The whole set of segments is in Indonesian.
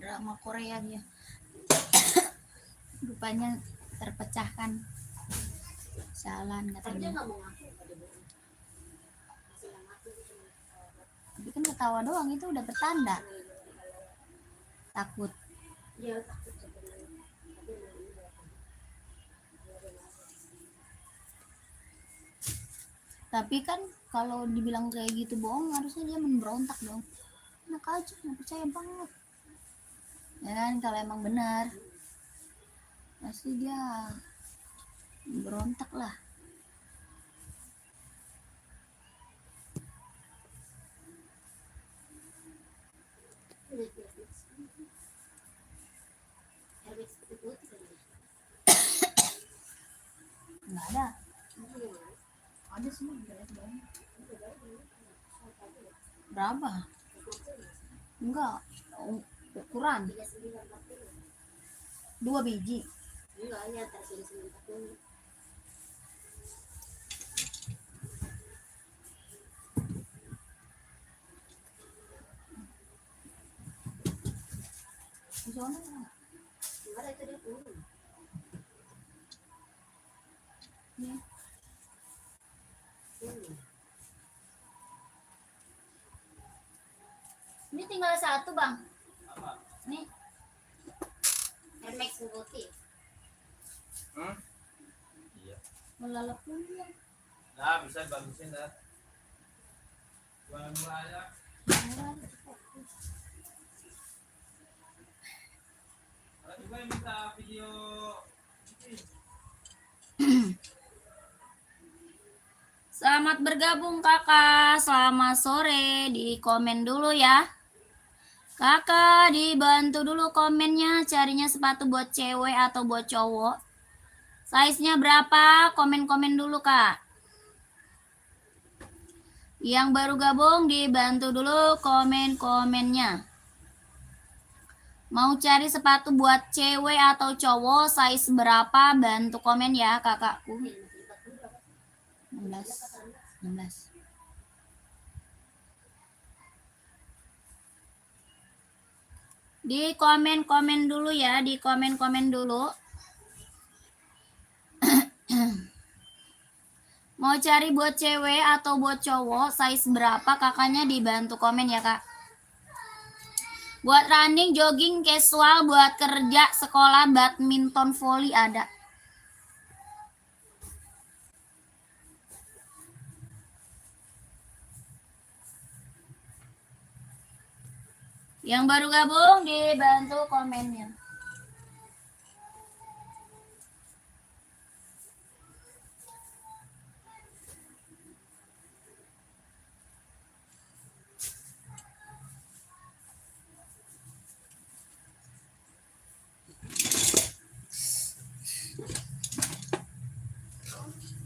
drama Korea dia. Rupanya terpecahkan. Jalan katanya. Tapi kan ketawa doang itu udah pertanda. Takut. Tapi kan kalau dibilang kayak gitu bohong, harusnya dia memberontak dong. Enak aja, nggak percaya banget. Ya kan, kalau emang benar, pasti dia berontak lah. Nggak ada. Ada semua. Berapa? Enggak. Ukuran 2 biji. Di sana ada itu dia turun. Nih. Ini tinggal satu, Bang. Apa? Nih. Air Max putih. Iya. Melalap dulu ya. Nah, bisa bagusin dah. Buang aja. Ada juga yang minta video. Selamat bergabung kakak, selamat sore, di komen dulu ya. Kakak dibantu dulu komennya, carinya sepatu buat cewek atau buat cowok. Size-nya berapa? Komen-komen dulu kak. Yang baru gabung dibantu dulu komen-komennya. Mau cari sepatu buat cewek atau cowok, size berapa? Bantu komen ya kakakku. 16. Di komen-komen dulu ya, di komen-komen dulu. Mau cari buat cewek atau buat cowok, size berapa? Kakaknya dibantu komen ya kak. Buat running, jogging, casual, buat kerja, sekolah, badminton, volley ada. Yang baru gabung dibantu komennya.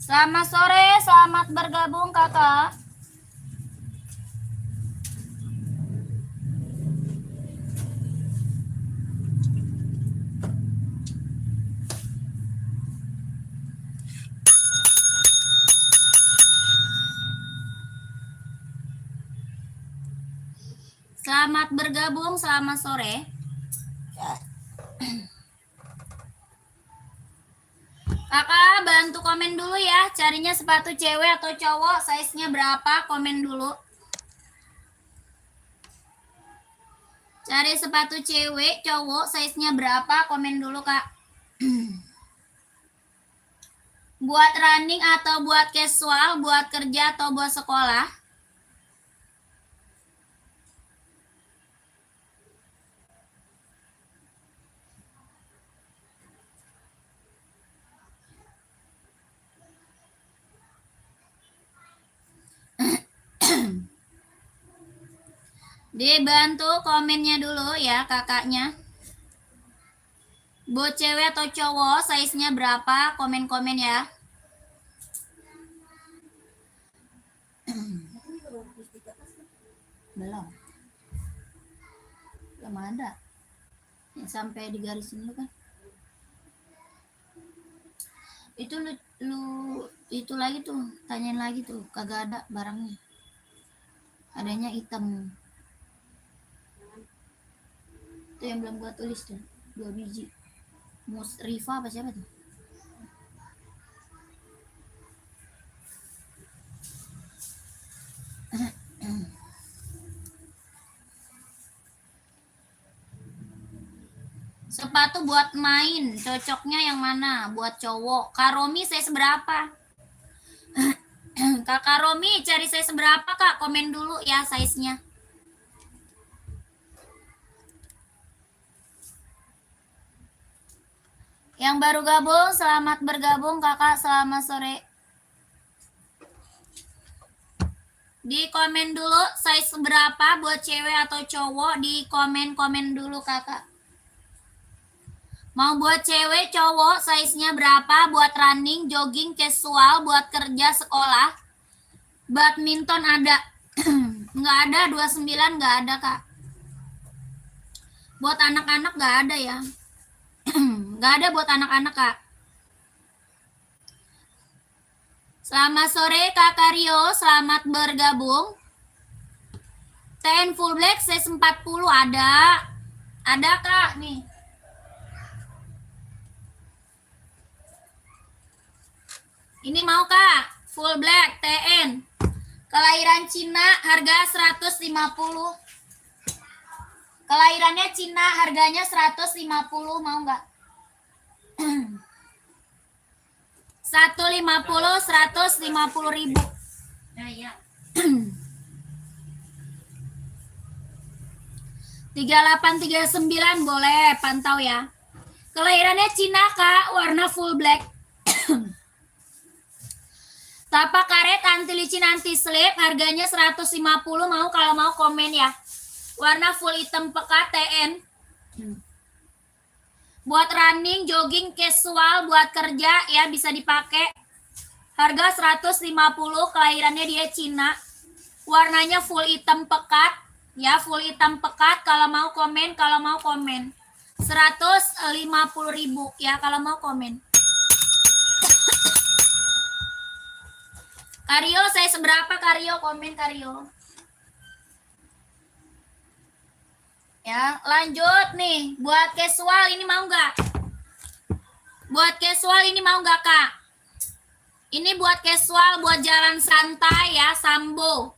Selamat sore, selamat bergabung kakak. Selamat bergabung, selamat sore. Kakak bantu komen dulu ya, carinya sepatu cewek atau cowok, size-nya berapa, komen dulu. Cari sepatu cewek, cowok, size-nya berapa, komen dulu kak. Buat running atau buat casual, buat kerja atau buat sekolah. Dibantu komennya dulu ya kakaknya. Buat cewek atau cowok, size-nya berapa, komen-komen ya. Belum ada yang sampai di garis ini kan. Itu lu itu lagi tuh, tanyain lagi tuh, kagak ada barangnya, adanya hitam. Itu yang belum gua tulis tuh, 2 biji. Musrifa apa siapa tuh? Sepatu buat main, cocoknya yang mana? Buat cowok. Kak Romi size berapa? Kakak Romi cari size berapa Kak? Komen dulu ya size-nya. Yang baru gabung, selamat bergabung Kakak, selamat sore. Di komen dulu size berapa buat cewek atau cowok, di komen-komen dulu Kakak. Mau buat cewek, cowok, size-nya berapa? Buat running, jogging, casual, buat kerja, sekolah. Badminton ada. Nggak ada, 29 nggak ada, Kak. Buat anak-anak nggak ada ya. Nggak ada buat anak-anak, Kak. Selamat sore, Kak Karyo. Selamat bergabung. TN full black, size 40 ada. Ada, Kak, nih. Ini mau Kak, full black TN. Kelahiran Cina, harga 150. Kelahirannya Cina, harganya 150, mau nggak? 150, 150 ribu. Nah, ya. 3839 boleh, pantau ya. Kelahirannya Cina Kak, warna full black. Tapak karet anti licin anti slip, harganya 150, mau kalau mau komen ya. Warna full hitam pekat TN. Buat running, jogging, casual, buat kerja ya bisa dipakai. Harga 150, kelahirannya dia Cina. Warnanya full hitam pekat ya, full hitam pekat. Kalau mau komen, 150 ribu ya kalau mau komen. Karyo, saya seberapa Karyo? Komen Karyo. Ya, lanjut nih. Buat casual ini mau nggak? Buat casual ini mau nggak Kak? Ini buat casual, buat jalan santai ya, Sambo.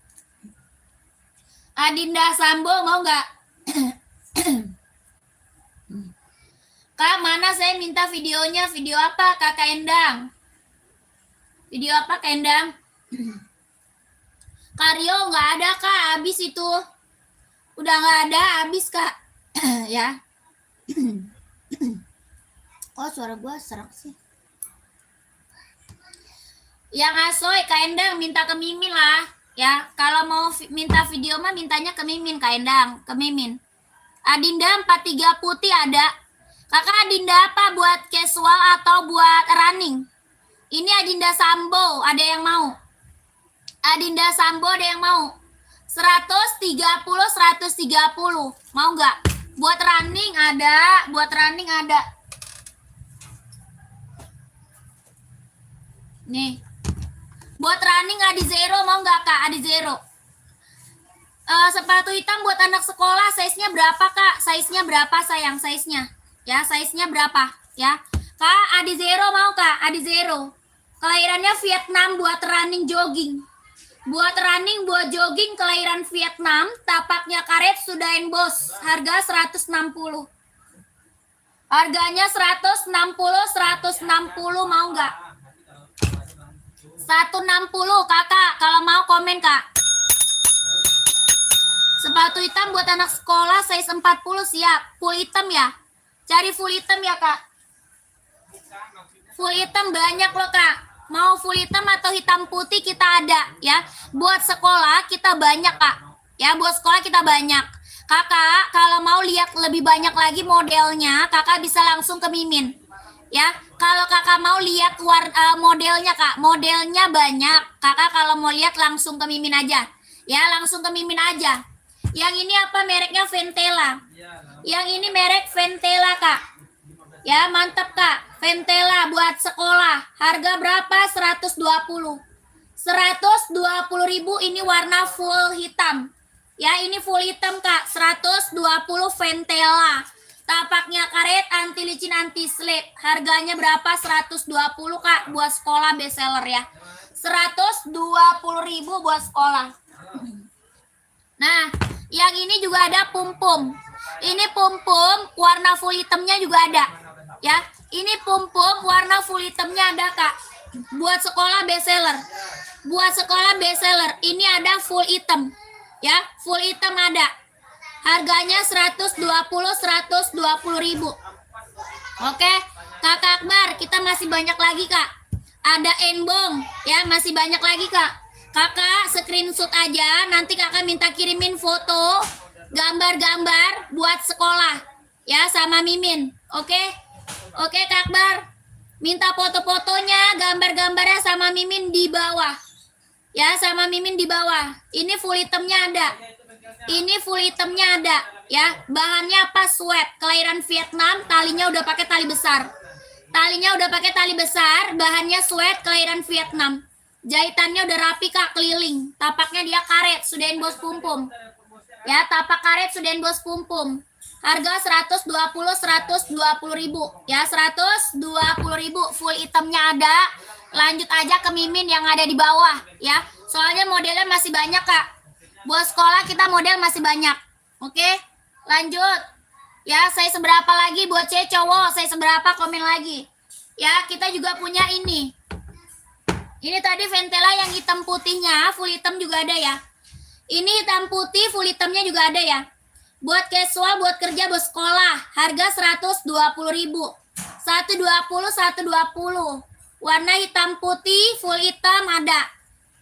Adinda Sambo mau nggak? Kak, mana saya minta videonya? Video apa Kakak Endang? Video apa Kak Endang? Karyo nggak ada Kak, habis itu. Udah nggak ada, habis Kak. Ya. Oh, suara gua serak sih. Yang asoy Kak Endang minta ke Mimin lah. Ya, kalau mau minta video mah mintanya ke Mimin Kak Endang, ke Mimin. Adinda 43 putih ada. Kakak Adinda apa, buat casual atau buat running? Ini Adinda Sambo, ada yang mau? Adinda Sambo ada yang mau? 130, 130. Mau nggak? Buat running ada, buat running ada. Nih. Buat running Adi Zero mau nggak Kak? Adi Zero. Sepatu hitam buat anak sekolah, size-nya berapa Kak? Size-nya berapa sayang? Size-nya? Ya, size-nya berapa? Ya. Kak, Adi Zero mau Kak? Adi Zero. Kelahirannya Vietnam, buat running jogging. Buat running, buat jogging, kelahiran Vietnam, tapaknya karet sudah bos, harga 160. Harganya 160, 160 mau nggak? 160 Kakak, kalau mau komen Kak. Sepatu hitam buat anak sekolah, size 40 siap. Full hitam ya? Cari full hitam ya Kak. Full hitam banyak loh Kak. Mau full hitam atau hitam putih kita ada ya. Buat sekolah kita banyak Kak. Ya, buat sekolah kita banyak. Kakak, kalau mau lihat lebih banyak lagi modelnya, Kakak bisa langsung ke Mimin. Ya, kalau Kakak mau lihat modelnya Kak, modelnya banyak. Kakak kalau mau lihat langsung ke Mimin aja. Ya, langsung ke Mimin aja. Yang ini apa mereknya? Ventela. Yang ini merek Ventela Kak. Ya, mantap Kak. Ventela buat sekolah. Harga berapa? 120. 120 ribu, ini warna full hitam. Ya, ini full hitam Kak, 120 Ventela. Tapaknya karet, anti licin, anti slip. Harganya berapa? 120 Kak, buat sekolah bestseller ya. 120.000 buat sekolah. Nah, yang ini juga ada pum-pum. Ini pum-pum warna full hitamnya juga ada. Ya, ini pum-pum warna full hitamnya ada Kak. Buat sekolah bestseller. Buat sekolah bestseller, ini ada full hitam. Ya, full hitam ada. Harganya 120.000. Oke, Kakak Akbar, kita masih banyak lagi Kak. Ada enbong, ya masih banyak lagi Kak. Kakak screenshot aja, nanti Kakak minta kirimin foto, gambar-gambar buat sekolah, ya sama Mimin. Oke, oke Kak Akbar, minta foto-fotonya, gambar-gambarnya sama Mimin di bawah. Ya, sama Mimin di bawah. Ini full hitamnya ada. Ini full hitamnya ada, ya. Bahannya apa? Sweat, kelahiran Vietnam, talinya udah pakai tali besar. Talinya udah pakai tali besar, bahannya sweat, kelahiran Vietnam. Jahitannya udah rapi Kak, keliling. Tapaknya dia karet, sudah bos pum-pum. Ya, tapak karet sudah bos pum-pum. Harga 120.000. Ya, 120.000 full hitamnya ada. Lanjut aja ke Mimin yang ada di bawah ya. Soalnya modelnya masih banyak Kak. Buat sekolah kita model masih banyak. Oke, lanjut. Ya, saya seberapa lagi buat cewek cowok, saya seberapa komen lagi. Ya, kita juga punya ini. Ini tadi Ventela yang hitam putihnya, full hitam juga ada ya. Ini hitam putih, full hitamnya juga ada ya. Buat casual, buat kerja, buat sekolah, harga 120.000. 120, 120. Warna hitam putih, full hitam ada.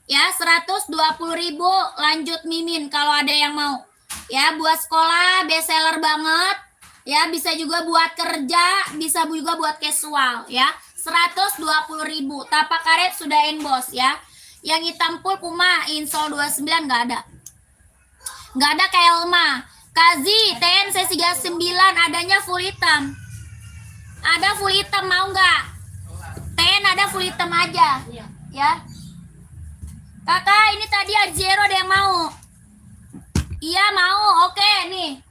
Ya, 120.000. Lanjut Mimin kalau ada yang mau. Ya, buat sekolah bestseller banget. Ya, bisa juga buat kerja, bisa juga buat casual ya. 120.000. Tapak karet sudah emboss ya. Yang hitam full Puma insole 29 nggak ada. Nggak ada Kelma. Kazi TNC 39 adanya full hitam. Ada full hitam, mau nggak? TN ada full hitam aja. Ya. Kakak, ini tadi Zero ada yang mau. Iya, mau. Oke, nih.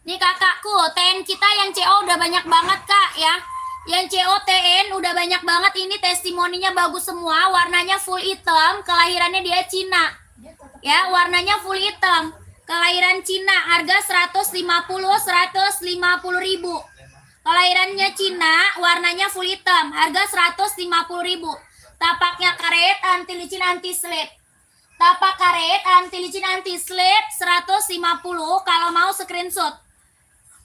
Nih kakakku, TN kita yang CO udah banyak banget Kak ya. Yang CO TN udah banyak banget, ini testimoninya bagus semua, warnanya full hitam, kelahirannya dia Cina. Ya, warnanya full hitam, kelahiran Cina, harga 150.000. Kelahirannya Cina, warnanya full hitam, harga 150.000. Tapaknya karet, anti licin, anti slip. Tapak karet, anti licin, anti slip, 150 kalau mau screenshot.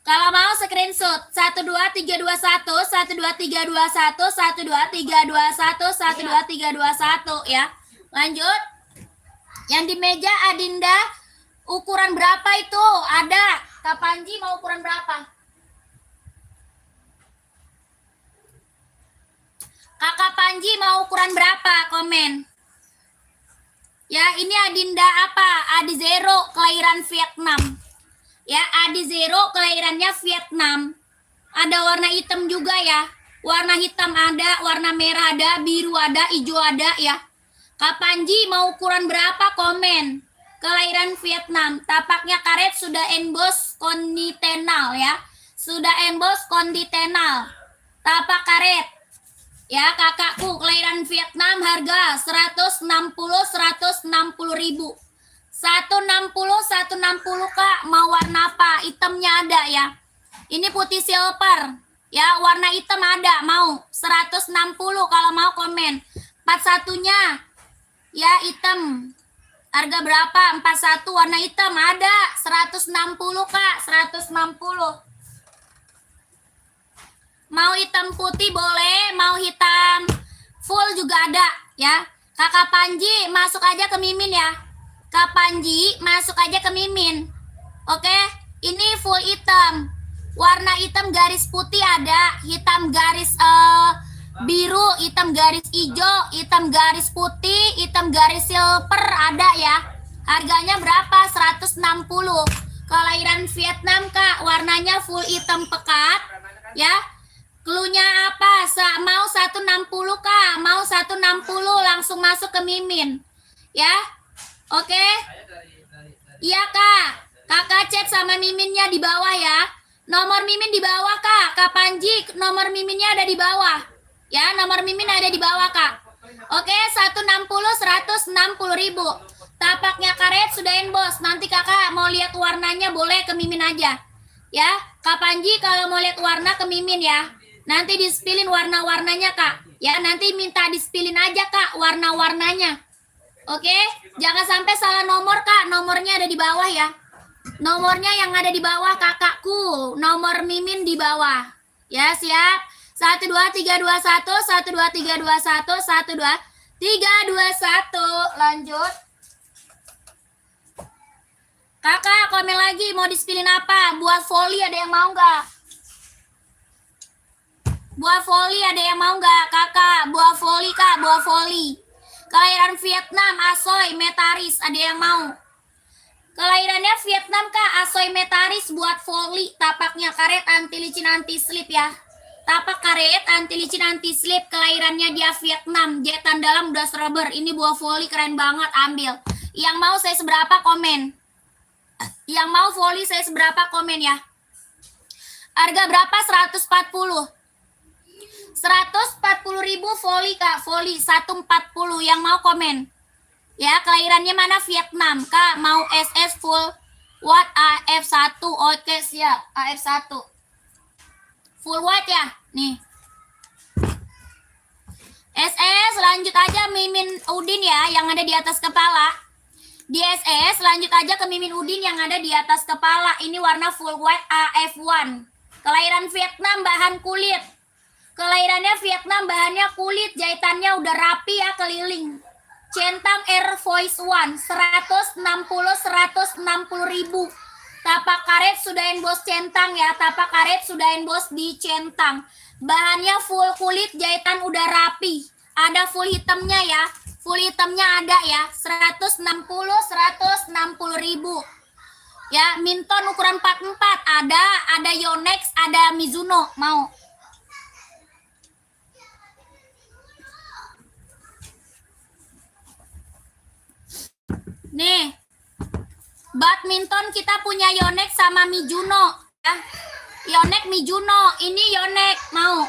Kalau mau screenshot 12321, 12321, 12321, 12321 ya. Lanjut. Yang di meja Adinda ukuran berapa itu? Ada. Kak Panji mau ukuran berapa? Kakak Panji mau ukuran berapa? Komen. Ya, ini Adinda apa? Adi Zero, kelahiran Vietnam. Ya, Adi Zero, kelahirannya Vietnam. Ada warna hitam juga ya. Warna hitam ada, warna merah ada, biru ada, hijau ada ya. Kak Panji mau ukuran berapa? Komen. Kelahiran Vietnam. Tapaknya karet sudah emboss konditenal ya. Sudah emboss konditenal. Tapak karet. Ya, kakakku kelahiran Vietnam, harga 160.000. 160 Kak, mau warna apa? Hitamnya ada ya. Ini putih silver. Ya, warna hitam ada, mau 160 kalau mau komen. 41-nya ya hitam. Harga berapa? 41 warna hitam ada, 160 Kak, 160. Mau hitam putih boleh, mau hitam full juga ada ya. Kakak Panji masuk aja ke Mimin ya. Kak Panji masuk aja ke Mimin. Oke, ini full hitam. Warna hitam garis putih ada, hitam garis biru, hitam garis hijau, hitam garis putih, hitam garis silver ada ya. Harganya berapa? 160. Kelahiran Vietnam Kak, warnanya full hitam pekat ya. Cluenya apa? Mau 160 Kak, mau 160 langsung masuk ke Mimin. Ya. Oke. Iya, Kak. Kakak chat sama miminnya di bawah ya. Nomor mimin di bawah, Kak. Kak Panji, nomor miminnya ada di bawah. Ya, nomor mimin ada di bawah, Kak. Oke, 160 160 ribu. Tapaknya karet sudahin, Bos. Nanti Kakak mau lihat warnanya boleh ke mimin aja. Ya, Kak Panji kalau mau lihat warna ke mimin ya. Nanti dispilin warna-warnanya, Kak. Ya, nanti minta dispilin aja, Kak, warna-warnanya. Oke, jangan sampai salah nomor, Kak. Nomornya ada di bawah ya. Nomornya yang ada di bawah kakakku. Nomor mimin di bawah. Ya, siap. 12321 12321 12321. Lanjut. Kakak, komen lagi mau dispilin apa? Buat volley ada yang mau nggak? Buah volley ada yang mau nggak, Kakak? Buah volley, Kak. Buah volley. Kelahiran Vietnam, Asoy Metaris, ada yang mau? Kelahirannya Vietnam, Kak. Asoy Metaris buat volley. Tapaknya karet, anti licin, anti slip ya. Tapak karet, anti licin, anti slip. Kelahirannya dia Vietnam. Jetan dalam udah rubber. Ini buah volley keren banget, ambil. Yang mau saya seberapa komen? Yang mau volley saya seberapa komen ya? Harga berapa? 140. 140.000 volley, Kak. Volley 140. Yang mau komen? Ya, kelahirannya mana? Vietnam. Kak, mau SS full watt AF1. Oke, siap. AF1. Full watt ya? Nih. SS, lanjut aja Mimin Udin ya, yang ada di atas kepala. Di SS, lanjut aja ke Mimin Udin yang ada di atas kepala. Ini warna full white AF1. Kelahiran Vietnam, bahan kulit. Kelahirannya Vietnam, bahannya kulit. Jahitannya udah rapi ya, keliling. Centang Air Voice One 160 ribu. Tapak karet sudahin bos centang ya. Tapak karet sudahin bos di centang. Bahannya full kulit, jahitan udah rapi. Ada full hitamnya ya. Full hitamnya ada ya. 160 ribu. Ya, Minton ukuran 44 ada Yonex, ada Mizuno. Mau? Nih, badminton kita punya Yonex sama Mizuno ya. Yonex Mizuno, ini Yonex mau.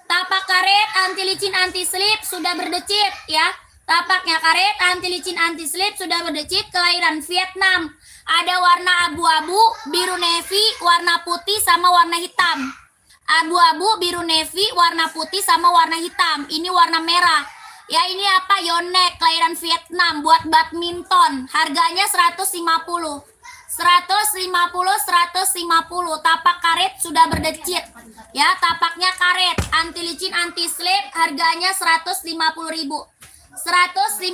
Tapak karet anti licin anti slip sudah berdecit ya. Tapaknya karet anti licin anti slip sudah berdecit. Kelahiran Vietnam. Ada warna abu-abu, biru navy, warna putih sama warna hitam. Abu-abu, biru navy, warna putih sama warna hitam. Ini warna merah. Ya, ini apa? Yonex, kelahiran Vietnam buat badminton. Harganya 150. 150. Tapak karet sudah berdecit. Ya, tapaknya karet, anti licin, anti slip, harganya 150.000. 150.000.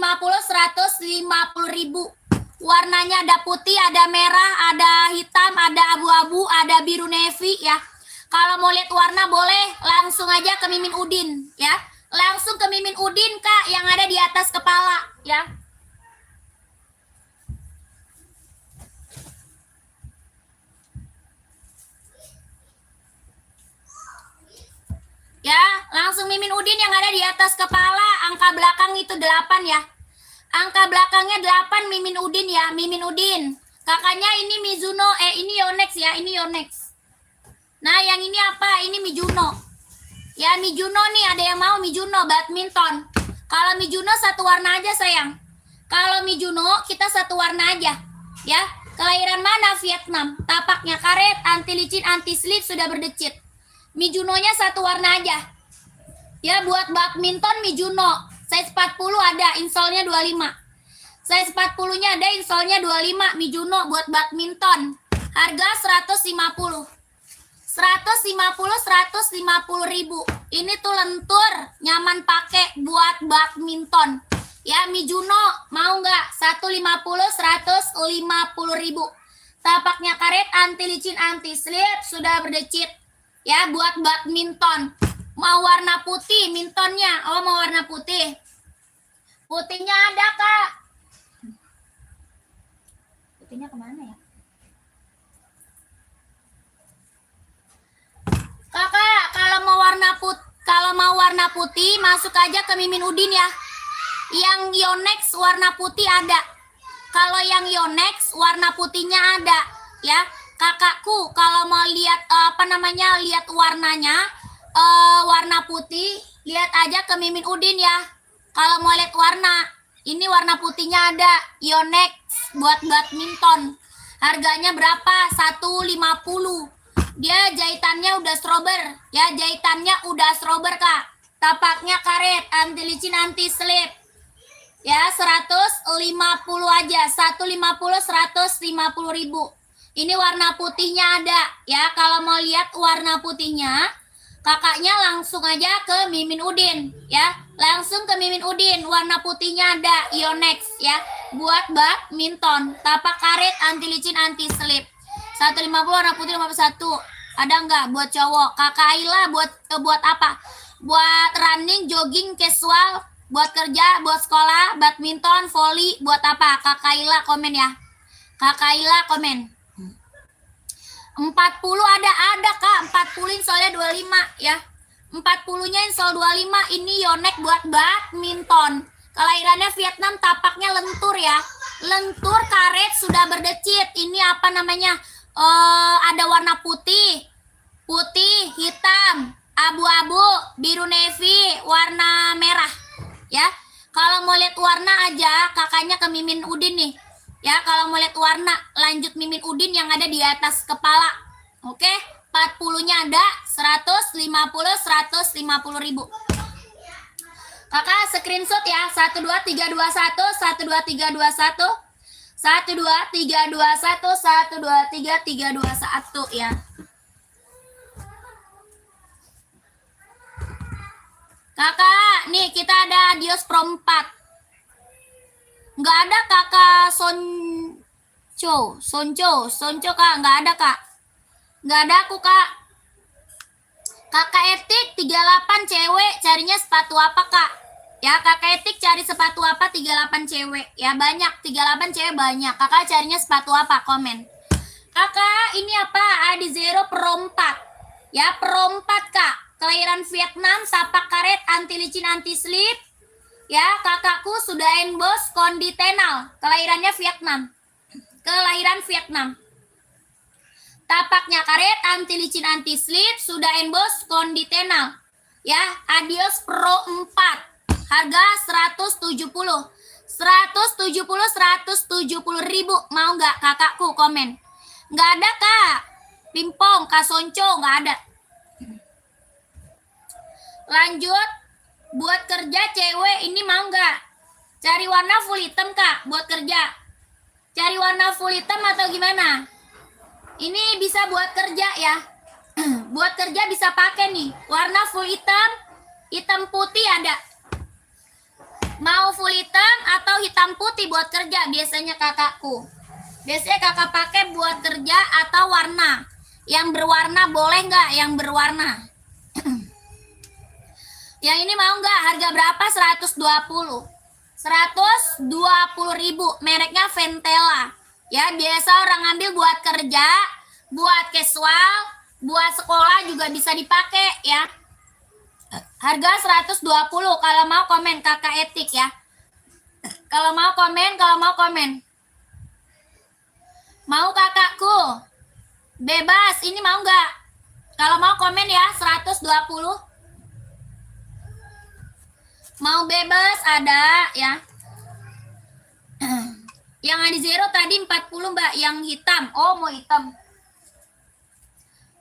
Warnanya ada putih, ada merah, ada hitam, ada abu-abu, ada biru navy ya. Kalau mau lihat warna boleh langsung aja ke Mimin Udin ya. Langsung ke Mimin Udin, Kak, yang ada di atas kepala ya. Ya, langsung Mimin Udin yang ada di atas kepala. Angka belakang itu 8 ya. Angka belakangnya 8 Mimin Udin ya. Mimin Udin. Kakaknya ini Mizuno, ini Yonex ya, ini Yonex. Nah, yang ini apa? Ini Mizuno. Ya, Mizuno nih, ada yang mau Mizuno badminton. Kalau Mizuno satu warna aja sayang. Kalau Mizuno kita satu warna aja. Ya, kelahiran mana? Vietnam. Tapaknya karet, anti licin, anti slip sudah berdecit. Mizuno-nya satu warna aja. Ya, buat badminton Mizuno. Size 40 ada, insole-nya 25. Size 40-nya ada, insole-nya 25. Mizuno buat badminton. Harga 150. 150 Ini tuh lentur, nyaman pakai buat badminton. Ya, Mizuno mau nggak? 150 Tapaknya karet, anti licin, anti slip sudah berdecit. Ya, buat badminton. Mau warna putih mintonnya? Oh, mau warna putih. Putihnya ada, Kak. Putihnya kemana ya? Kakak, kalau mau warna putih masuk aja ke Mimin Udin ya. Yang Yonex warna putih ada. Kalau yang Yonex warna putihnya ada, ya. Kakakku kalau mau lihat lihat warnanya warna putih, lihat aja ke Mimin Udin ya. Kalau mau lihat warna, ini warna putihnya ada Yonex buat badminton. Harganya berapa? 150. Dia jahitannya udah strober, ya, jahitannya udah strober, Kak. Tapaknya karet, anti licin, anti slip. Ya, 150 aja. 150 150.000. Ini warna putihnya ada, ya. Kalau mau lihat warna putihnya, kakaknya langsung aja ke Mimin Udin, ya. Langsung ke Mimin Udin. Warna putihnya ada Yonex, ya. Buat badminton. Tapak karet, anti licin, anti slip. 150 warna putih 51. Ada nggak buat cowok? Kakak Aila buat apa? Buat running, jogging, casual, buat kerja, buat sekolah, badminton, volley, buat apa? Kakak Aila komen ya. Kakak Aila komen. 40 ada Kak. 40 insolnya 25 ya. 40-nya insol 25. Ini Yonex buat badminton. Kelahirannya Vietnam, tapaknya lentur ya. Lentur, karet, sudah berdecit. Ini apa namanya? Ada warna putih, hitam, abu-abu, biru navy, warna merah, ya. Kalau mau lihat warna aja, kakaknya ke Mimin Udin nih, ya. Kalau mau lihat warna, lanjut Mimin Udin yang ada di atas kepala, oke. 40-nya ada, 150.000. Kakak screenshot ya, 12321, 12321. 12321 12321 ya. Kakak, nih kita ada Dios Pro 4. Nggak ada kakak Sonco Kak, nggak ada Kak. Nggak ada aku Kak. Kakak Etik 38 cewek, carinya sepatu apa Kak? Ya, kakak Etik cari sepatu apa? 38 cewek. Ya, banyak. 38 cewek banyak. Kakak carinya sepatu apa? Komen. Kakak, ini apa? Adizero Pro 4. Ya, Pro 4, Kak. Kelahiran Vietnam, tapak karet, anti licin, anti slip. Ya, kakakku sudah emboss konditenal. Kelahirannya Vietnam. Kelahiran Vietnam. Tapaknya karet, anti licin, anti slip, sudah emboss konditenal. Ya, Adios Pro 4. Harga 170. 170.000. Mau nggak kakakku? Komen. Nggak ada Kak. Pimpong, Kak Sonco nggak ada. Lanjut. Buat kerja cewek ini mau nggak? Cari warna full hitam Kak. Buat kerja. Cari warna full hitam atau gimana? Ini bisa buat kerja ya. Buat kerja bisa pakai nih. Warna full hitam. Hitam putih ada. Mau full hitam atau hitam putih buat kerja biasanya kakakku. Biasanya kakak pakai buat kerja atau warna. Yang berwarna boleh nggak? Yang berwarna. Yang ini mau nggak? Harga berapa? 120. 120.000. Mereknya Ventela. Ya, biasa orang ambil buat kerja, buat casual, buat sekolah juga bisa dipakai ya. Harga 120. Kalau mau komen kakak Etik ya. Kalau mau komen. Mau kakakku? Bebas. Ini mau nggak? Kalau mau komen ya, 120. Mau bebas ada ya. Yang Adizero tadi 40 Mbak, yang hitam. Oh, mau hitam.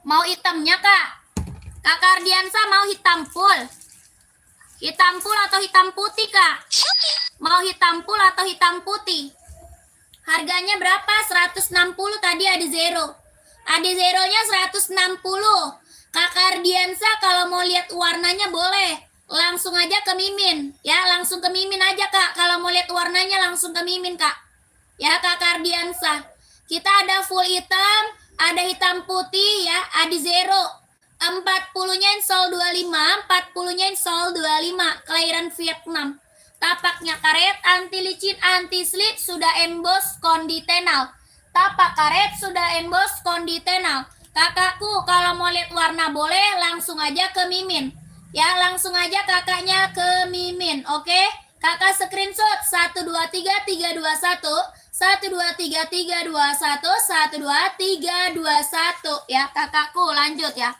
Mau hitamnya Kak? Kakak Ardiansa mau hitam full. Hitam full atau hitam putih Kak? Mau hitam full atau hitam putih? Harganya berapa? 160 tadi Adizero. Adizeronya 160. Kakak Ardiansa kalau mau lihat warnanya boleh. Langsung aja ke Mimin. Ya, langsung ke Mimin aja Kak. Kalau mau lihat warnanya langsung ke Mimin Kak. Ya, Kakak Ardiansa. Kita ada full hitam, ada hitam putih ya, Adizero. 40-nya insol 25, 40-nya insol 25, kelahiran Vietnam. Tapaknya karet, anti licin, anti slip, sudah emboss konditenal. Tapak karet sudah emboss konditenal. Kakakku kalau mau lihat warna boleh langsung aja ke Mimin. Ya, langsung aja kakaknya ke Mimin, oke? Kakak screenshot 123321 123321 123321 ya kakakku, lanjut ya.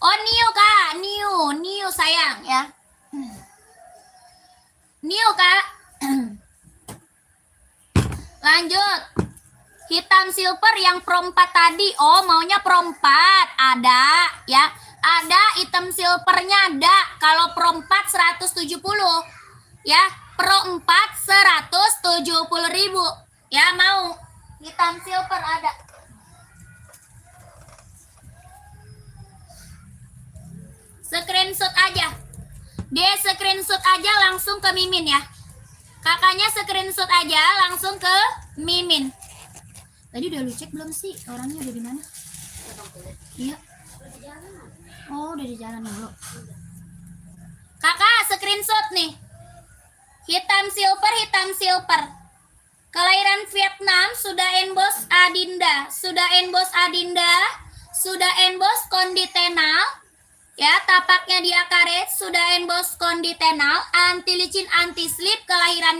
Oh Niu kak, Niu sayang ya. Niu kak. Lanjut. Hitam silver yang pro 4 tadi. Oh maunya pro 4. Ada ya. Ada hitam silvernya ada. Kalau pro 4 170 ya. Pro 4 170.000 ya, mau hitam silver ada. Screenshot aja. Dia screenshot aja langsung ke Mimin ya. Kakaknya screenshot aja langsung ke Mimin. Tadi udah lu cek belum sih orangnya udah di mana? Iya. Oh udah di jalan dulu. Kakak screenshot nih. Hitam silver. Kelahiran Vietnam, sudah emboss Adinda, sudah emboss konditenal, ya tapaknya dia karet, sudah emboss konditenal, anti licin, anti slip, kelahiran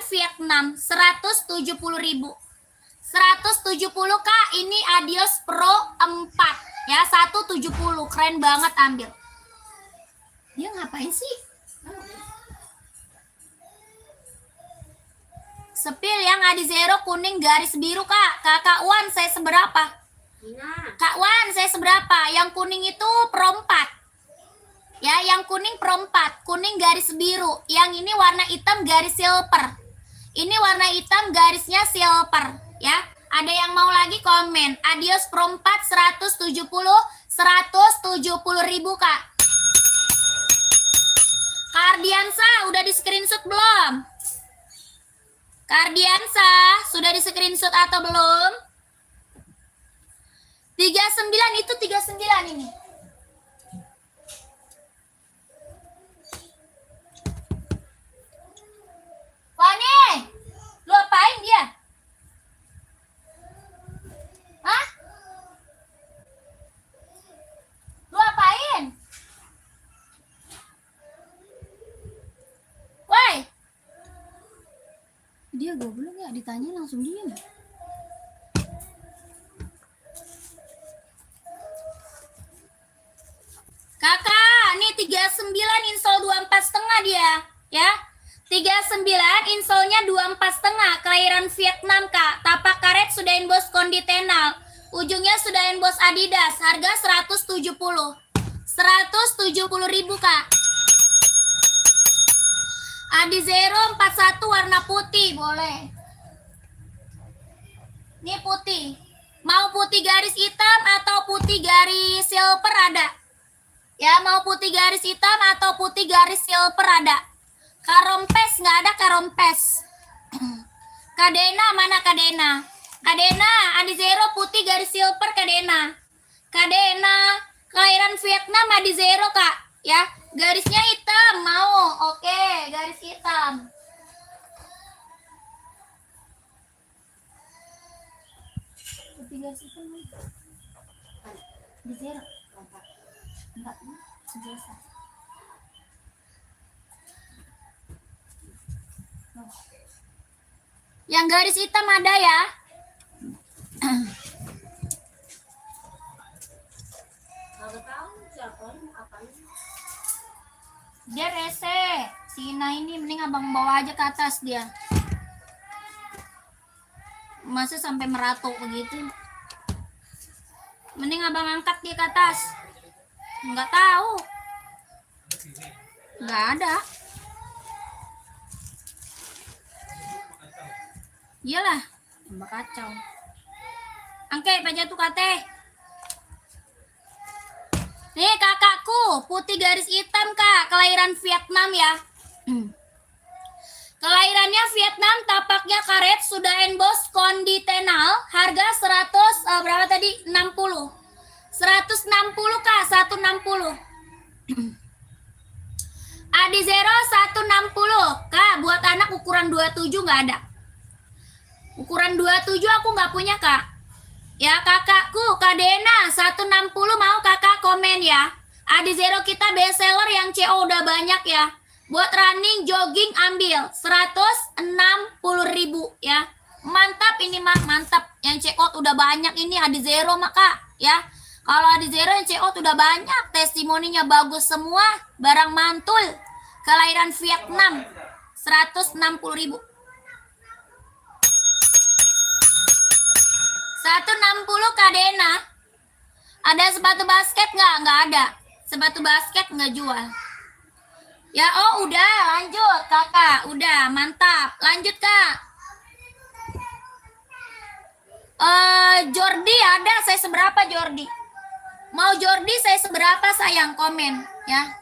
Vietnam, 170.000, 170 kak, ini Adios Pro 4, ya 170, keren banget, ambil. Dia ngapain sih? Sepil yang Adizero kuning garis biru kak. Kakak Wan saya seberapa? Kak Wan saya seberapa? Yang kuning itu pro 4. Ya, yang kuning pro 4. Kuning garis biru. Yang ini warna hitam garis silver. Ini warna hitam garisnya silver. Ya, ada yang mau lagi komen. Adios pro 4 170 170.000 kak. Kardiansa udah di screenshot belum? Kardiansa sudah di screenshot atau belum? 39 itu 39 ini. Fani, lu apain dia? Hah? Lu apain? Woi. Dia goblok ya, ditanya langsung diam. Kakak, nih 39 install 24,5 dia, ya. 39 installnya 24,5, kelahiran Vietnam kak. Tapak karet sudah emboss konditenal, ujungnya sudah emboss Adidas, harga 170.000 kak. Adizero 41 warna putih boleh. Ini putih. Mau putih garis hitam atau putih garis silver ada. Ya, mau putih garis hitam atau putih garis silver ada. Karompes nggak ada karompes. Kadena mana Kadena? Kadena Adizero putih garis silver Kadena. Kadena kelahiran Vietnam Adizero kak. Ya, garisnya hitam mau. Oke, garis hitam. Putih garis hitam Adizero. Enggak, biasa. Yang garis hitam ada ya. Dia rese. Si Ina ini mending abang bawa aja ke atas dia. Masa sampai meratuk begitu. Mending abang angkat dia ke atas. Nggak tahu. Nggak ada. Iyalah, tambah kacau. Angke, paja tuh kate. Nih kakakku, putih garis hitam kak, kelahiran Vietnam ya. Kelahirannya Vietnam, tapaknya karet, sudah emboss konditenal, harga 100 berapa tadi? 60. 160 kak, 160. Adizero 160 kak, buat anak ukuran 27 nggak ada. Ukuran 27 aku nggak punya kak. Ya kakakku, Kadena 160 mau kakak komen ya. Adizero kita best seller yang CO udah banyak ya. Buat running, jogging ambil 160.000 ya. Mantap ini mah, mantap. Yang check out udah banyak ini, Adi Zero mah Kak ya. Kalau Adi Zero yang check out udah banyak, testimoninya bagus semua, barang mantul. Kelahiran Vietnam 160.000. 160 Kak Dena. Ada sepatu basket nggak? Nggak ada. Sepatu basket nggak jual. Ya, oh udah, lanjut kakak, udah, mantap, lanjut kak. Jordi ada, saya seberapa Jordi? Mau Jordi saya seberapa sayang, komen ya.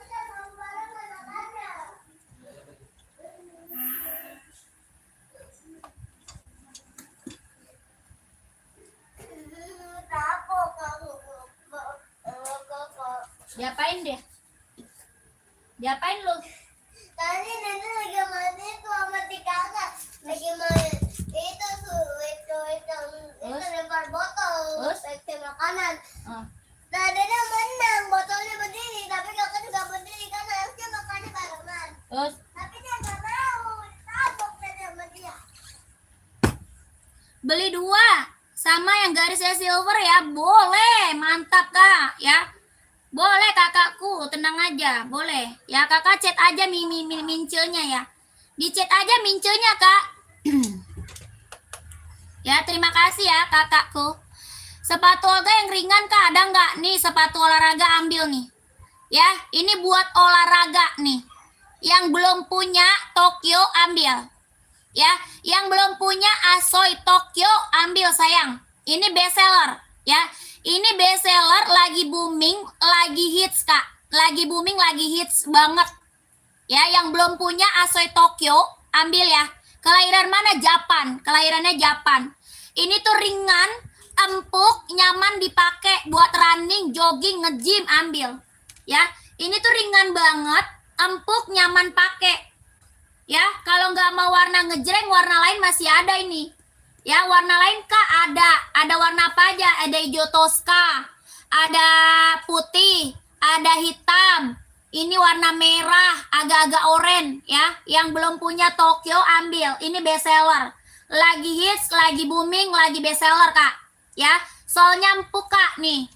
Diapain deh? Diapain lu? Tadi nenek lagi main tuh sama si kakak. Lagi main itu lempar botol. Pakai makanan. Tadi dia menang, botolnya berdiri, tapi kakak juga berdiri karena harusnya makannya barengan. Terus? Tapi dia nggak mau, tabok sama dia. Beli 2 sama yang garisnya silver ya, boleh, mantap kak ya. Boleh kakakku, tenang aja, boleh. Ya kakak chat aja mincelnya ya. Di chat aja mincelnya kak. Ya terima kasih ya kakakku. Sepatu olahraga yang ringan kak, ada nggak? Nih sepatu olahraga ambil nih. Ya ini buat olahraga nih. Yang belum punya Tokyo ambil. Ya yang belum punya Asoy Tokyo ambil sayang. Ini best seller ya. Ini best seller, lagi booming, lagi hits kak. Lagi booming, lagi hits banget. Ya, yang belum punya Asoy Tokyo, ambil ya. Kelahiran mana? Japan. Kelahirannya Japan. Ini tuh ringan, empuk, nyaman dipakai buat running, jogging, nge-gym, ambil. Ya, ini tuh ringan banget, empuk, nyaman pakai. Ya, kalau nggak mau warna ngejreng, warna lain masih ada ini. Ya, warna lain kak ada warna apa aja? Ada hijau toska, ada putih, ada hitam. Ini warna merah, agak-agak oranye ya. Yang belum punya Tokyo ambil. Ini best seller. Lagi hits, lagi booming, lagi best seller kak. Ya, solnya empuk kak nih.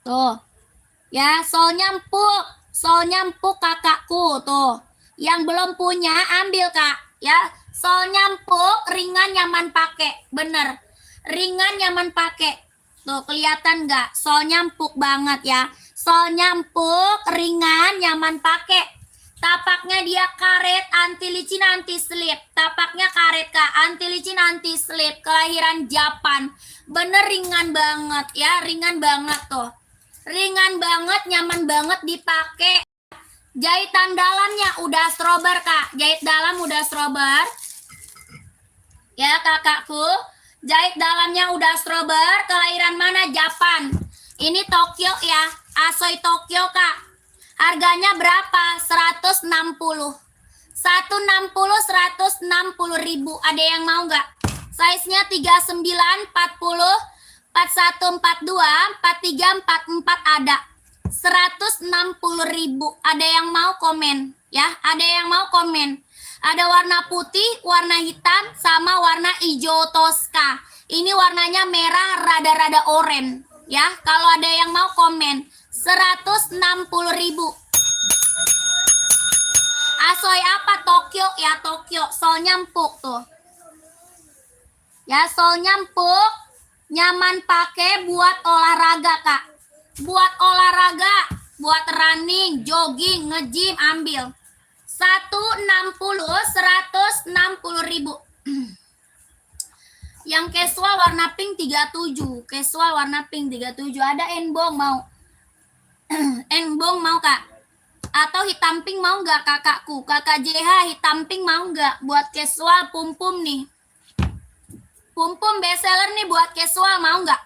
Tuh. Ya, solnya empuk kakakku tuh. Yang belum punya ambil kak. Ya, solnya empuk, ringan, nyaman pakai. Bener, ringan, nyaman pakai. Tuh kelihatan nggak? Solnya empuk banget ya. Solnya empuk, ringan, nyaman pakai. Tapaknya dia karet, anti licin, anti slip. Tapaknya karet kak, anti licin, anti slip. Kelahiran Japan. Bener ringan banget ya, ringan banget tuh. Ringan banget, nyaman banget dipakai. Jahitan dalamnya udah strober kak. Jahit dalam udah strober. Ya kakakku. Jahit dalamnya udah strober. Kelahiran mana? Japan. Ini Tokyo ya. Asoy Tokyo kak. Harganya berapa? 160. 160 Ada yang mau nggak? Size-nya 39, 40, 41, 42, 43, 44 ada. 160.000. Ada yang mau komen ya? Ada yang mau komen? Ada warna putih, warna hitam, sama warna hijau toska. Ini warnanya merah, rada-rada oranye ya. Kalau ada yang mau komen, 160.000. Asoy apa? Tokyo ya, Tokyo. Solnya empuk tuh. Ya, solnya empuk, nyaman pakai buat olahraga kak. Buat olahraga, buat running, jogging, nge-gym, ambil. 160.000. Yang casual warna pink 37. Casual warna pink 37. Ada enbong mau? Enbong mau kak? Atau hitam pink mau nggak kakakku? Kakak JH hitam pink mau nggak? Buat casual pum-pum nih. Pum-pum bestseller nih buat casual mau nggak?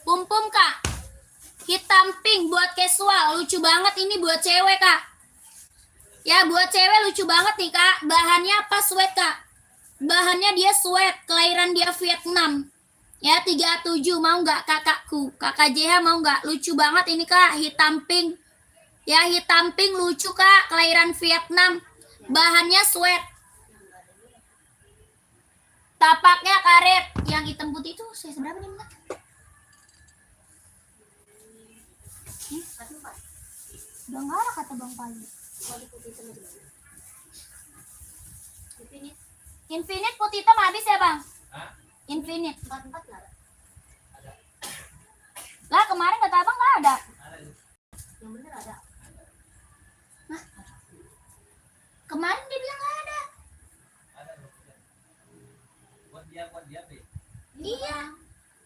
Pum-pum kak. Hitam pink buat casual. Lucu banget ini buat cewek kak. Ya buat cewek lucu banget nih kak. Bahannya apa? Sweat kak. Bahannya dia sweat. Kelahiran dia Vietnam. Ya 37 mau nggak kakakku? Kakak JH mau nggak? Lucu banget ini kak. Hitam pink. Ya, hitam pink lucu Kak, kelahiran Vietnam. Bahannya sweat. Tapaknya karet. Yang hitam putih itu saya seberapa nih, Mbak? Udah nggak ada kata Bang Pali. Infinite putih hitam habis ya Bang? Infinite. 44 nggak ada. Lah kemarin kata Abang nggak ada. Yang bener ada. Hah? Kemarin dia bilang nggak ada. Buat dia deh. Iya.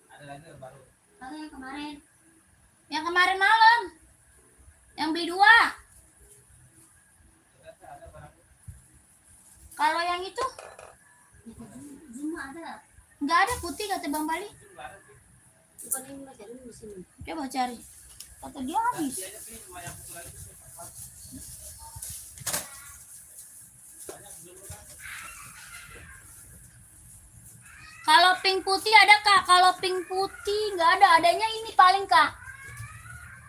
Ada lagi yang baru. Kalau yang kemarin. Yang kemarin malam. Yang beli 2. Kalau yang itu semua ada. Nggak ada putih kata Bang Bali. Coba cari. Kata dia habis. Kalau pink putih ada Kak. Kalau pink putih nggak ada. Adanya ini paling Kak.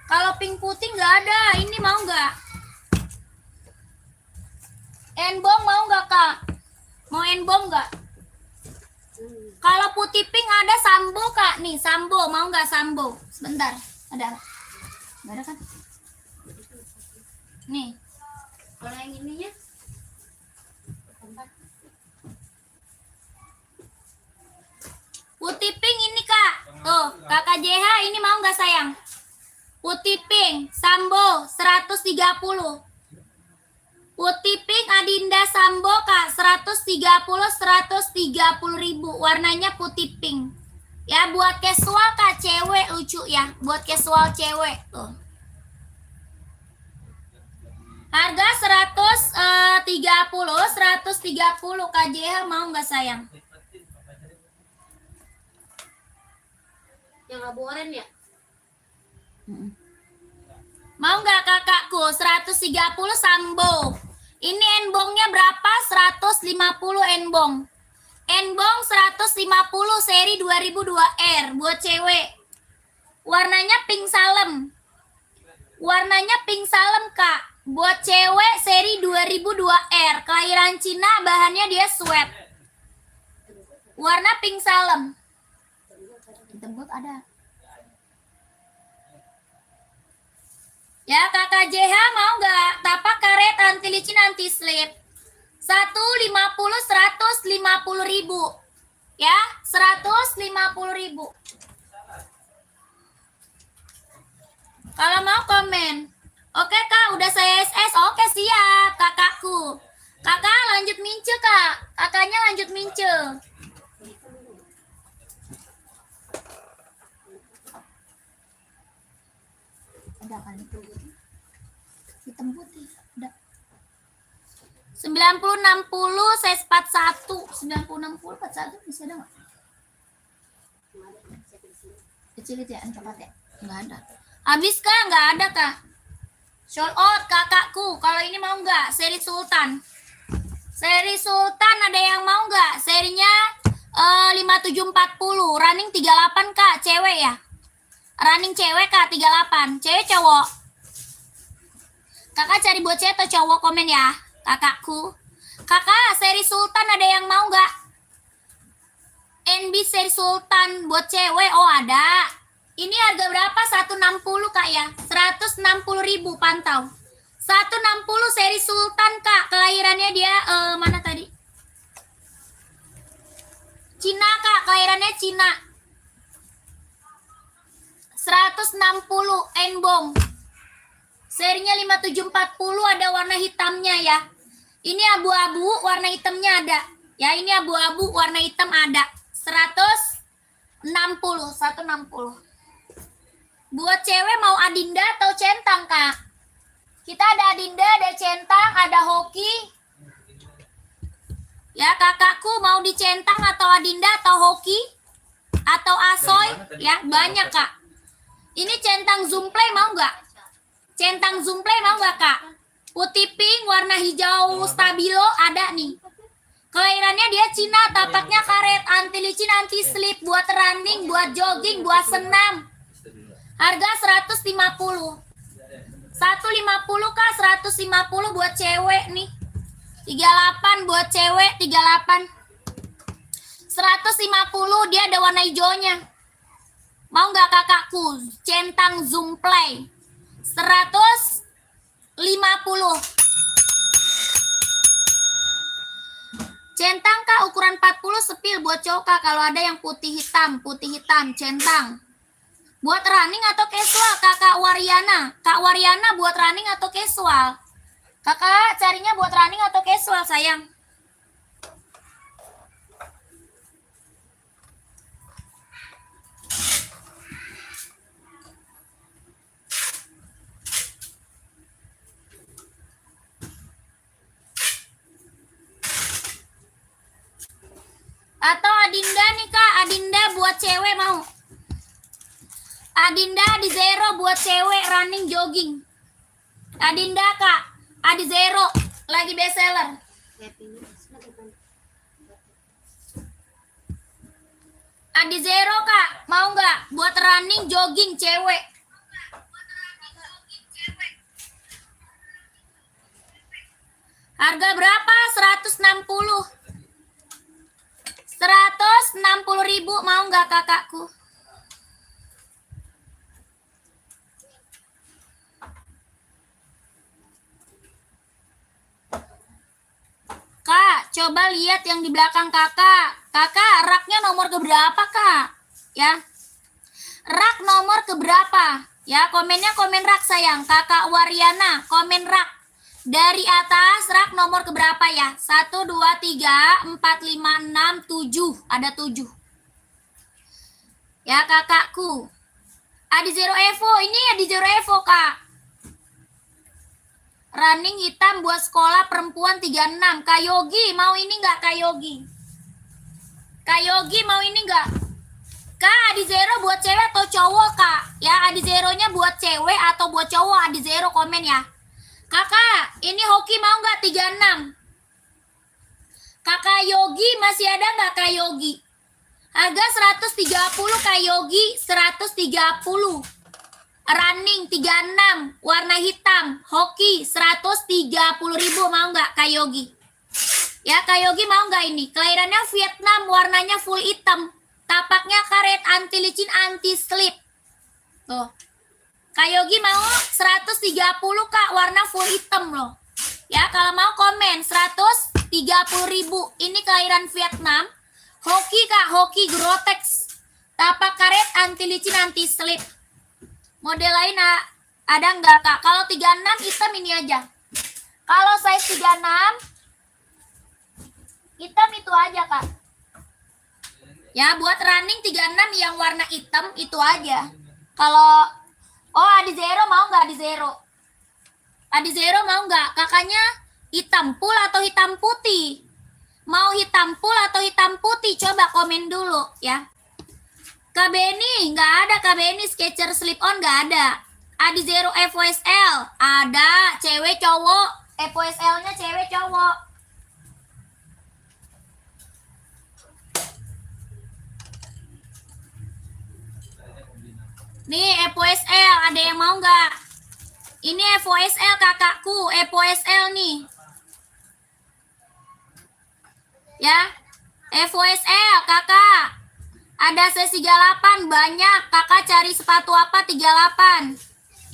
Kalau pink putih nggak ada. Ini mau nggak? Enbong mau nggak Kak? Mau enbong nggak? Kalau putih pink ada sambo Kak. Nih sambo. Mau nggak sambo? Sebentar. Ada? Nggak ada kan? Nih. Kalau yang ininya? Putih pink ini Kak. Tuh, Kakak JH ini mau nggak sayang? Putih pink, Sambo 130. Putih pink Adinda Sambo Kak 130 ribu. Warnanya putih pink. Ya buat casual Kak, cewek lucu ya. Buat casual cewek tuh. Harga 130 Kak JH mau nggak sayang? Yang abu oranye ya? Mau nggak kakakku? 130 Sambo. Ini enbongnya berapa? 150 enbong. Enbong 150 seri 2002R buat cewek. Warnanya pink salem. Warnanya pink salem Kak. Buat cewek seri 2002R. Kelahiran Cina, bahannya dia sweat. Warna pink salem. Tembut ada. Ya kakak JH mau nggak? Tapak karet anti licin anti slip. 150 150 ribu. Ya 150 ribu. Kalau mau komen. Oke Kak, udah saya SS. Oke siap kakakku. Kakak lanjut mince Kak. Kakaknya lanjut mince. Ada kan itu hitam putih ada 90 60 size 41 90 60 41 bisa ada nggak kecil itu ya coklat ya nggak ada habis Kak nggak ada Kak sold out kakakku kalau ini mau nggak seri Sultan ada yang mau nggak serinya 5740 running 38 Kak cewek ya. Running cewek Kak 38. Cewek cowok. Kakak cari buat cewek atau cowok komen ya. Kakakku. Kakak seri Sultan ada yang mau nggak? NB seri Sultan buat cewek. Oh ada. Ini harga berapa? 160 Kak ya. 160 ribu pantau. 160 seri Sultan Kak. Kelahirannya dia mana tadi? Cina Kak. Kelahirannya Cina. 160 enbong. Serinya 5740 ada warna hitamnya ya. Ini abu-abu warna hitamnya ada. Ya ini abu-abu warna hitam ada. 160. Buat cewek mau Adinda atau centang Kak? Kita ada Adinda, ada centang, ada hoki. Ya kakakku mau dicentang atau Adinda atau hoki? Atau asoy? Ya banyak Kak. Ini centang zoomplay mau nggak? Centang zoomplay mau nggak Kak? Putih pink, warna hijau stabilo ada nih. Kelahirannya dia Cina, tapaknya karet, anti licin, anti slip, buat running, buat jogging, buat senam. Harga 150. 150 Kak, 150 buat cewek nih. 38 buat cewek, 38. 150 dia ada warna hijaunya. Mau nggak kakakku? Centang Zoom Play. 150. Centang Kak ukuran 40 sepil buat cowok Kak. Kalau ada yang putih hitam centang. Buat running atau casual Kakak Wariana? Kak Wariana buat running atau casual? Kakak carinya buat running atau casual sayang? Atau Adinda nih Kak, Adinda buat cewek mau? Adinda di zero buat cewek running jogging. Adinda Kak, Adi zero lagi best seller. Adi zero Kak, mau nggak buat running jogging cewek? Harga berapa? 160. 160.000 mau nggak kakakku? Kak, coba lihat yang di belakang kakak. Kakak, raknya nomor keberapa kak? Ya, rak nomor keberapa? Ya, komennya komen rak sayang. Kakak Wariana, komen rak. Dari atas rak nomor keberapa ya? 1, 2, 3, 4, 5, 6, 7. Ada 7. Ya kakakku. Adi Zero Evo. Ini Adi Zero Evo kak. Running hitam buat sekolah perempuan 36. Kak Yogi mau ini nggak Kak Yogi? Kak Yogi mau ini nggak? Kak Adi Zero buat cewek atau cowok kak? Ya Adi Zeronya buat cewek atau buat cowok? Adi Zero komen ya. Kakak, ini hoki mau nggak 36? Kakak Yogi masih ada nggak Kak Yogi? Harga 130 Kak Yogi, 130. Running 36, warna hitam, hoki 130.000 mau nggak Kak Yogi? Ya Kak Yogi mau nggak ini? Kelahirannya Vietnam, warnanya full hitam. Tapaknya karet, anti licin, anti slip. Tuh. Kak Yogi mau 130 Kak, warna full hitam loh. Ya, kalau mau komen 130.000. Ini kelahiran Vietnam. Hoki Kak, hoki Grotex. Tapak karet, anti licin, anti slip. Model lain ada nggak Kak? Kalau 36 hitam ini aja. Kalau size 36 hitam itu aja Kak. Ya, buat running 36 yang warna hitam itu aja. Kalau Adi Zero mau nggak Adi Zero? Adi Zero mau nggak? Kakaknya hitam full atau hitam putih? Mau hitam full atau hitam putih? Coba komen dulu ya. Kak Beni, nggak ada Kak Beni Skechers slip on nggak ada. Adi Zero FOSL ada, cewek cowok. FOSL-nya cewek cowok. Nih FOSL, ada yang mau nggak? Ini FOSL kakakku, FOSL nih. Ya, FOSL kakak. Ada C38 banyak. Kakak cari sepatu apa 38.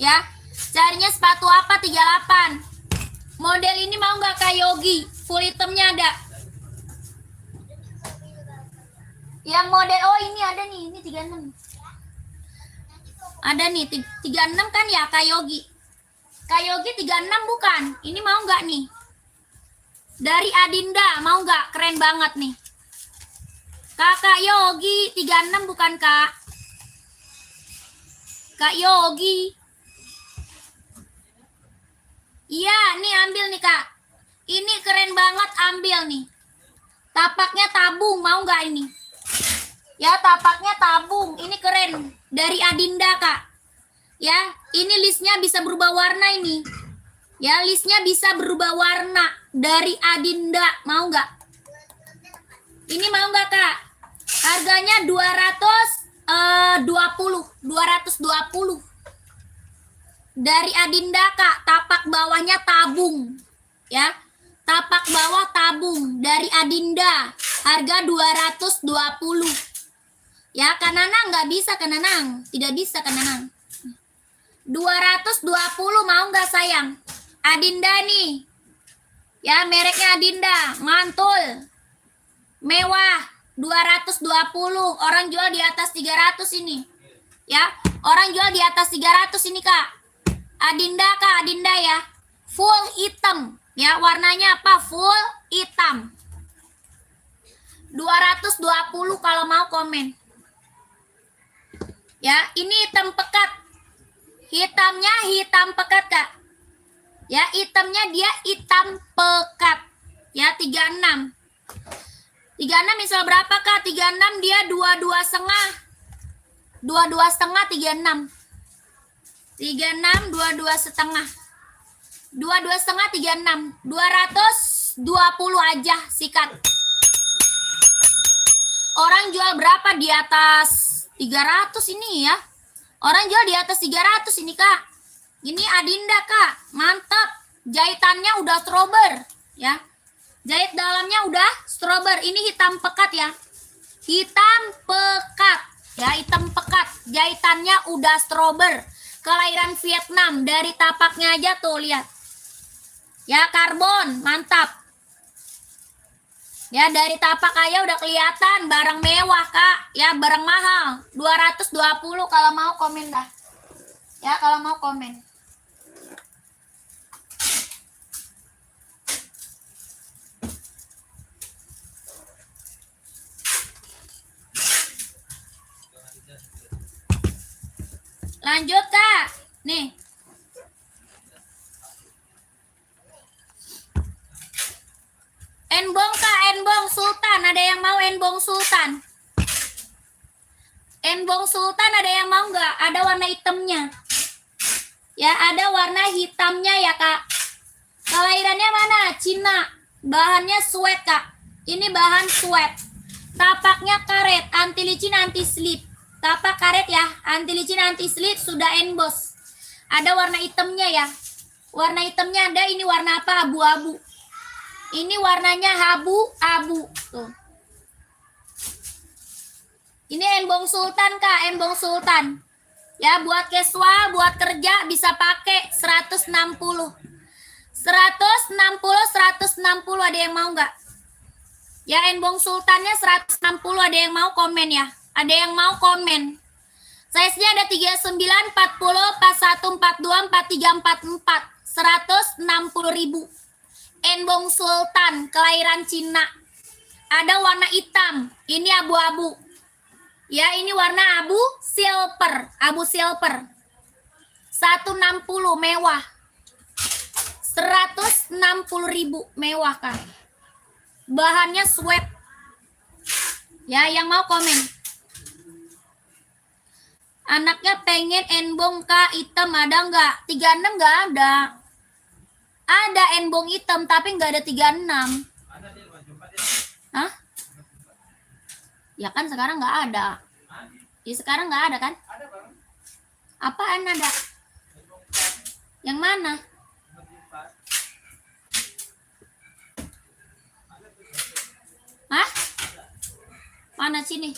Ya, carinya sepatu apa 38. Model ini mau nggak Kak Yogi? Full hitamnya ada. Yang model, ini ada nih, ini 36. Ada nih 36 kan ya Kak Yogi? Kak Yogi 36 bukan? Ini mau nggak nih? Dari Adinda mau nggak? Keren banget nih. Kakak Yogi 36 bukan Kak? Kak Yogi. Iya nih ambil nih Kak. Ini keren banget, ambil nih. Tapaknya tabung mau nggak ini? Ya tapaknya tabung, ini keren. Dari Adinda Kak. Ya, ini listnya bisa berubah warna ini. Ya, listnya bisa berubah warna. Dari Adinda, mau nggak? Ini mau nggak Kak? Harganya 220. Dari Adinda Kak, tapak bawahnya tabung. Ya. Tapak bawah tabung dari Adinda. Harga 220. Ya, Kak Nanang nggak bisa Kak Nanang. Tidak bisa Kak Nanang. 220 mau nggak sayang? Adinda nih. Ya, mereknya Adinda, mantul. Mewah, 220. Orang jual di atas 300 ini. Ya, orang jual di atas 300 ini, Kak. Adinda, Kak, Adinda ya. Full hitam. Ya, warnanya apa? Full hitam. 220 kalau mau komen. Ya, ini hitam pekat. Hitamnya hitam pekat, Kak. Ya, hitamnya dia hitam pekat. Ya, 36. 36 misal berapa, Kak? 36 dia 22 setengah. 22 setengah 36. 36 22 setengah. 22 setengah 36. 220 aja sikat. Orang jual berapa di atas 300 ini ya? Orang jual di atas 300 ini, Kak. Ini Adinda, Kak. Mantap. Jahitannya udah strober, ya. Jahit dalamnya udah strober. Ini hitam pekat ya. Hitam pekat. Ya, hitam pekat. Jahitannya udah strober. Kelahiran Vietnam. Dari tapaknya aja tuh, lihat. Ya, karbon. Mantap. Ya, dari tapak aja udah kelihatan. Barang mewah, Kak. Ya, barang mahal. 220 kalau mau komen dah. Ya, kalau mau komen. Lanjut, Kak. Nih. Enbong, Kak. Enbong Sultan. Ada yang mau enbong Sultan? Enbong Sultan ada yang mau nggak? Ada warna hitamnya. Ya, ada warna hitamnya ya, Kak. Kelahirannya mana? Cina. Bahannya sweat, Kak. Ini bahan sweat. Tapaknya karet. Anti licin, anti slip. Tapak karet ya. Anti licin, anti slip. Sudah emboss. Ada warna hitamnya ya. Warna hitamnya ada. Ini warna apa? Abu-abu. Ini warnanya abu-abu. Tuh. Ini embong Sultan, Kak. Embong Sultan. Ya, buat casual, buat kerja bisa pakai 160. 160 ada yang mau nggak? Ya, embong Sultannya 160 ada yang mau komen ya? Ada yang mau komen? Size-nya ada 39, 40, 41, 42, 43, 44. 160.000. Enbong Sultan, kelahiran Cina. Ada warna hitam. Ini abu-abu. Ya, ini warna abu silver. Abu silver. 160 mewah. 160.000 mewah, kan? Bahannya sweat. Ya, yang mau komen. Anaknya pengen enbong, Kak, hitam ada nggak? 36 nggak ada. Ada enbong hitam tapi nggak ada 36. Hah? Ya kan sekarang nggak ada. Ya sekarang nggak ada kan? Apaan ada? Yang mana? Hah? Mana sini?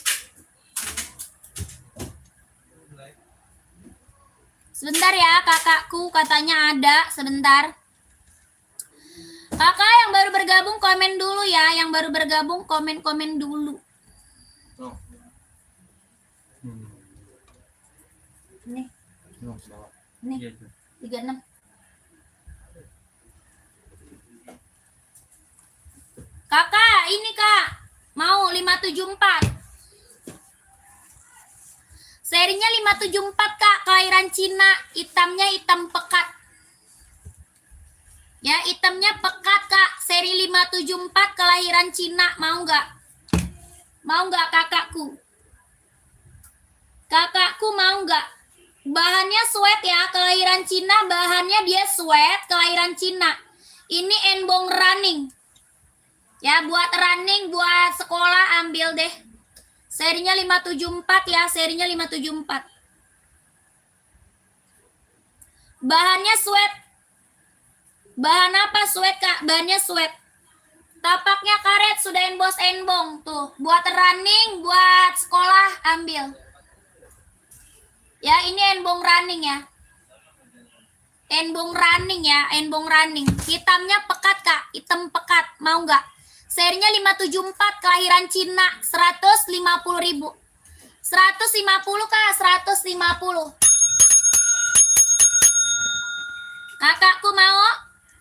Sebentar ya, kakakku katanya ada. Sebentar. Kakak yang baru bergabung komen dulu ya. Yang baru bergabung komen-komen dulu. Nih. Nih. 36. Kakak, ini Kak. Mau 574. Serinya 574, Kak. Kelahiran Cina. Hitamnya hitam pekat. Ya, hitamnya pekat, Kak. Seri 574 kelahiran Cina. Mau nggak? Mau nggak kakakku? Kakakku mau nggak? Bahannya sweat ya. Kelahiran Cina, bahannya dia sweat. Kelahiran Cina. Ini enbong running. Ya, buat running, buat sekolah ambil deh. Serinya 574 ya. Serinya 574. Bahannya sweat. Bahan apa sweat Kak? Bahannya sweat. Tapaknya karet, sudah embos embong tuh. Buat running, buat sekolah ambil. Ya, ini embong running ya. Embong running ya, embong running. Hitamnya pekat Kak, hitam pekat. Mau nggak? Serinya 574, kelahiran Cina, 150.000. 150 Kak, 150. Kakakku mau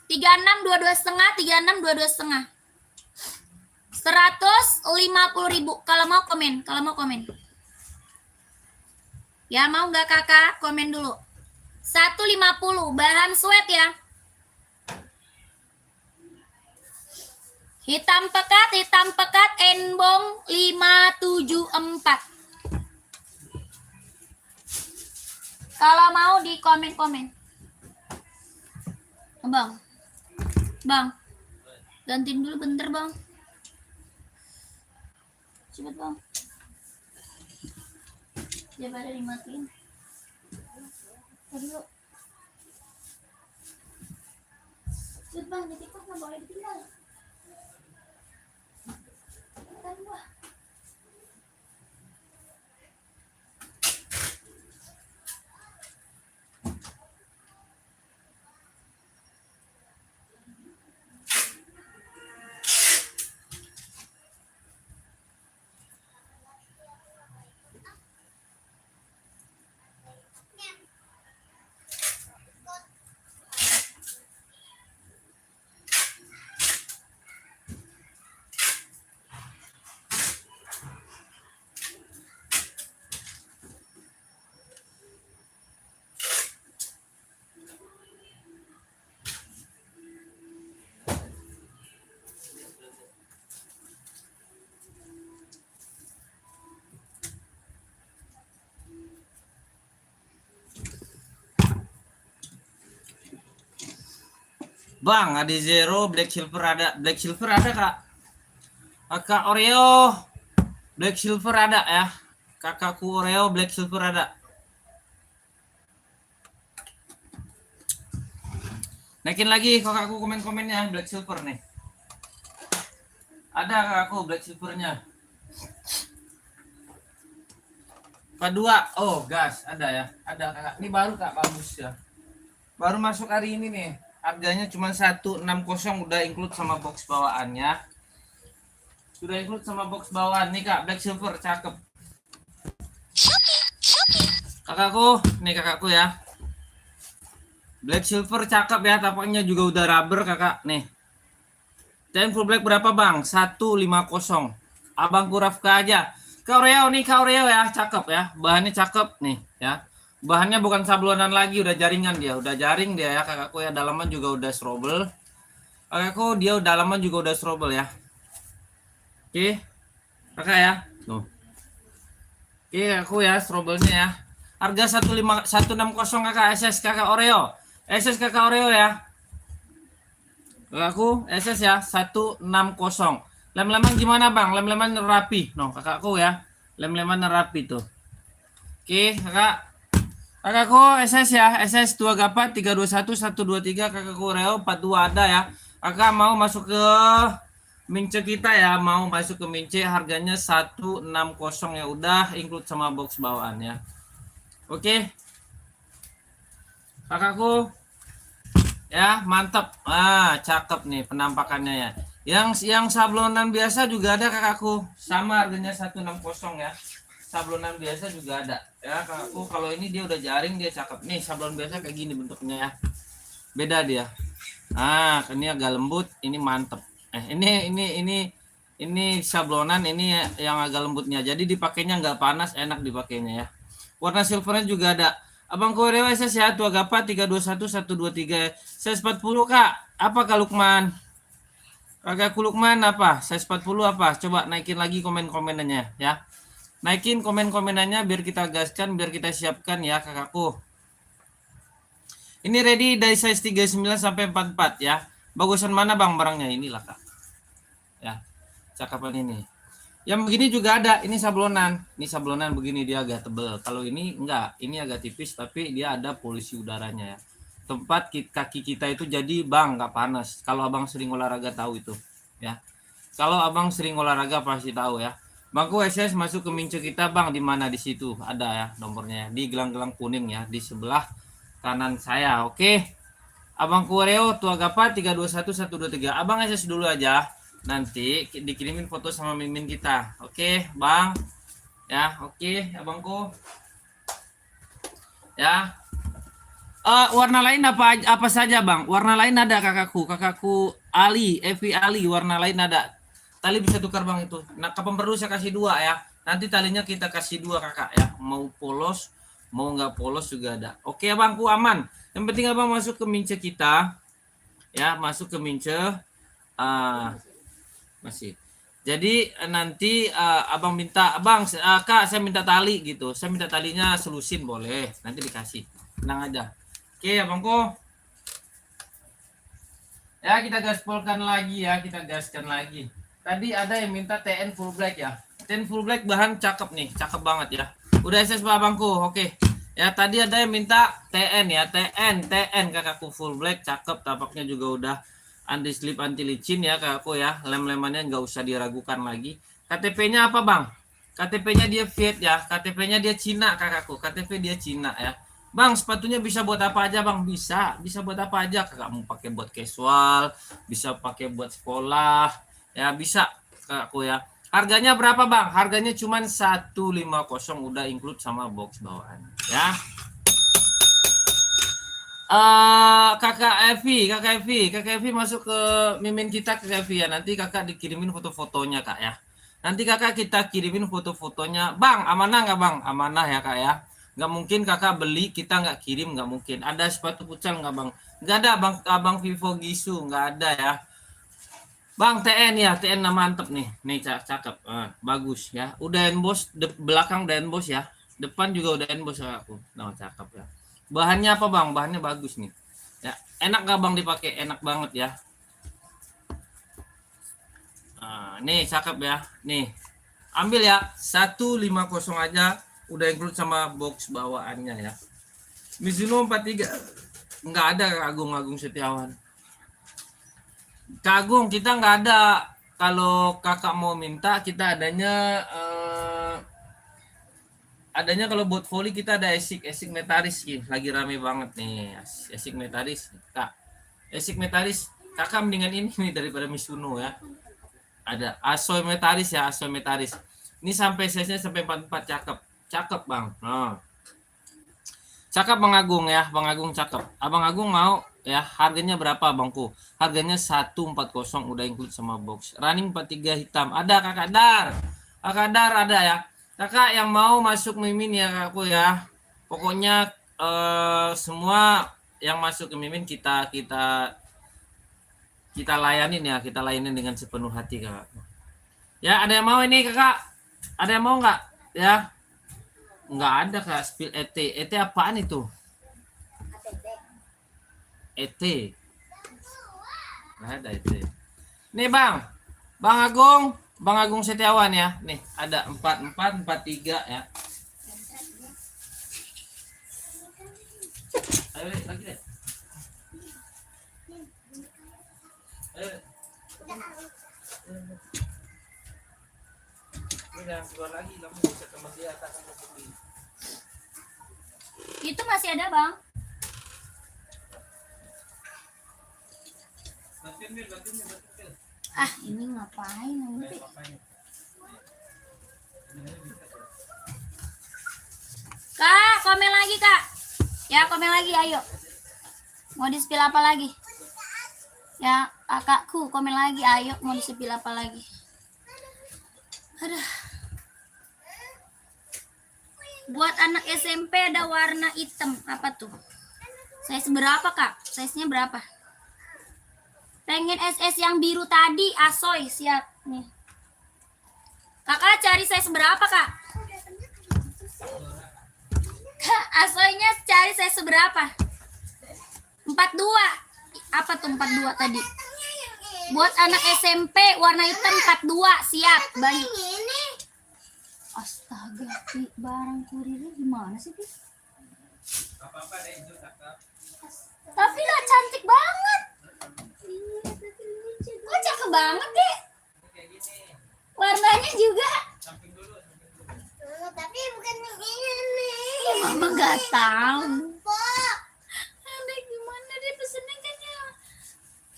36 22,5, 36 22,5. 150.000. Kalau mau komen, Ya mau nggak kakak? Komen dulu. 150 bahan sweat ya. Hitam pekat, embong 574. Kalau mau di komen. Bang, gantiin dulu bentar bang. Cepet bang. Daripada dimatiin. Aduh. Cepet bang, di TikTok nggak boleh ditinggal. Kan gua. Bang, ada zero, black silver ada kak. Kakak Oreo, black silver ada ya. Kakakku Oreo, black silver ada. Naikin lagi kakakku komen-komennya black silver nih. Ada kakakku black silvernya. Kedua, oh gas ada ya. Ada kakak. Ini baru kak, bagus ya. Baru masuk hari ini nih. Harganya cuma 160, udah include sama box bawaannya. Sudah include sama box bawaan nih kak, black silver cakep. Kakakku, nih kakakku ya. Black silver cakep ya, tapaknya juga udah rubber kakak nih. Dan full black berapa bang? 150. Abangku Rafka aja. Kak Oreo nih, Kak Oreo ya, cakep ya. Bahannya cakep nih ya. Bahannya bukan sablonan lagi, udah jaringan dia, udah jaring dia ya kakakku ya. Dalaman juga udah strobel. Kakakku dia dalaman juga udah strobel ya. Oke, kakak ya. Tuh. Oke aku ya strobelnya ya. Harga 160 kakak SS kakak Oreo. SS kakak Oreo ya. Kakakku SS ya 160. Lem-leman gimana bang? Lem-leman rapi. No kakakku ya. Lem-leman rapi tuh. Oke kakak. Kakakku SS ya, SS 2 gapat 321 123 kakakku Oreo 42 ada ya. Kakak mau masuk ke Mince kita ya, mau masuk ke Mince harganya 160 ya udah include sama box bawaan ya. Oke. Kakakku ya, mantap. Ah, cakep nih penampakannya ya. Yang sablonan biasa juga ada kakakku. Sama harganya 160 ya. Sablonan biasa juga ada ya kakakku. Kalau ini dia udah jaring, dia cakep nih. Sablon biasa kayak gini bentuknya ya, beda dia. Ini agak lembut, ini mantep. Ini sablonan, ini yang agak lembutnya, jadi dipakainya nggak panas, enak dipakainya ya. Warna silvernya juga ada. Abang Koreo SS ya, tua gapat 321 123 size 40 kak. Apa kak Lukman? Kakakku Lukman apa? Size 40 apa? Coba naikin lagi komen-komenannya ya. Naikin komen-komenannya biar kita gaskan, biar kita siapkan ya kakakku. Ini ready dari size 39 sampai 44 ya. Bagusan mana bang barangnya? Inilah kak. Ya, cakapan ini. Yang begini juga ada, ini sablonan. Ini sablonan begini dia agak tebel. Kalau ini enggak, ini agak tipis tapi dia ada polusi udaranya ya. tempat kaki kita itu jadi bang nggak panas. Kalau abang sering olahraga tahu itu ya. Kalau abang sering olahraga pasti tahu ya. Bangku SS masuk ke mince kita bang, di mana? Di situ ada ya nomornya, di gelang-gelang kuning ya, di sebelah kanan saya. Oke, abang Kureo tua gapa 321123. Abang SS dulu aja, nanti dikirimin foto sama mimin kita. Oke bang ya. Oke abangku ya. Warna lain apa saja bang? Warna lain ada kakakku Ali, Evi Ali, warna lain ada. Tali bisa tukar bang itu. Nah kapan perlu saya kasih 2 ya. Nanti talinya kita kasih 2 kakak ya. Mau polos, mau nggak polos juga ada. Oke abangku aman. Yang penting abang masuk ke mince kita ya, masuk ke mince. Masih. Jadi nanti abang minta, abang kak saya minta tali gitu. Saya minta talinya selusin boleh. Nanti dikasih. Tenang aja. Oke abangku. Ya kita gaspolkan lagi ya, kita gaskan lagi. Tadi ada yang minta TN full black ya. TN full black bahan cakep nih, cakep banget ya. Udah SS Pak abangku, oke. Ya tadi ada yang minta TN ya, TN kakakku full black, cakep, tapaknya juga udah anti slip anti licin ya kakakku ya. Lem-lemannya nggak usah diragukan lagi. KTP-nya apa bang? KTP-nya dia Viet ya, KTP-nya dia Cina kakakku, KTP dia Cina ya. Bang, sepatunya bisa buat apa aja bang? Bisa buat apa aja. Kakak mau pakai buat casual, bisa pakai buat sekolah. Ya bisa kakakku ya. Harganya berapa bang? Harganya cuma 150, udah include sama box bawaan ya. Kakak Evi masuk ke mimin kita ke Evi ya. Nanti kakak dikirimin foto-fotonya kak ya. Nanti kakak kita kirimin foto-fotonya. Bang, amanah nggak bang? Amanah ya kak ya. Nggak mungkin kakak beli kita nggak kirim, nggak mungkin. Ada sepatu futsal nggak bang? Nggak ada bang. Abang Vivo Gisu nggak ada ya. Bang TN ya, TN mantep nih cakep, bagus ya. Udah emboss belakang udah emboss ya, depan juga udah emboss aku. Nah cakep ya. Bahannya apa bang? Bahannya bagus nih. Ya enak gak bang dipakai? Enak banget ya. Nih cakep ya, nih ambil ya 150 aja, udah include sama box bawaannya ya. Mizuno 43 nggak ada Agung Setiawan. Kak kita nggak ada. Kalau kakak mau minta kita adanya kalau buat volley kita ada Esik Metaris nih, lagi rame banget nih Esik Metaris kak. Esik Metaris kakak mendingan ini nih daripada Mizuno ya. Ada Asoy Metaris ya, Asoy Metaris ini sampai size nya sampai 44, cakep bang. Cakep Bang Agung ya, Bang Agung cakep. Abang Agung mau ya, harganya berapa bangku? Harganya 140 udah include sama box. Running 43 hitam. Ada Kakak Dar. Kakak Dar ada ya. Kakak yang mau masuk mimin ya kakakku ya. Pokoknya semua yang masuk ke mimin kita layanin ya, kita layanin dengan sepenuh hati kakak. Ya, ada yang mau ini kakak? Ada yang mau nggak? Ya. Nggak ada kak, spill ET. ET apaan itu? ET. Nggak ada ET. Nih bang, Bang Agung Setiawan ya. Nih ada 4443 ya. Ayo lagi deh. Udah keluar lagi, kamu bisa teman dia atas. Itu masih ada bang. Ah ini ngapain nanti? Kak, komen lagi kak. Ya komen lagi, ayo. Mau di-spill apa lagi? Ya kakakku komen lagi, ayo mau di-spill apa lagi? Aduh. Buat anak SMP ada warna hitam, apa tuh? Size berapa kak? Size-nya berapa? Pengen SS yang biru tadi, Asoy, siap nih. Kakak cari size berapa kak? Kak, Asoynya cari size berapa? 42. Apa tuh 42 tadi? Buat anak SMP warna hitam 42, siap. Banyak. Astaga, Pi, barang kurirnya gimana sih, Pi? Tapi gak cantik banget. Kok cakep banget deh. Warnanya juga. Tapi bukan yang ini. Ya, mama gak tahu. Pak. Ada gimana deh pesennya kayaknya.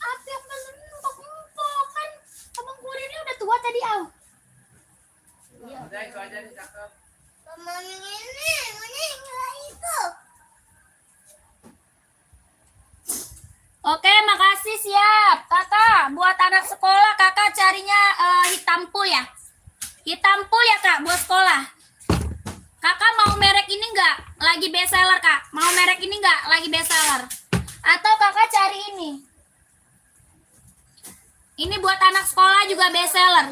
Apa yang pesen empuk-empuk kan. Abang kurirnya udah tua tadi, Au. Udah itu aja nih cakep. Mama yang ini. Mana yang nggak itu? Oke, makasih, siap. Kakak, buat anak sekolah kakak carinya hitam pool ya. Hitam pool ya kak, buat sekolah. Kakak mau merek ini enggak? Lagi best seller kak. Mau merek ini enggak? Lagi best seller. Atau kakak cari ini. Ini buat anak sekolah juga best seller.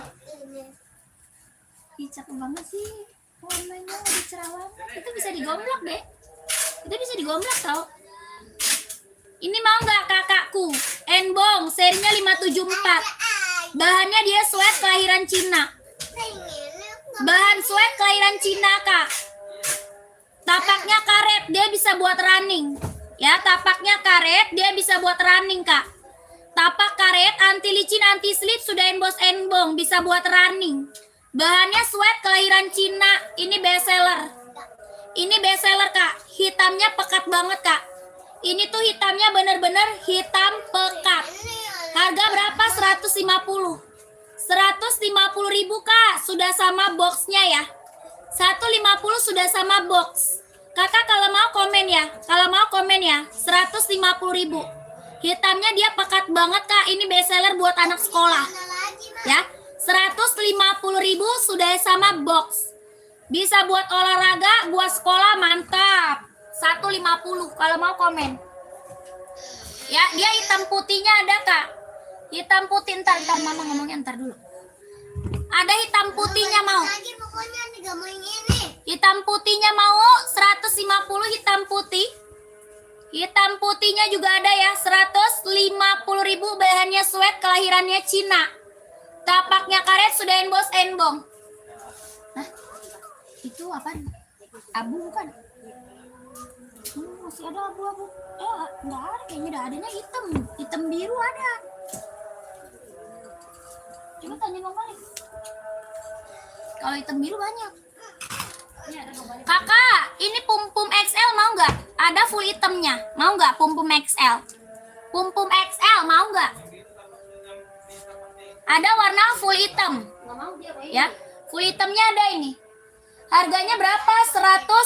Ih, cakep banget sih. Warnanya lebih cerah banget. Itu bisa digomblok deh. Itu bisa digomblok tau. Ini mau nggak kakakku? Enbong, serinya 574. Bahannya dia sweat kelahiran Cina. Bahan sweat kelahiran Cina kak. Tapaknya karet, dia bisa buat running. Ya, tapaknya karet, dia bisa buat running kak. Tapak karet, anti licin, anti slip, sudah emboss enbong, bisa buat running. Bahannya sweat kelahiran Cina. Ini best seller. Ini best seller kak. Hitamnya pekat banget kak. Ini tuh hitamnya bener-bener hitam pekat. Harga berapa? 150. 150.000 kak. Sudah sama boxnya ya. 150 sudah sama box. Kakak kalau mau komen ya. Kalau mau komen ya. 150.000. Hitamnya dia pekat banget kak. Ini best seller buat anak sekolah. Ya. 150.000 sudah sama box. Bisa buat olahraga, buat sekolah, mantap. 150 kalau mau komen. Ya, dia hitam putihnya ada kak. Hitam putih ntar mama ngomongnya ntar dulu. Ada hitam putihnya mau. Lagi pokoknya nih gak mau yang ini. Hitam putihnya mau 150 hitam putih. Hitam putihnya juga ada ya 150.000 bahannya sweat kelahirannya Cina. Tapaknya karet sudah emboss enbong. Hah? Itu apa? Abu bukan? Masih ada abu-abu. Enggak ada, kayaknya udah adanya hitam. Hitam biru ada. Coba tanya Bang Malik. Kalau hitam biru banyak. Kakak, ini pum-pum XL mau nggak? Ada full hitamnya. Mau nggak pum-pum XL? Pum-pum XL mau nggak? Ada warna full hitam. Ya, full hitamnya ada ini. Harganya berapa? 120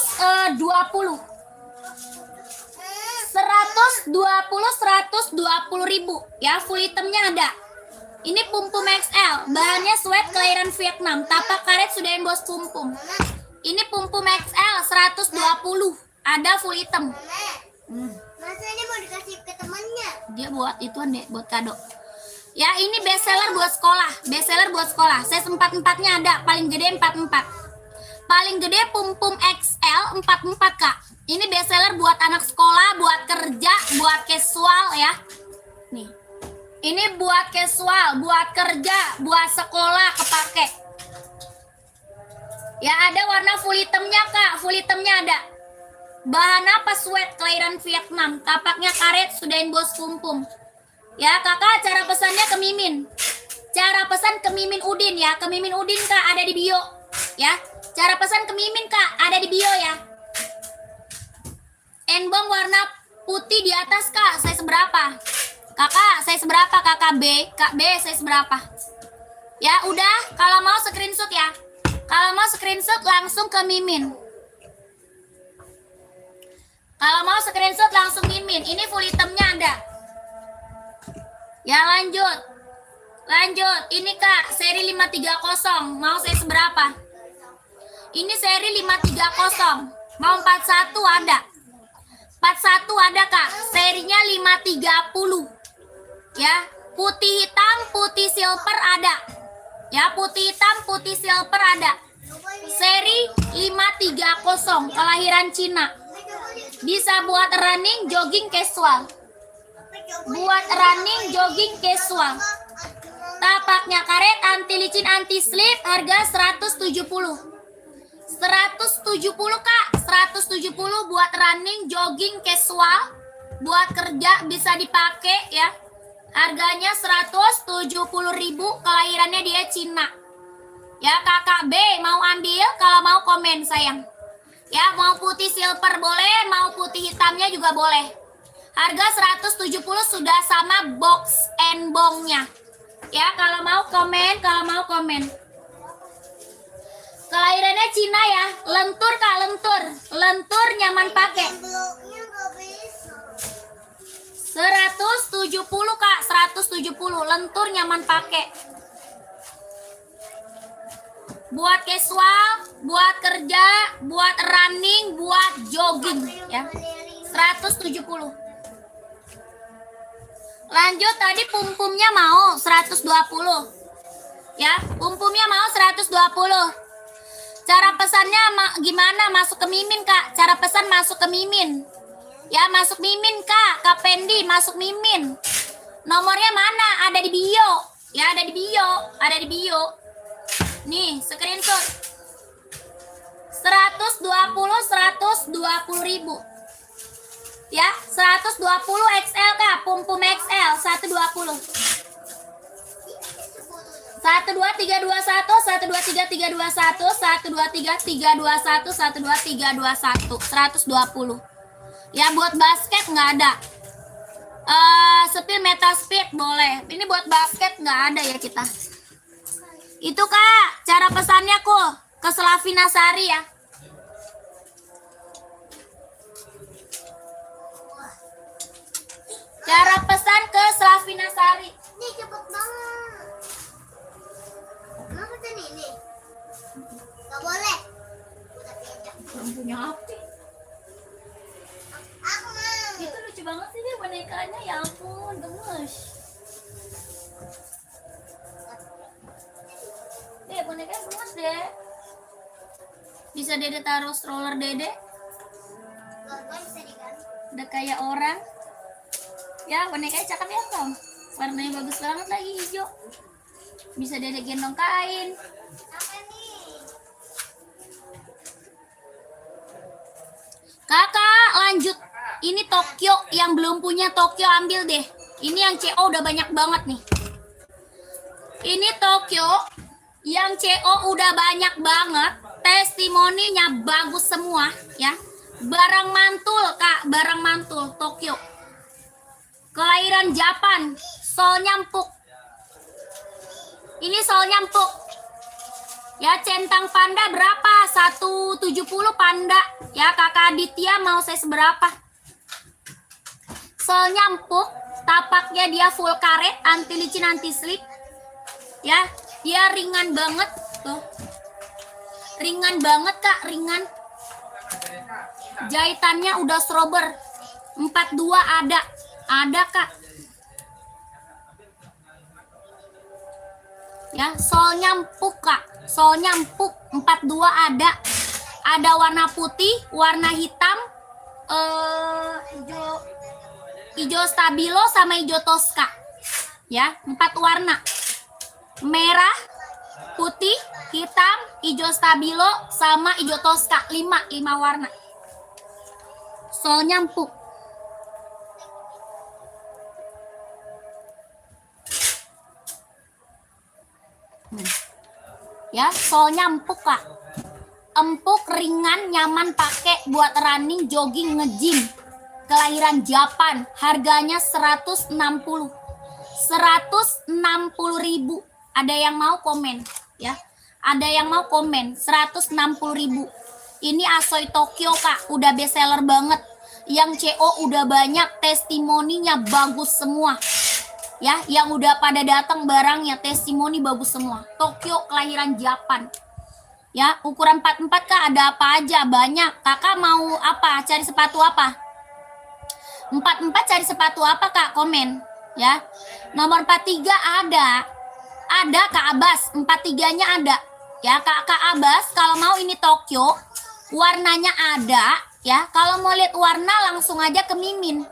ribu ya, full hitamnya ada. Ini pum-pum XL, bahannya sweat kelahiran Vietnam, tapak karet sudah emboss pum-pum. Ini pum-pum XL 120, ada full hitam. Masa ini mau dikasih ke temannya? Dia buat ituan deh, buat kado. Ya, ini best seller buat sekolah, best seller buat sekolah. Saya 4-4-nya ada, paling gede 44. Paling gede pum-pum XL 44 kak. Ini best seller buat anak sekolah, buat kerja, buat casual ya. Nih, ini buat casual, buat kerja, buat sekolah kepake. Ya, ada warna full hitamnya kak, full hitamnya ada. Bahan apa? Sweat kelahiran Vietnam, tapaknya karet, sudah emboss pum-pum. Ya kakak, cara pesannya ke Mimin. Cara pesan ke Mimin Udin ya, ke Mimin Udin kak, ada di bio. Ya, cara pesan ke Mimin kak, ada di bio ya. Enbong warna putih di atas kak, saya seberapa? Kakak, saya seberapa kakak B? Kak B, saya seberapa? Ya udah, kalau mau screenshot ya. Kalau mau screenshot langsung ke Mimin. Kalau mau screenshot langsung Mimin. Ini full hitamnya ada. Ya lanjut. Lanjut. Ini kak, seri 530. Mau saya seberapa? Ini seri 530. Mau 41 ada. 41 ada kak. Serinya 530. Ya, putih hitam, putih silver ada. Ya, putih hitam, putih silver ada. Seri 530 kelahiran Cina. Bisa buat running, jogging, casual. Buat running, jogging, casual. Tapaknya karet, anti licin, anti slip, harga 170. 170 kak, 170 buat running, jogging, casual. buat kerja bisa dipakai ya. Harganya 170.000, kelahirannya dia Cina. Ya, kakak B mau ambil, kalau mau komen sayang. Ya, mau putih silver boleh, mau putih hitamnya juga boleh. Harga 170 sudah sama box and bongnya. Ya, kalau mau komen, Kelahirannya Cina ya, lentur Kak, lentur nyaman pakai. Bloknya nggak bisa. 170 Kak, 170 lentur nyaman pakai. Buat casual, buat kerja, buat running, buat jogging ya. 170. Lanjut tadi pumpumnya mau 120. Ya, pumpumnya mau 120. Cara pesannya gimana? Masuk ke Mimin, Kak. Cara pesan masuk ke Mimin. Ya, masuk Mimin, Kak Pendi, masuk Mimin. Nomornya mana? Ada di bio. Ya, ada di bio. Nih, screenshot. 120.000. Ya, 120 XL, Kak. Pumpum XL 120. 12321, 12321, 12321, 12321, 120. Ya, buat basket nggak ada. Speed meta speed boleh. Ini buat basket nggak ada ya kita. Itu Kak, cara pesannya kok ke Slavina Sari ya. Cara pesan ke Slavina Sari. Ini cepet banget. Kenapa pesan ini? Gak boleh. Udah beda. Lampunya api. Aku mau. Itu lucu banget sih dia bonekanya, ya ampun, gemes. Bonekanya gemes deh. Bisa Dede taruh stroller Dede. Gak bisa diganti. Udah kayak orang. Ya, bonekanya cakep ya, Tom. Warnanya bagus banget lagi, hijau. Bisa Dede gendong kain. Apa nih? Kakak, lanjut. Ini Tokyo, yang belum punya Tokyo ambil deh. Ini yang CO udah banyak banget nih. Ini Tokyo, yang CO udah banyak banget. Testimoninya bagus semua ya. Barang mantul, Kak, barang mantul Tokyo. Kelahiran Japan, sol nyampuk. Ini sol nyampuk. Ya, centang panda berapa? 170 panda. Ya, Kakak Aditya mau saya seberapa? Sol nyampuk, tapaknya dia full karet, anti licin, anti slip. Ya, dia ringan banget tuh. Ringan banget, Kak, ringan. Jahitannya udah strober. 42 ada. Ada, Kak. Ya, sol nyampuk, Kak. Sol nyampuk 42 ada. Ada warna putih, warna hitam, hijau stabilo sama hijau toska. Ya, 4 warna. Merah, putih, hitam, hijau stabilo sama hijau toska. 5 warna. Sol nyampuk. Ya, solnya empuk, Kak. Empuk, ringan, nyaman pakai buat running, jogging, nge-gym. Kelahiran Japan, harganya 160. 160.000. Ada yang mau komen ya? Ada yang mau komen 160.000. Ini Asoy Tokyo, Kak, udah best seller banget. Yang CO udah banyak, testimoninya bagus semua. Ya, yang udah pada datang barangnya testimoni bagus semua. Tokyo, kelahiran Japan. Ya, ukuran 44, Kak, ada apa aja? Banyak. Kakak mau apa? Cari sepatu apa? 44 cari sepatu apa, Kak? Komen ya. Nomor 43 ada. Ada Kak Abbas, 43-nya ada. Ya, Kak Abbas, kalau mau ini Tokyo, warnanya ada ya. Kalau mau lihat warna langsung aja ke Mimin.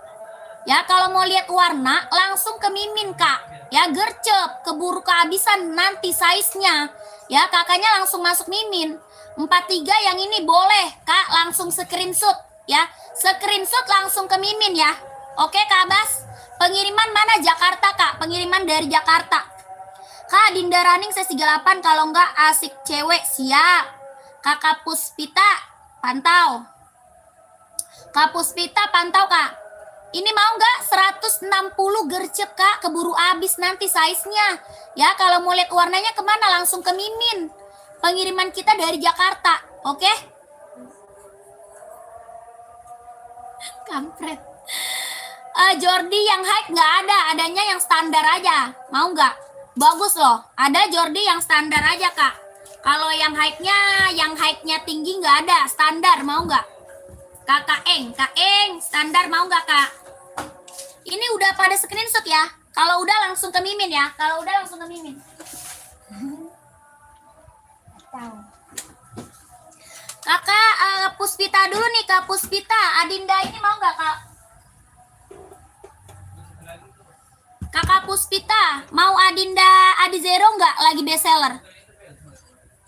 Ya, kalau mau lihat warna langsung ke Mimin, Kak. Ya, gercep, keburu kehabisan nanti size-nya. Ya, kakaknya langsung masuk Mimin. 43 yang ini boleh, Kak, langsung screenshot ya. Screenshot langsung ke Mimin ya. Oke Kak Bas, pengiriman mana Jakarta Kak? Pengiriman dari Jakarta. Kak Dinda Running saya 38, kalau enggak asik cewek siap. Kakak Puspita pantau. Kak Puspita pantau Kak. Ini mau nggak 160 gercep Kak, keburu habis nanti size-nya. Ya kalau mau lihat warnanya kemana langsung ke Mimin. Pengiriman kita dari Jakarta, oke? Kampret. Jordi yang high nggak ada, adanya yang standar aja. Mau nggak? Bagus loh, ada Jordi yang standar aja Kak. Kalau yang high-nya tinggi nggak ada, standar mau nggak? Kak Eng, standar mau nggak Kak? Ini udah pada screenshot ya. Kalau udah langsung ke Mimin ya. Kalau udah langsung ke Mimin. Kakak Puspita dulu nih Kak Puspita. Adinda ini mau nggak Kak? Kakak Puspita mau Adinda Adizero nggak lagi bestseller?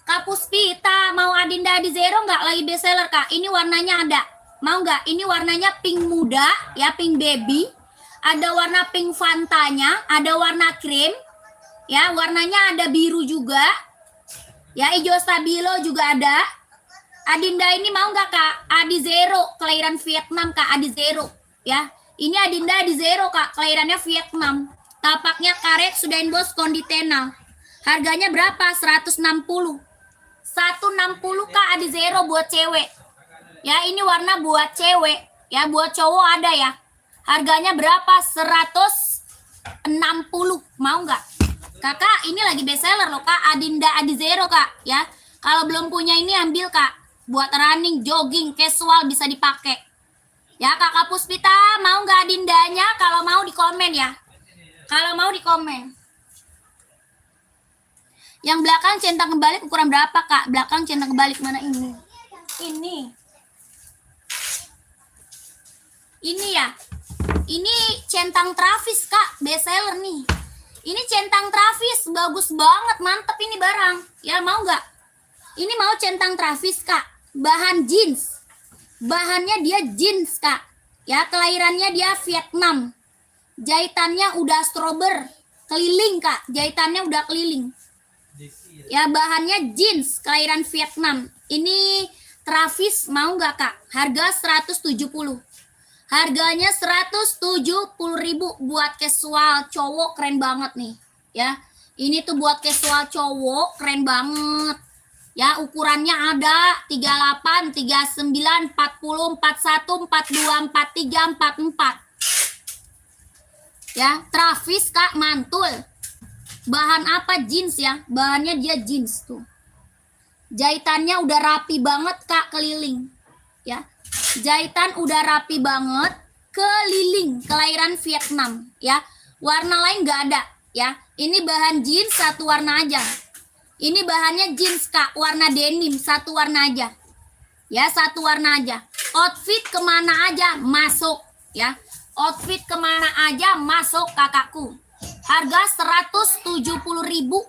Kak Puspita mau Adinda Adizero nggak lagi bestseller Kak? Ini warnanya ada. Mau nggak? Ini warnanya pink muda ya, pink baby. Ada warna pink Fantanya, ada warna krim. Ya, warnanya ada biru juga. Ya, hijau stabilo juga ada. Adinda ini mau nggak Kak? Adizero, kelahiran Vietnam Kak, Adizero. Ya, ini Adinda Adizero Kak, kelahirannya Vietnam. Tapaknya karet, sudah inbox konditenal. Harganya berapa? 160. 160 Kak Adizero buat cewek. Ya, ini warna buat cewek. Ya, buat cowok ada ya. Harganya berapa? 160. Mau nggak? Kakak, ini lagi bestseller loh Kak. Adinda Adizero Kak. Ya, kalau belum punya ini ambil Kak. Buat running, jogging, casual bisa dipakai. Ya, Kakak Puspita mau nggak Adindanya? Kalau mau di komen ya. Kalau mau di komen. Yang belakang centang kebalik ukuran berapa Kak? Belakang centang kebalik mana ini? Ini ya. Ini centang Travis Kak, bestseller nih. Ini centang Travis, bagus banget, mantep ini barang. Ya mau nggak? Ini mau centang Travis Kak, bahan jeans. Bahannya dia jeans Kak. Ya, kelahirannya dia Vietnam. Jahitannya udah strober, keliling Kak. Jahitannya udah keliling. Ya, bahannya jeans, kelahiran Vietnam. Ini Travis mau nggak Kak? Harga 170. Harganya 170.000 buat casual cowok, keren banget nih. Ya, ini tuh buat casual cowok, keren banget. Ya, ukurannya ada 38, 39, 40, 41, 42, 43, 44. Ya, Travis Kak, mantul. Bahan apa? Jeans ya. Bahannya dia jeans tuh. Jahitannya udah rapi banget Kak, keliling. Ya. Jahitan udah rapi banget, keliling, kelahiran Vietnam ya. Warna lain nggak ada ya. Ini bahan jeans satu warna aja. Ini bahannya jeans Kak, warna denim satu warna aja. Ya, satu warna aja. Outfit kemana aja masuk ya. Outfit kemana aja masuk kakakku. Harga 170.000,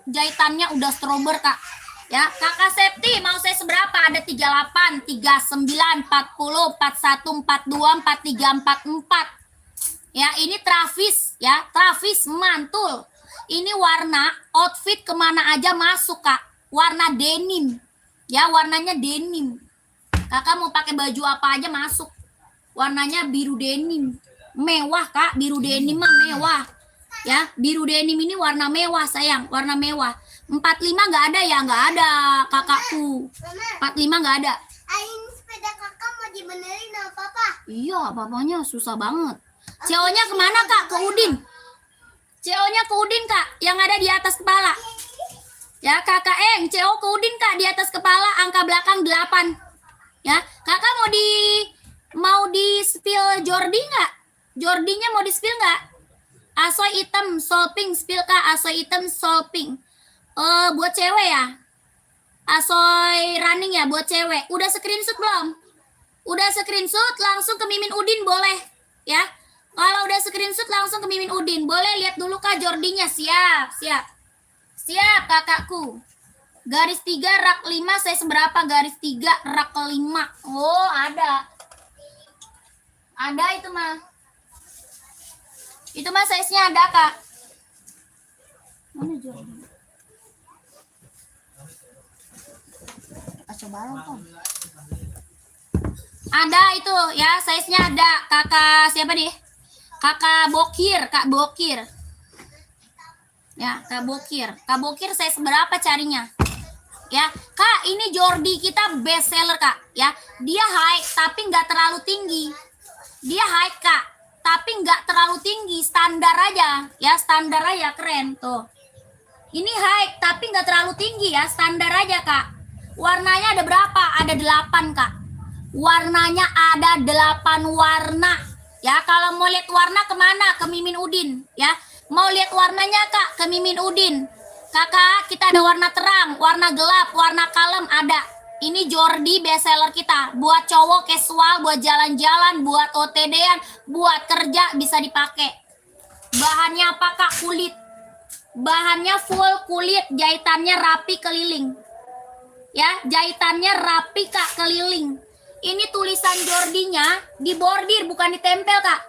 jahitannya udah strober Kak. Ya, Kakak Septi mau saya seberapa? Ada 38, 39, 40, 41, 42, 43, 44. Ya, ini Travis ya. Travis mantul. Ini warna outfit kemana aja masuk Kak. Warna denim. Ya, warnanya denim. Kakak mau pakai baju apa aja masuk. Warnanya biru denim. Mewah Kak, biru denim mah mewah. Ya, biru denim ini warna mewah sayang, warna mewah. 45 nggak ada ya? Nggak ada kakakku. 45 nggak ada. Ini sepeda kakak mau dibenerin sama papa. Iya, papanya susah banget. CO-nya kemana Kak? Ke Udin. CO-nya ke Udin Kak, yang ada di atas kepala. Ya, Kakak CO ke Udin Kak, di atas kepala, angka belakang 8. Ya, Kakak mau di spill Jordi nggak? Jordinya mau di spill nggak? Asoy hitam, sol pink, spill Kak, asoy hitam, sol pink. Buat cewek ya? Asoy running ya buat cewek. Udah screenshot belum? Udah screenshot langsung ke Mimin Udin boleh ya. Kalau udah screenshot langsung ke Mimin Udin. Boleh lihat dulu Kak Jordinya. Siap, siap. Siap kakakku. Garis 3 rak 5 saya seberapa? Garis 3 rak 5. Oh, ada. Ada itu mah. Itu mah size-nya ada, Kak. Mana Jordi? Coba dong. Ada itu ya, size-nya ada. Kakak siapa nih? Kakak Bokir, Kak Bokir. Ya, Kak Bokir. Kak Bokir size berapa carinya? Ya, Kak, ini Jordi kita best seller, Kak. Ya, dia high tapi nggak terlalu tinggi. Dia high, Kak, tapi nggak terlalu tinggi, standar aja. Ya, standar aja, keren tuh. Ini high tapi nggak terlalu tinggi ya, standar aja, Kak. Warnanya ada berapa? Ada 8, Kak. Warnanya ada 8 warna. Ya, kalau mau lihat warna kemana? Ke Mimin Udin. Ya, mau lihat warnanya, Kak, ke Mimin Udin. Kakak, kita ada warna terang, warna gelap, warna kalem ada. Ini Jordi bestseller kita. Buat cowok casual, buat jalan-jalan, buat OTD-an, buat kerja bisa dipakai. Bahannya apa, Kak? Kulit. Bahannya full kulit, jahitannya rapi keliling. Ya, jahitannya rapi, Kak, keliling. Ini tulisan Jordinya dibordir, bukan ditempel, Kak.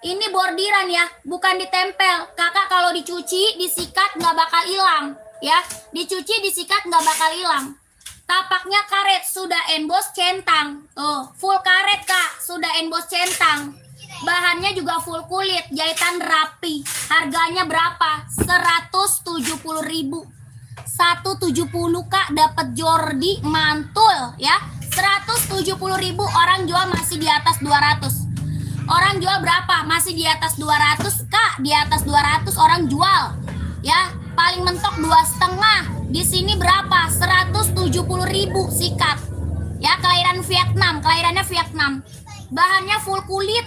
Ini bordiran ya, bukan ditempel. Kakak kalau dicuci, disikat nggak bakal hilang. Ya, dicuci, disikat nggak bakal hilang. Tapaknya karet, sudah emboss centang. Tuh, full karet, Kak, sudah emboss centang. Bahannya juga full kulit, jahitan rapi. Harganya berapa? 170.000. 170, Kak, dapat Jordi mantul ya. 170.000, orang jual masih di atas 200. Orang jual berapa? Masih di atas 200, Kak. Di atas 200 orang jual. Ya, paling mentok 2,5. Di sini berapa? 170.000 sikat. Ya, kelahiran Vietnam, kelahirannya Vietnam. Bahannya full kulit.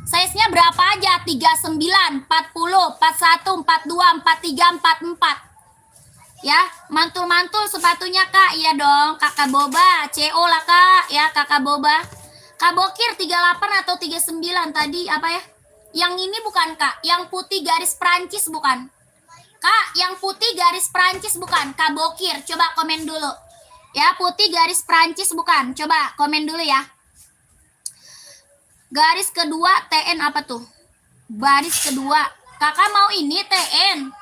Size-nya berapa aja? 39, 40, 41, 42, 43, 44. Ya, mantul-mantul sepatunya, Kak. Iya dong, Kakak Boba, CO lah, Kak. Ya, Kakak Boba. Kak Bokir 38 atau 39 tadi apa ya? Yang ini bukan, Kak. Yang putih garis Prancis bukan? Kak, yang putih garis Prancis bukan? Kak Bokir, coba komen dulu. Ya, putih garis Prancis bukan? Coba komen dulu ya. Garis kedua TN apa tuh? Baris kedua. Kakak mau ini TN.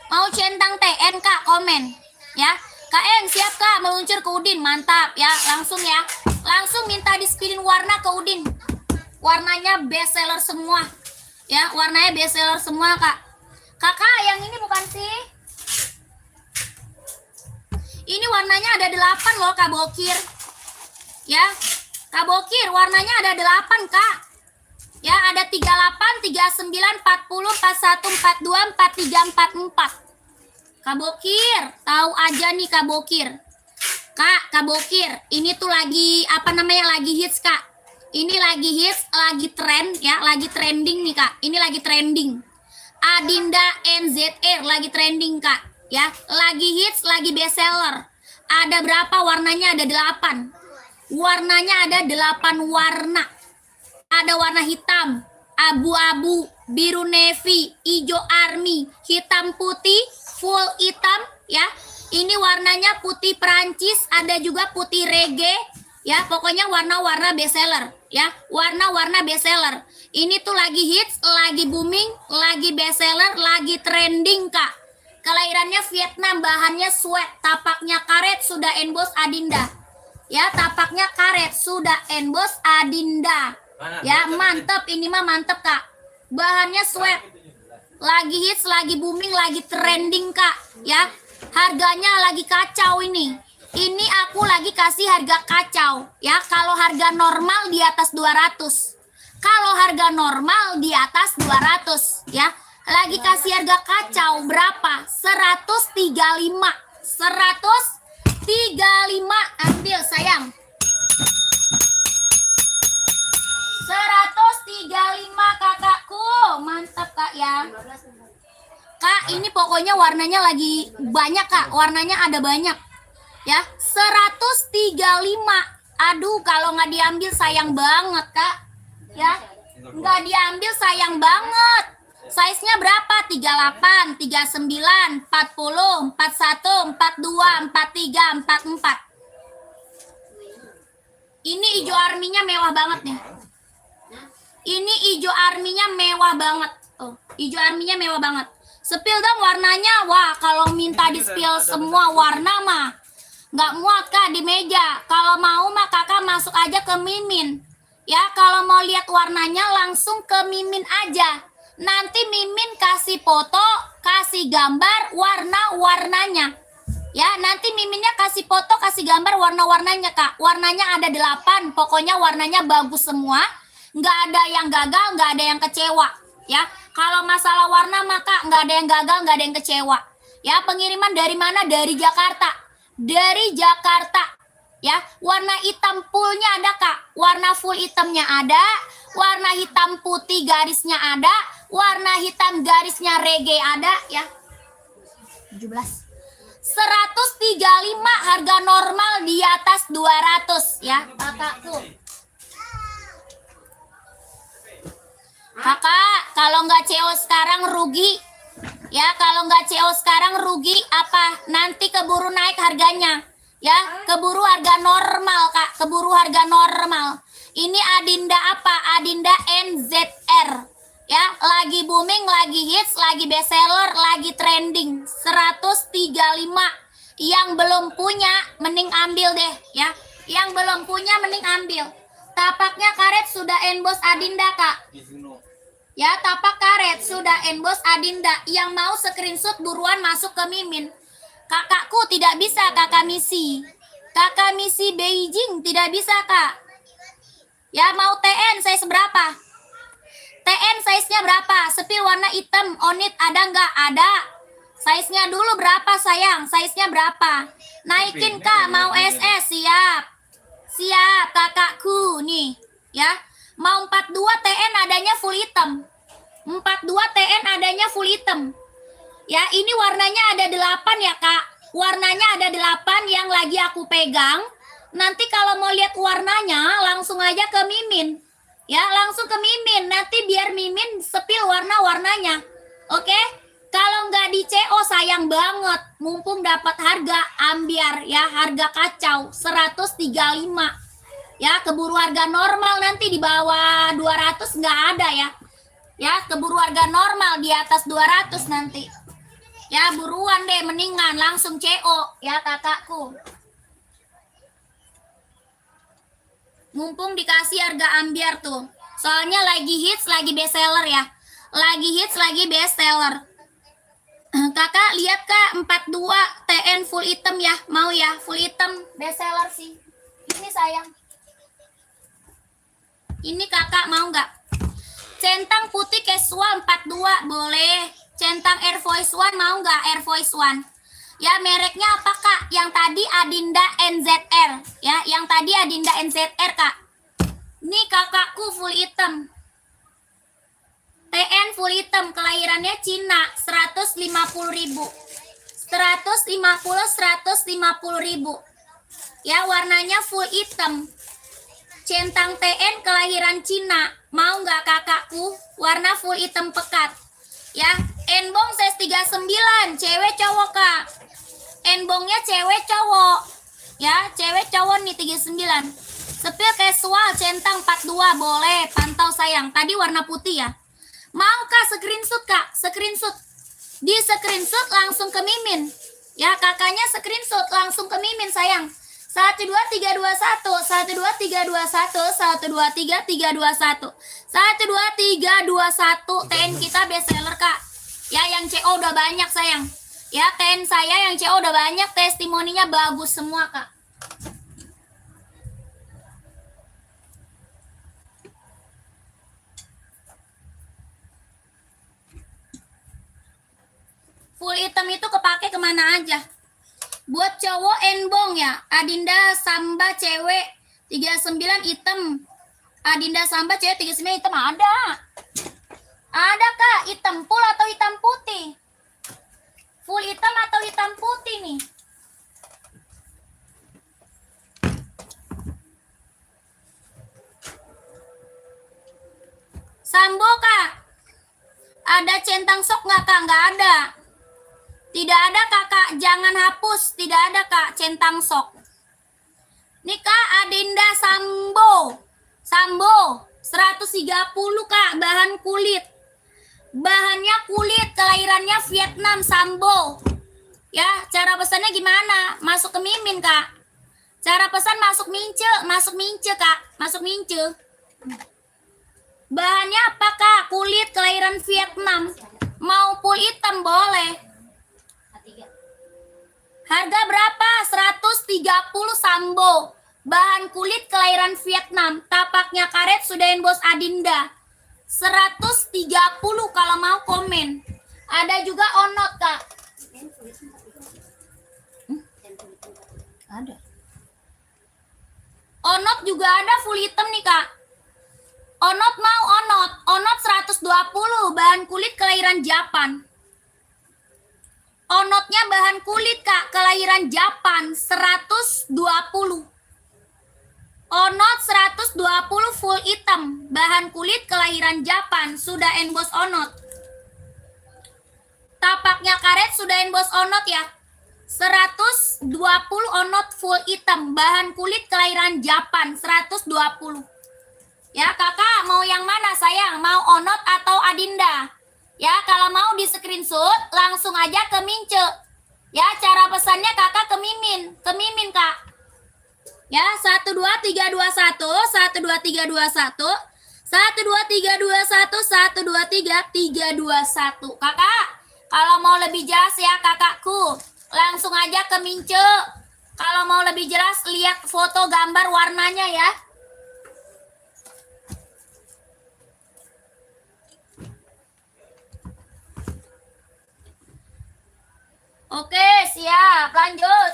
Mau centang TN, Kak, komen. Ya. Kak Eng, siap, Kak, meluncur ke Udin. Mantap ya, langsung ya. Langsung minta di-spinin warna ke Udin. Warnanya best seller semua. Ya, warnanya best seller semua, Kak. Kakak, yang ini bukan sih? Ini warnanya ada 8 loh, Kak Bokir. Ya, Kak Bokir, warnanya ada 8, Kak. Ya, ada 38, 39, 40, 41, 42, 43, 44. Kak Bokir, tahu aja nih Kak Bokir. Kak Bokir, ini tuh lagi apa namanya, lagi hits, Kak. Ini lagi hits, lagi tren ya, lagi trending nih, Kak. Ini lagi trending. Adinda NZR lagi trending, Kak. Ya, lagi hits, lagi best seller. Ada berapa warnanya? Ada 8. Warnanya ada 8 warna. Ada warna hitam, abu-abu, biru navy, hijau army, hitam putih, full hitam ya. Ini warnanya putih Prancis, ada juga putih reggae ya. Pokoknya warna-warna best seller ya. Warna-warna best seller. Ini tuh lagi hits, lagi booming, lagi best seller, lagi trending, Kak. Kelahirannya Vietnam, bahannya sweat, tapaknya karet, sudah emboss Adinda. Ya, tapaknya karet, sudah emboss Adinda. Ya, mantep, ini mah mantep, Kak. Bahannya sweat. Lagi hits, lagi booming, lagi trending, Kak. Ya, harganya lagi kacau ini. Ini aku lagi kasih harga kacau. Ya, kalau harga normal di atas 200. Kalau harga normal di atas 200. Ya, lagi kasih harga kacau berapa? 135. 135. Ambil, sayang. 135, kakakku. Mantap, Kak ya. Kak, ini pokoknya warnanya lagi banyak, Kak. Warnanya ada banyak. Ya, 135. Aduh, kalau nggak diambil sayang banget, Kak. Ya, nggak diambil sayang banget. Size-nya berapa? 38, 39, 40, 41, 42, 43, 44. Ini hijau arminya mewah banget nih. Ini hijau arminya mewah banget. Oh, hijau arminya mewah banget. Spill dong warnanya. Wah, kalau minta di spill semua warna mah nggak muat Kak di meja. Kalau mau mah Kakak masuk aja ke Mimin. Ya, kalau mau lihat warnanya langsung ke Mimin aja. Nanti Mimin kasih foto, kasih gambar warna-warnanya. Ya, nanti Miminnya kasih foto, kasih gambar warna-warnanya Kak. Warnanya ada 8, pokoknya warnanya bagus semua. Nggak ada yang gagal, nggak ada yang kecewa. Ya, kalau masalah warna maka nggak ada yang gagal, nggak ada yang kecewa. Ya, pengiriman dari mana? Dari Jakarta. Dari Jakarta. Ya, warna hitam fullnya ada Kak. Warna full hitamnya ada. Warna hitam putih garisnya ada. Warna hitam garisnya reggae ada ya. 17. 135 harga normal di atas 200 ya kakakku. Kakak, kalau nggak CO sekarang rugi. Ya, kalau nggak CO sekarang rugi apa? Nanti keburu naik harganya. Ya, keburu harga normal, Kak. Keburu harga normal. Ini Adinda apa? Adinda NZR. Ya, lagi booming, lagi hits, lagi bestseller, lagi trending. 135. Yang belum punya, mending ambil deh, ya. Yang belum punya, mending ambil. Tapaknya karet sudah emboss Adinda, Kak. Ya, tapak karet sudah emboss Adinda. Yang mau screenshot buruan masuk ke Mimin. Kakakku tidak bisa kakak misi. Kakak misi Beijing tidak bisa Kak. Ya, mau TN size berapa? TN size-nya berapa? Sepil warna hitam, onit ada nggak? Ada. Size-nya dulu berapa sayang? Size-nya berapa? Naikin Kak, mau SS, siap. Siap kakakku nih. Ya, mau 42 TN adanya full hitam. 42 TN adanya full hitam. Ya, ini warnanya ada 8 ya Kak. Warnanya ada 8 yang lagi aku pegang. Nanti kalau mau lihat warnanya langsung aja ke Mimin. Ya, langsung ke Mimin. Nanti biar Mimin sepil warna-warnanya. Oke? Kalau nggak di CO sayang banget. Mumpung dapat harga ambiar ya, harga kacau 135. Ya, keburu harga normal nanti di bawah 200 nggak ada ya. Ya, keburu harga normal di atas 200 nanti. Ya, buruan deh, mendingan langsung CO ya kakakku. Mumpung dikasih harga ambiar tuh. Soalnya lagi hits, lagi bestseller ya. Lagi hits, lagi bestseller. Kakak lihat Kak, 42 TN full hitam ya. Mau ya, full hitam bestseller sih. Ini sayang. Ini kakak mau nggak? Centang putih casual 42 boleh. Centang Air Voice One mau nggak? Air Voice One. Ya, mereknya apa Kak? Yang tadi Adinda NZR. Ya, yang tadi Adinda NZR Kak. Ini kakakku full hitam. TN full hitam, kelahirannya Cina, 150.000. 150.000. Ya, warnanya full hitam. Centang TN kelahiran Cina. Mau nggak kakakku? Warna full hitam pekat. Ya, enbong size 39, cewek cowok Kak. Enbongnya cewek cowok. Ya, cewek cowok nih 39. Sepil casual centang 42 boleh, pantau sayang. Tadi warna putih ya. Mau Kak screenshot Kak? Screenshot. Di screenshot langsung ke Mimin. Ya, kakaknya screenshot langsung ke Mimin sayang. 12321 12321 12321 12321 TN kita bestseller Kak. Ya, yang CO udah banyak sayang. Ya, TN saya yang CO udah banyak, testimoninya bagus semua Kak. Full hitam itu kepake kemana aja. Buat cowok enbong ya, Adinda Samba cewek 39 hitam. Adinda Samba cewek 39 hitam ada. Ada Kak, hitam full atau hitam putih? Full hitam atau hitam putih nih? Sambo Kak. Ada centang sok nggak Kak? Nggak ada. Tidak ada kakak, jangan hapus. Tidak ada Kak, centang sok. Nih Kak, Adinda Sambo. Sambo 130 Kak, bahan kulit. Bahannya kulit, kelahirannya Vietnam, Sambo. Ya, cara pesannya gimana? Masuk ke Mimin, Kak. Cara pesan masuk mince, Kak. Masuk mince. Bahannya apa, Kak? Kulit, kelahiran Vietnam. Mau full hitam boleh. Harga berapa? 130 Sambo. Bahan kulit kelahiran Vietnam. Tapaknya karet sudah bos Adinda. 130 kalau mau komen. Ada juga onot, Kak. Ada. Onot juga ada full hitam nih, Kak. Onot mau onot. Onot 120. Bahan kulit kelahiran Japan. Onotnya bahan kulit, Kak, kelahiran Japan, 120. Onot 120 full hitam, bahan kulit kelahiran Japan, sudah emboss onot. Tapaknya karet sudah emboss onot ya. 120 onot full hitam, bahan kulit kelahiran Japan, 120. Ya, Kakak mau yang mana sayang? Mau onot atau Adinda? Ya, kalau mau di screenshot langsung aja ke Mince. Ya, cara pesannya Kakak ke Mimin, Kak. Ya, 12321, 12321, 12321, 12321. Kakak, kalau mau lebih jelas ya kakakku, langsung aja ke Mince. Kalau mau lebih jelas lihat foto gambar warnanya ya. Oke, siap. Lanjut.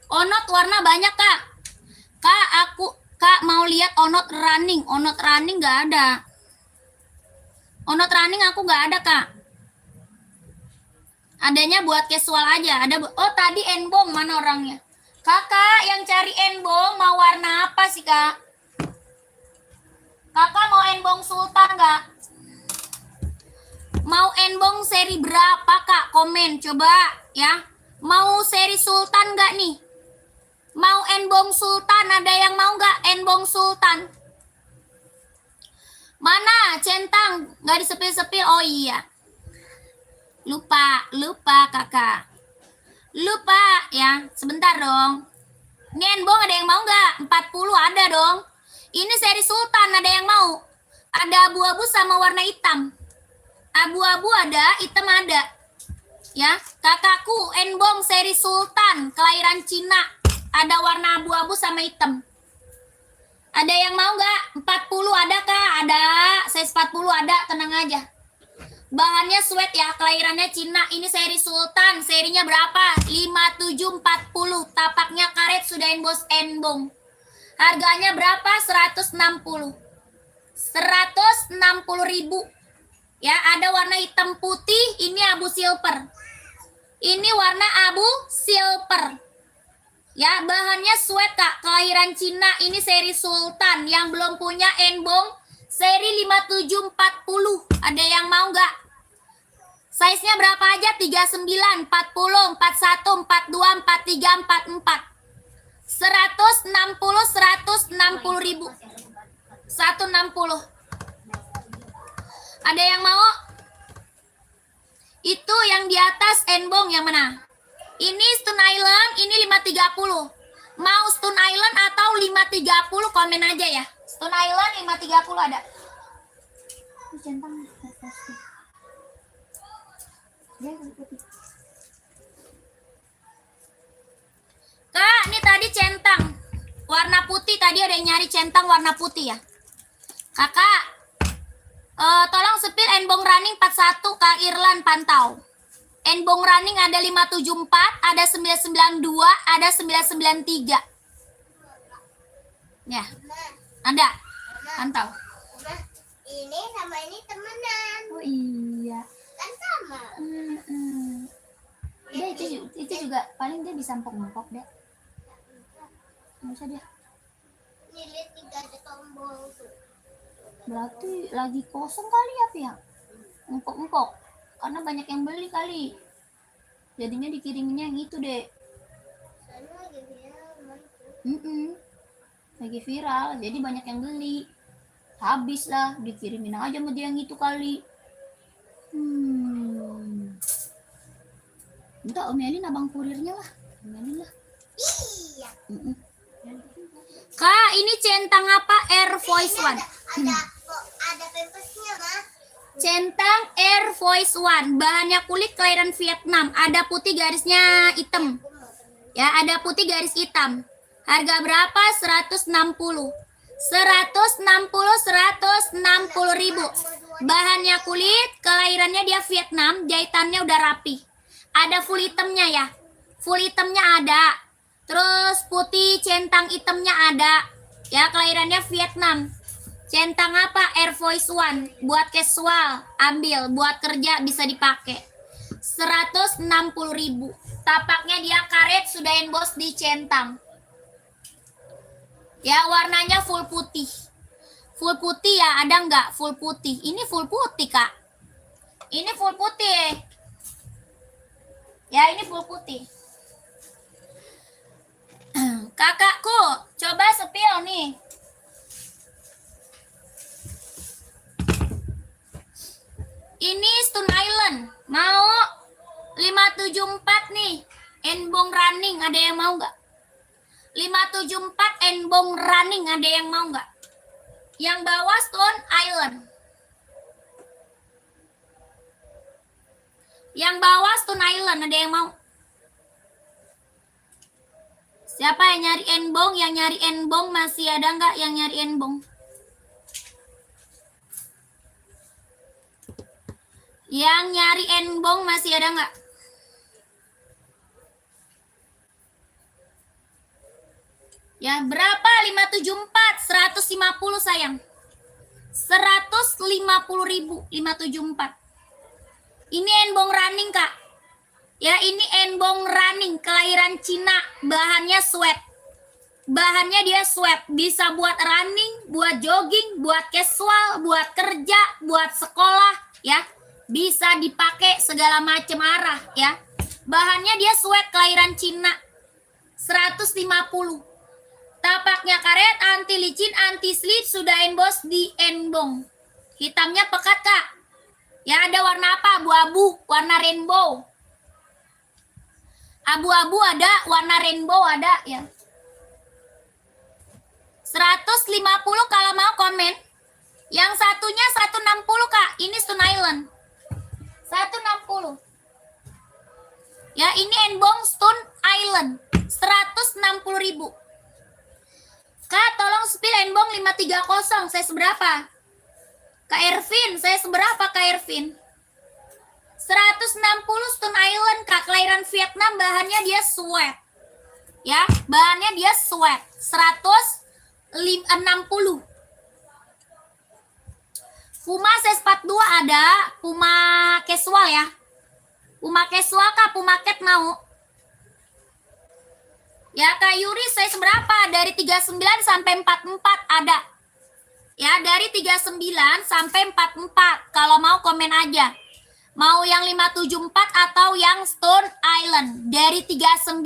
Onot warna banyak, Kak. Kak mau lihat onot running. Onot running nggak ada. Onot running aku nggak ada, Kak. Adanya buat casual aja. Oh, tadi enbong mana orangnya? Kakak yang cari enbong mau warna apa sih, Kak? Kakak mau enbong sultan nggak? Mau enbong seri berapa, Kak? Komen coba ya. Mau seri sultan nggak nih? Mau enbong sultan, ada yang mau nggak enbong sultan? Mana centang? Nggak disepil-sepil. Oh iya. Lupa kakak. Lupa ya. Sebentar dong. Ini enbong ada yang mau nggak? 40 ada dong. Ini seri sultan, ada yang mau? Ada abu-abu sama warna hitam. Abu-abu ada, hitam ada. Ya, kakakku enbong seri sultan, kelahiran Cina. Ada warna abu-abu sama hitam. Ada yang mau nggak? 40 ada, Kak? Ada, size 40 ada, tenang aja. Bahannya sweat ya, kelahirannya Cina. Ini seri sultan, serinya berapa? 5740. Tapaknya karet, sudah emboss enbong. Harganya berapa? 160. 160.000. Ya, ada warna hitam putih, ini abu silver. Ini warna abu silver. Ya, bahannya sweat, Kak, kelahiran Cina. Ini seri sultan. Yang belum punya enbong seri 5740. Ada yang mau nggak? Size-nya berapa aja? 39, 40, 41, 42, 43, 44. 160.000. 160. Ada yang mau? Itu yang di atas enbong yang mana? Ini Stone Island, ini 530. Mau Stone Island atau 530 komen aja ya. Stone Island 530 ada. Kak, ini tadi centang. Warna putih, tadi ada yang nyari centang warna putih ya. Kakak, tolong sepir enbong running 41 Kak Irlan pantau. Enbong running ada 574, ada 992, ada 993. Ya, ada. Pantau. Ini sama ini temenan. Oh iya. Kan sama. Dia itu juga paling dia bisa empuk-empuk deh. Nggak usah dia. Ini lihat 3 ada tombol tuh. Berarti lagi kosong kali ya, Pia? Empuk-empuk. Karena banyak yang beli kali. Jadinya dikiriminnya yang itu deh. Sana lagi viral. Lagi viral, jadi banyak yang beli. Habis lah, dikirimin aja sama dia yang itu kali. Minta omelin abang kurirnya lah. Omelin lah. Iya. Kak, ini centang apa? Air Voice One. Ada pempesnya, Ma. Centang Air Voice One. Bahannya kulit kelahiran Vietnam. Ada putih garisnya hitam. Ya, ada putih garis hitam. Harga berapa? 160. 160 ribu. Bahannya kulit, kelahirannya dia Vietnam, jahitannya udah rapi. Ada full hitamnya ya. Full hitamnya ada. Terus putih centang hitamnya ada. Ya, kelahirannya Vietnam. Centang apa? Air Voice One. Buat casual, ambil. Buat kerja bisa dipakai. 160 ribu. Tapaknya dia karet, sudah emboss di centang. Ya, warnanya full putih. Full putih ya, ada nggak full putih? Ini full putih, Kak. Ini full putih. Ya, ini full putih. Kakakku, coba spill nih. Ini Stone Island. Mau 574 nih. Enbong running, ada yang mau nggak? 574 Enbong running, ada yang mau nggak? Yang bawah Stone Island. Yang bawah Stone Island, ada yang mau? Siapa yang nyari Enbong? Yang nyari Enbong masih ada nggak yang nyari Enbong? Yang nyari Enbong masih ada nggak? Ya, berapa? 574, 150 sayang. 150 ribu, 574. Ini Enbong running, Kak. Ya, ini Enbong running, kelahiran Cina. Bahannya sweat. Bahannya dia sweat. Bisa buat running, buat jogging, buat casual, buat kerja, buat sekolah, ya. Bisa dipakai segala macam arah, ya. Bahannya dia sweat, kelahiran Cina. 150. Tapaknya karet, anti licin, anti slip, sudah emboss di Enbong. Hitamnya pekat, Kak. Ya, ada warna apa? Abu-abu, warna rainbow. Abu-abu ada, warna rainbow ada, ya. 150 kalau mau komen. Yang satunya 160, Kak. Ini Stone Island. 160. Ya, ini Enbong Stone Island. 160 ribu. Kak, tolong spill Enbong 530. Saya seberapa? Kak Ervin, saya seberapa Kak Ervin? 160 Stone Island, Kak. Kelahiran Vietnam, bahannya dia sweat. Ya, bahannya dia sweat. 160. Puma size 42 ada. Puma casual ya. Puma casual, Kak. Puma cat mau? Ya, Kak Yuri size berapa? Dari 39 sampai 44 ada. Ya, dari 39 sampai 44. Kalau mau komen aja. Mau yang 574 atau yang Stone Island. Dari 39,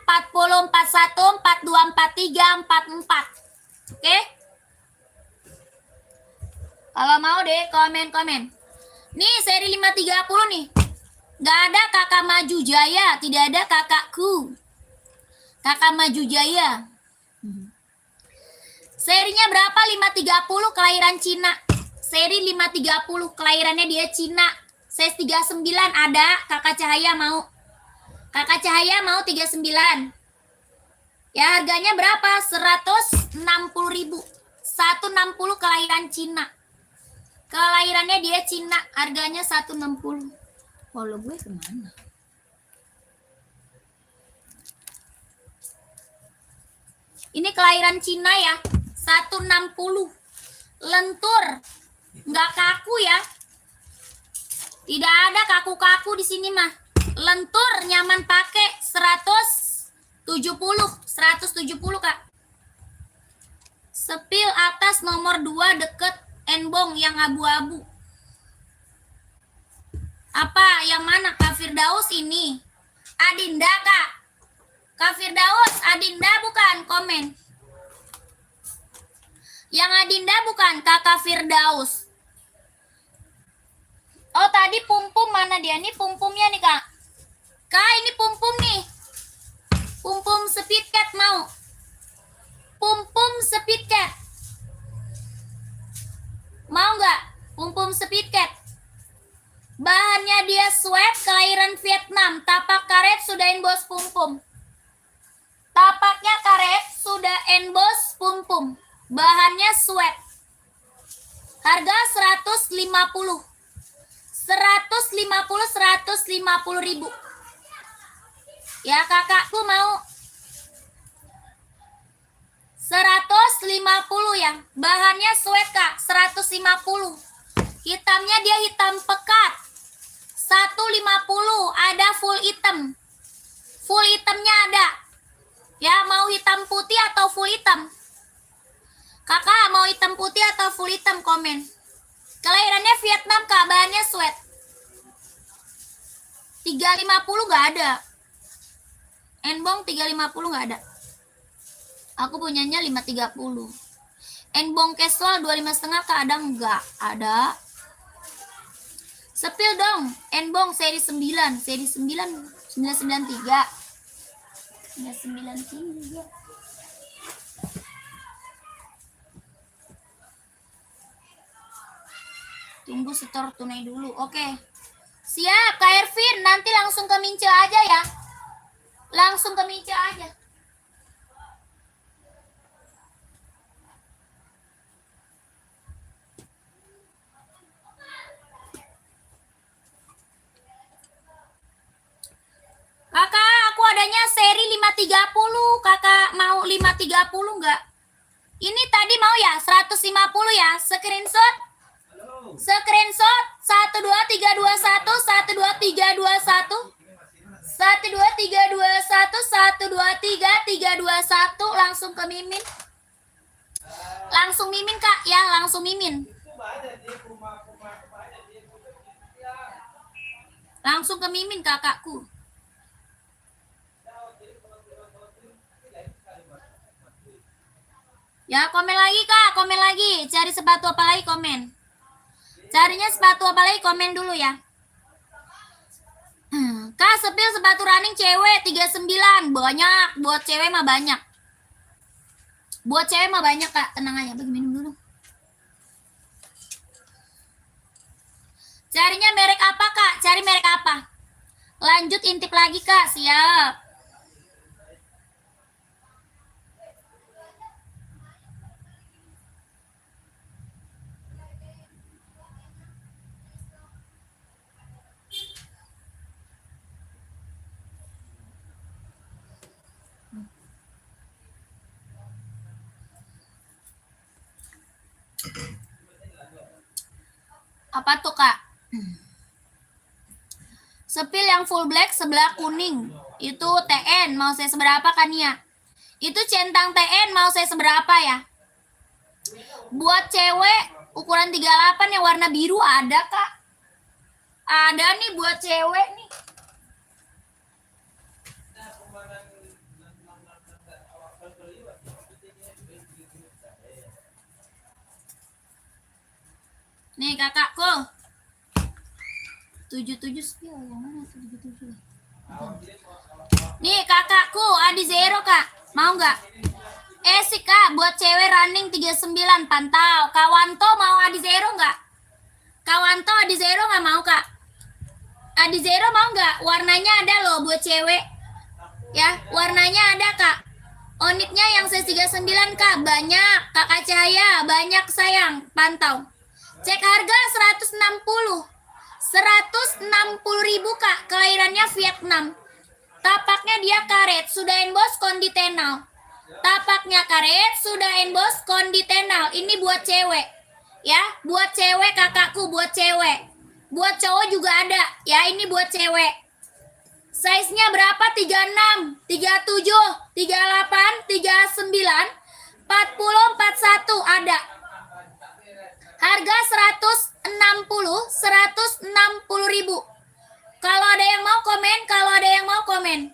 40, 41, 42, 43, 44. Oke? Kalau mau deh komen-komen. Nih, seri 530 nih. Gak ada kakak Maju Jaya. Tidak ada kakakku. Kakak Maju Jaya. Serinya berapa? 530, kelahiran Cina. Seri 530, kelahirannya dia Cina. Size 39 ada. Kakak Cahaya mau? Kakak Cahaya mau 39. Ya, harganya berapa? 160 ribu. 160 kelahiran Cina. Kelahirannya dia Cina. Harganya 160. Follow gue kemana? Ini kelahiran Cina ya. 160. Lentur. Nggak kaku ya. Tidak ada kaku-kaku di sini mah. Lentur, nyaman pakai. 170. 170, Kak. Sepil atas nomor 2 deket Enbong yang abu-abu. Apa? Yang mana? Kak Firdaus ini. Adinda, Kak. Kak Firdaus, Adinda bukan? Komen. Yang Adinda bukan, Kakak Firdaus. Oh tadi Pumpum mana dia? Ini Pumpumnya nih Kak. Kak ini Pumpum nih. Pumpum Speed Cat mau. Pumpum Speed Cat. Mau nggak? Pumpum Speed Cat. Bahannya dia sweat, kelahiran Vietnam. Tapak karet sudah emboss Pumpum. Tapaknya karet sudah emboss Pumpum. Bahannya sweat. Harga 150. 150 ribu. Ya kakakku mau 150 ya. Bahannya sweat Kak, 150. Hitamnya dia hitam pekat. 150, ada full hitam. Full hitamnya ada. Ya, mau hitam putih atau full hitam? Kakak mau hitam putih atau full hitam, komen. Kelahirannya Vietnam Kak, bahannya sweat. 350 nggak ada. Enbong 350 nggak ada. Aku punyanya 530. Enbong casual 25,5 Kak, ada nggak? Ada. Sepil dong. Enbong seri 9. Seri 9. 993. 993. Tunggu setor tunai dulu. Oke. Siap, Kak Ervin. Nanti langsung ke Mince aja ya. Langsung ke Mince aja. Kakak, aku adanya seri 530. Kakak mau 530 nggak? Ini tadi mau ya 150 ya. Screenshot. Screenshot 12321 12321 12321 12321 langsung ke Mimin. Langsung Mimin Kak ya, langsung Mimin. Langsung ke Mimin kakakku. Ya, komen lagi Kak, komen lagi. Cari sepatu apa lagi, komen. Carinya sepatu apa lagi, komen dulu ya. Kak, sepil sepatu running cewek 39. Banyak, buat cewek mah banyak. Buat cewek mah banyak Kak, tenang aja. Bagi minum dulu. Carinya merek apa Kak? Cari merek apa? Lanjut intip lagi Kak, siap. Apa tuh Kak? Sepil yang full black sebelah kuning. Itu TN, mau saya seberapa kan ya? Itu centang TN, mau saya seberapa ya? Buat cewek ukuran 38 yang warna biru ada Kak? Ada nih buat cewek nih. Nih kakakku. 77 spill yang mana 77? Nih kakakku Adi Zero Kak. Mau nggak? Sih Kak, buat cewek running 39 pantau. Kawanto mau Adi Zero nggak? Kawanto Adi Zero nggak mau Kak? Adi Zero mau nggak? Warnanya ada loh buat cewek. Ya, warnanya ada Kak. Onitnya yang size 39 Kak, banyak. Kakak Cahaya, banyak sayang. Pantau. Cek harga 160. 160 ribu Kak, kelahirannya Vietnam. Tapaknya dia karet, sudah emboss konditenal. Tapaknya karet, sudah emboss konditenal. Ini buat cewek. Ya, buat cewek kakakku, buat cewek. Buat cowok juga ada. Ya, ini buat cewek. Size-nya berapa? 36, 37, 38, 39, 40, 41 ada. Harga 160 ribu. Kalau ada yang mau komen, kalau ada yang mau komen.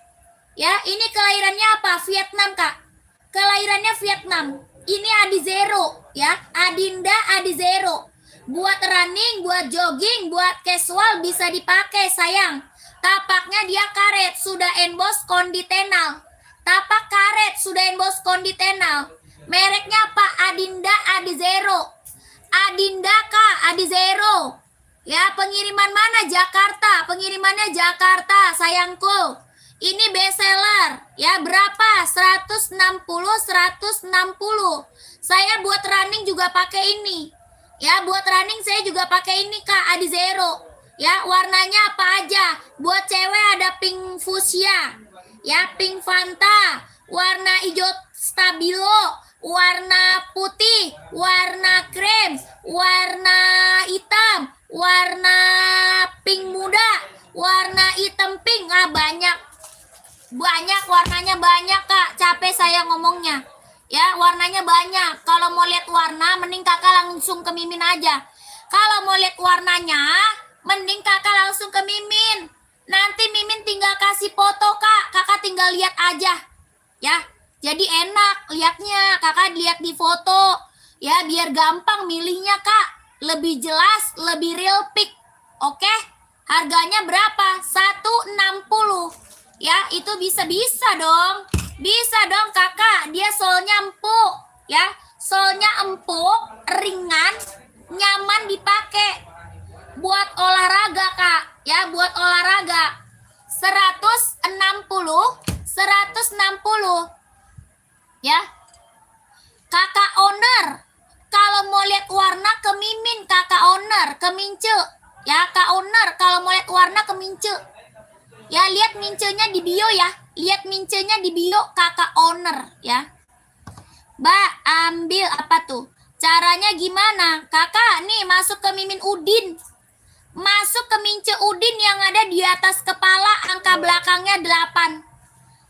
Ya, ini kelahirannya apa? Vietnam Kak. Kelahirannya Vietnam. Ini Adizero ya, Adinda Adizero. Buat running, buat jogging, buat casual bisa dipakai sayang. Tapaknya dia karet, sudah emboss konditenal. Tapak karet, sudah emboss konditenal. Mereknya apa? Adinda Adizero. Adinda Kak Adizero. Ya, pengiriman mana? Jakarta. Pengirimannya Jakarta, sayangku. Ini best seller. Ya, berapa? 160, 160. Saya buat running juga pakai ini. Ya, buat running saya juga pakai ini Kak Adizero. Ya, warnanya apa aja? Buat cewek ada pink fuchsia. Ya, pink Fanta, warna hijau stabilo, warna putih, warna krem, warna hitam, warna pink muda, warna hitam pink. Ah, banyak warnanya banyak Kak, capek saya ngomongnya. Ya, warnanya banyak. Kalau mau lihat warna, mending kakak langsung ke Mimin aja. Kalau mau lihat warnanya, mending kakak langsung ke Mimin. Nanti Mimin tinggal kasih foto Kak, kakak tinggal lihat aja. Ya, jadi enak lihatnya, kakak lihat di foto. Ya, biar gampang milihnya Kak. Lebih jelas, lebih real pic. Oke? Harganya berapa? 160. Ya, itu bisa dong. Bisa dong kakak, dia solnya empuk. Ya, solnya empuk, ringan, nyaman dipakai. Buat olahraga Kak, ya buat olahraga. 160. Ya. Kakak owner, kalau mau lihat warna ke Mimin, kakak owner, ke Mince. Ya, Kak owner, kalau mau lihat warna ke Mince. Ya, lihat mincenya di bio ya. Lihat mincenya di bio kakak owner ya. Mbak, ambil apa tuh? Caranya gimana? Kakak nih masuk ke Mimin Udin. Masuk ke Mince Udin yang ada di atas kepala, angka belakangnya 8.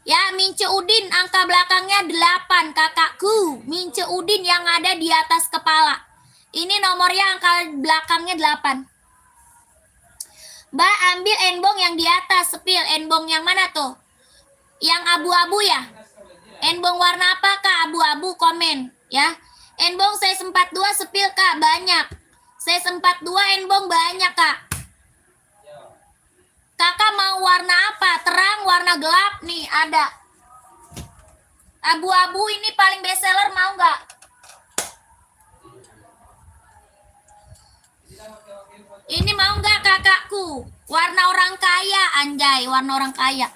Ya, Mince Udin angka belakangnya 8, kakakku. Mince Udin yang ada di atas kepala. Ini nomornya angka belakangnya 8. Mbak, ambil enbong yang di atas, sepil. Enbong yang mana tuh? Yang abu-abu ya? Enbong warna apa Kak? Abu-abu, komen ya. Enbong size 42 sepil Kak, banyak. Size 42 enbong banyak Kak. Kakak mau warna apa? Terang, warna gelap nih ada. Abu-abu ini paling best seller, mau nggak? Ini mau nggak kakakku? Warna orang kaya, anjay, warna orang kaya.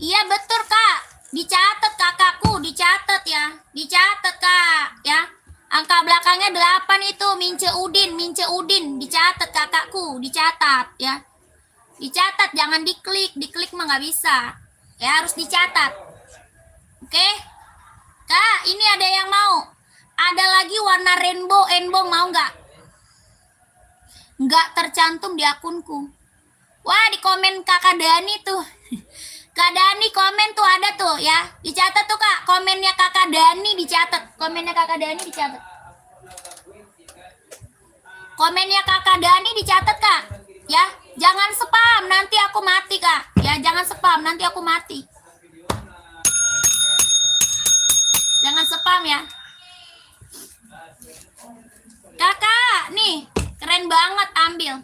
Iya betul Kak, dicatat kakakku, dicatat ya, dicatat Kak, ya. Angka belakangnya 8 itu, Mince Udin, dicatat kakakku, dicatat ya. Dicatat, jangan diklik mah nggak bisa. Ya harus dicatat. Oke? Kak, ini ada yang mau. Ada lagi warna rainbow, enbong mau nggak? Nggak tercantum di akunku. Wah, di komen kakak Dani tuh. Kak Dani komen tuh ada tuh ya. Dicatat tuh Kak, komennya kakak Dani dicatat. Komennya kakak Dani dicatat. Komennya kakak Dani dicatat Kak. Ya, jangan spam, nanti aku mati Kak. Ya, jangan spam, nanti aku mati. Jangan spam ya. Kakak, nih, keren banget, ambil.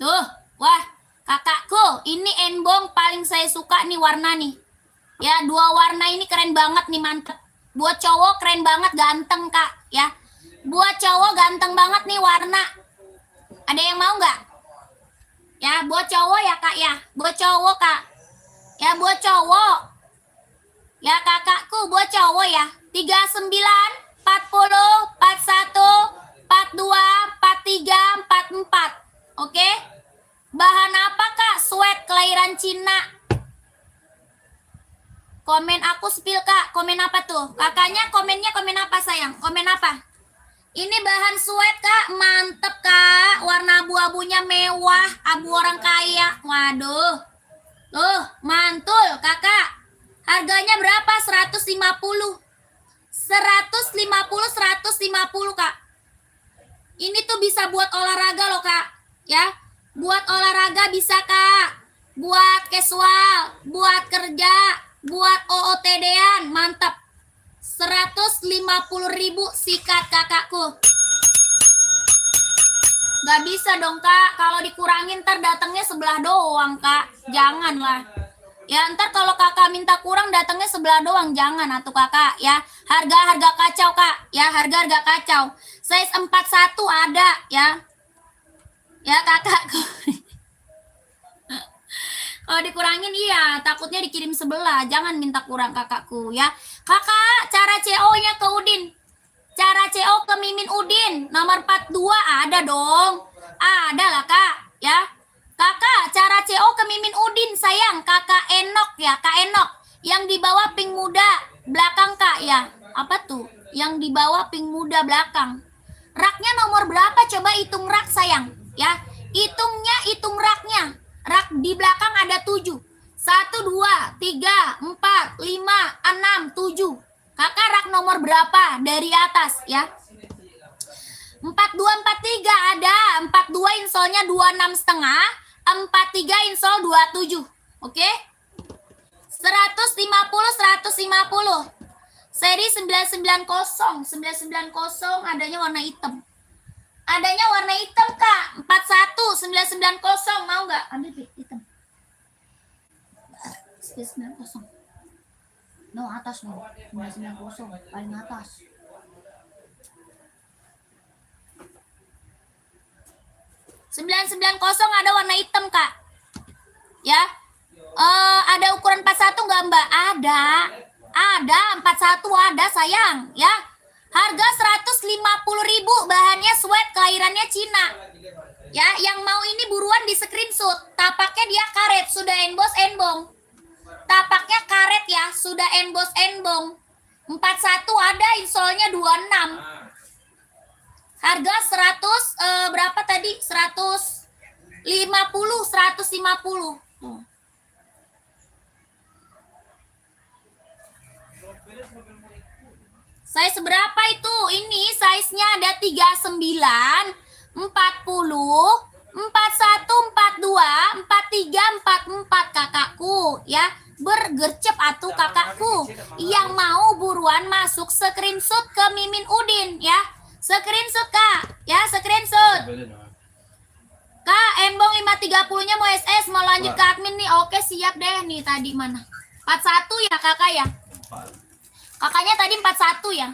Tuh, wah, kakakku, ini enbong paling saya suka nih warna nih. Ya, 2 warna ini keren banget nih, mantep. Buat cowok keren banget, ganteng Kak, ya. Buat cowok ganteng banget nih warna. Ada yang mau nggak? Ya, buat cowok ya Kak ya. Buat cowok Kak. Ya, buat cowok. Ya kakakku, buat cowok ya. 39, 40, 41, 42, 43, 44. Oke? Bahan apa Kak? Sweat kelahiran Cina. Komen aku spill Kak. Komen apa tuh? Kakaknya komennya komen apa sayang? Komen apa? Ini bahan sweat Kak. Mantep Kak. Warna abu-abunya mewah. Abu orang kaya. Waduh. Tuh, mantul Kakak. Harganya berapa? 150. 150 Kak. Ini tuh bisa buat olahraga loh Kak. Ya. Buat olahraga bisa Kak. Buat casual, buat kerja, buat OOTD-an, mantap. 150.000 sikat kakakku. Gak bisa dong kak, kalau dikurangin ntar datangnya sebelah doang kak, janganlah. Ya ntar kalau kakak minta kurang datangnya sebelah doang, jangan atuh kakak ya. Harga kacau kak, ya harga kacau. Size 41 ada ya. Ya kakakku. Kalau dikurangin iya, takutnya dikirim sebelah, jangan minta kurang kakakku ya. Kakak, cara CO-nya ke Udin. Cara CO ke Mimin Udin, nomor 42 ada dong. Ada lah kak, ya. Kakak, cara CO ke Mimin Udin, sayang. Kakak Enok ya, Kak Enok. Yang di bawah pink muda, belakang kak ya. Apa tuh? Yang di bawah pink muda belakang. Raknya nomor berapa? Coba hitung rak sayang, ya. Hitung raknya. Rak di belakang ada 7. 1, 2, 3, 4, 5, 6, 7. Kakak rak nomor berapa dari atas ya? 4243 ada. 42 insolnya 26 setengah, 43 insol 27. Oke? 150 seri 990 adanya warna hitam. Adanya warna hitam kak. 41 990 mau nggak? Ambil hitam. 990. No, atas no. 990 paling atas. 990 ada warna hitam kak. Ya. Ada ukuran 41 nggak mbak? Ada 41 ada sayang. Ya. Harga 150.000, bahannya sweat, kelahirannya Cina. Ya, yang mau ini buruan di screenshot. Tapaknya dia karet, sudah emboss embong. Tapaknya karet ya, sudah emboss embong. 41 ada, insolnya 26. Harga 100 berapa tadi? 150. Size berapa itu? Ini size-nya ada 39, 40, 41, 42, 43, 44 kakakku ya. Bergercep atuh kakakku. Yang mau buruan masuk screenshot ke Mimin Udin ya. Screenshot kak, ya screenshot. Kak, embong 530-nya mau SS, mau lanjut ke admin nih. Oke, siap deh nih tadi mana? 41 ya kakak ya? Kakaknya tadi 41 ya?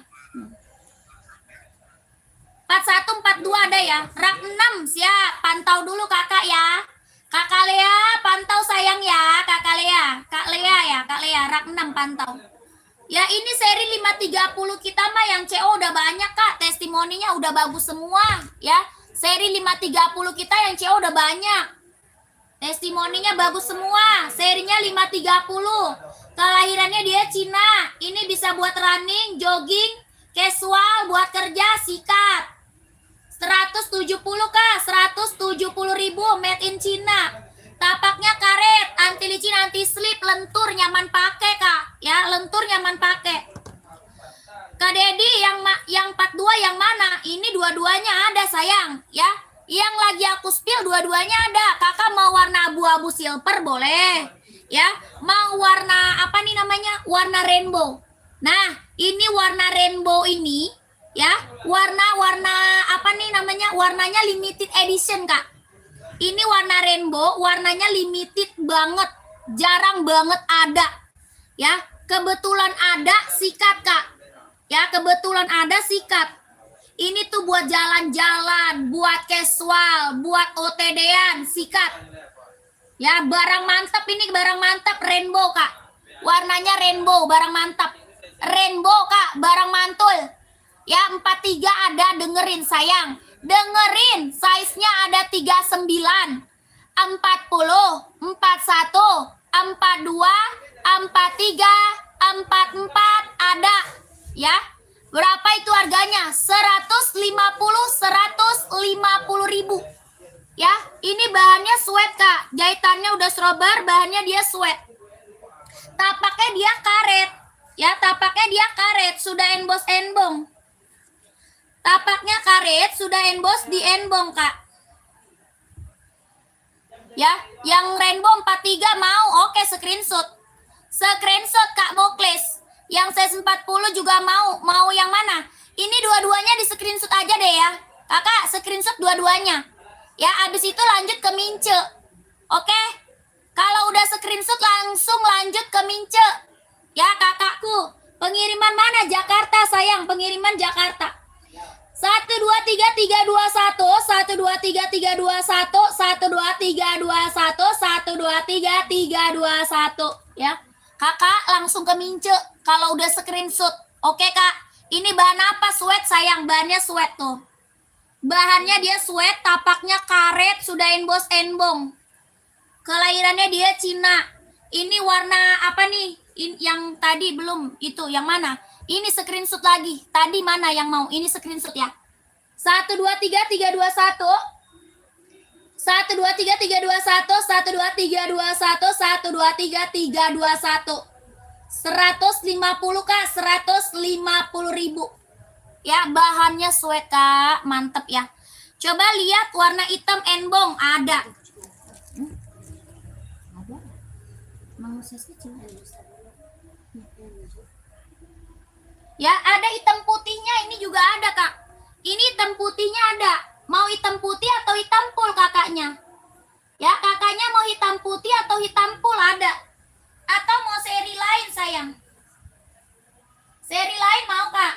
41, 42 ada ya? Rak 6 siap. Pantau dulu kakak ya. Kakak Lea pantau sayang ya. Kakak Lea. Kak Lea ya. Kak Lea rak 6 pantau. Ya ini seri 530 kita mah yang CO udah banyak kak. Testimoninya udah bagus semua ya. Seri 530 kita yang CO udah banyak. Testimoninya bagus semua. Serinya 530. Kelahirannya dia Cina. Ini bisa buat running, jogging, casual, buat kerja, sikat. 170 kak, 170.000 made in Cina. Tapaknya karet, anti licin, anti slip, lentur, nyaman pakai kak. Ya, lentur nyaman pakai. Kak Dedi yang 42 yang mana? Ini dua-duanya ada sayang, ya. Yang lagi aku spill dua-duanya ada. Kakak mau warna abu-abu silver boleh. Ya, mau warna apa nih namanya? Warna rainbow. Nah, ini warna rainbow ini ya, warna apa nih namanya? Warnanya limited edition, Kak. Ini warna rainbow, warnanya limited banget. Jarang banget ada. Ya, kebetulan ada sikat, Kak. Ya, kebetulan ada sikat. Ini tuh buat jalan-jalan, buat casual, buat OTD-an, sikat. Ya, barang mantap ini, barang mantap rainbow, Kak. Warnanya rainbow, barang mantap. Rainbow, Kak, barang mantul. Ya, 43 ada, dengerin sayang. Dengerin, size-nya ada 39, 40, 41, 42, 43, 44 ada. Ya. Berapa itu harganya? 150.000. Ya, ini bahannya sweat, Kak. Jahitannya udah strobar, bahannya dia sweat. Tapaknya dia karet. Ya, tapaknya dia karet, sudah emboss embong. Tapaknya karet, sudah emboss di embong, Kak. Ya, yang rainbow 43 mau, oke screenshot. Screenshot Kak Moklis. Yang size 40 juga mau. Mau yang mana? Ini dua-duanya di screenshot aja deh ya. Kakak screenshot dua-duanya. Ya, abis itu lanjut ke Mince. Oke? Kalau udah screenshot langsung lanjut ke Mince. Ya, kakakku. Pengiriman mana? Jakarta, sayang. Pengiriman Jakarta. 12331 12331 12321 12331 ya. Kakak langsung ke Mince kalau udah screenshot. Oke, Kak. Ini bahan apa? Sweat, sayang. Bahannya sweat tuh. Bahannya dia sweat, tapaknya karet, sudah emboss embong. Kelahirannya dia Cina. Ini warna apa nih? Yang tadi belum itu, yang mana? Ini screenshot lagi. Tadi mana yang mau? Ini screenshot ya. 123321 123321 123321 123321 150 Kak, 150.000. Ya, bahannya sweat Kak, mantep ya. Coba lihat warna hitam enbong ada. Mau size kecil. Ya, ada hitam putihnya, ini juga ada Kak. Ini hitam putihnya ada. Mau hitam putih atau hitam full kakaknya? Ya, kakaknya mau hitam putih atau hitam full ada. Atau mau seri lain sayang? Seri lain mau Kak?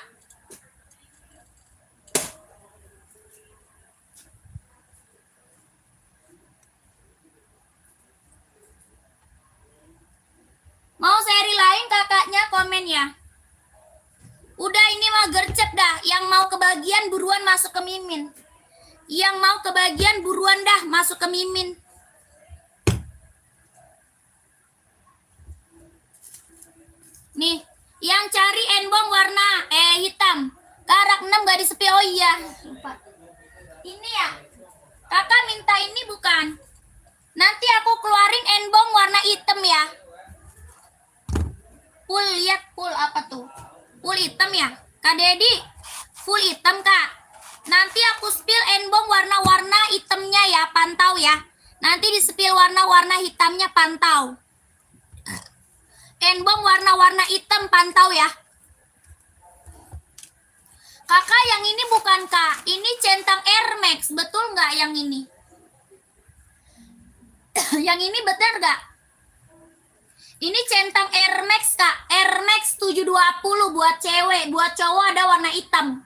Mau seri lain kakaknya komen ya. Udah ini mah gercep dah. Yang mau kebagian buruan masuk ke Mimin. Yang mau kebagian buruan dah masuk ke Mimin. Nih, yang cari enbong warna hitam. Karak 6 gak disepi. Oh iya. Lupa. Ini ya. Kakak minta ini bukan? Nanti aku keluarin enbong warna hitam ya. Full, lihat full apa tuh? Full hitam ya, Kak Dedi. Full hitam Kak. Nanti aku spill enbong warna-warna hitamnya ya, pantau ya. Nanti di spill warna-warna hitamnya, pantau. Enbong warna-warna hitam, pantau ya. Kakak yang ini bukan Kak, ini centang Air Max, betul nggak yang ini? Yang ini betul nggak? Ini centang Air Max Kak, Air Max 720 buat cewek, buat cowok ada warna hitam.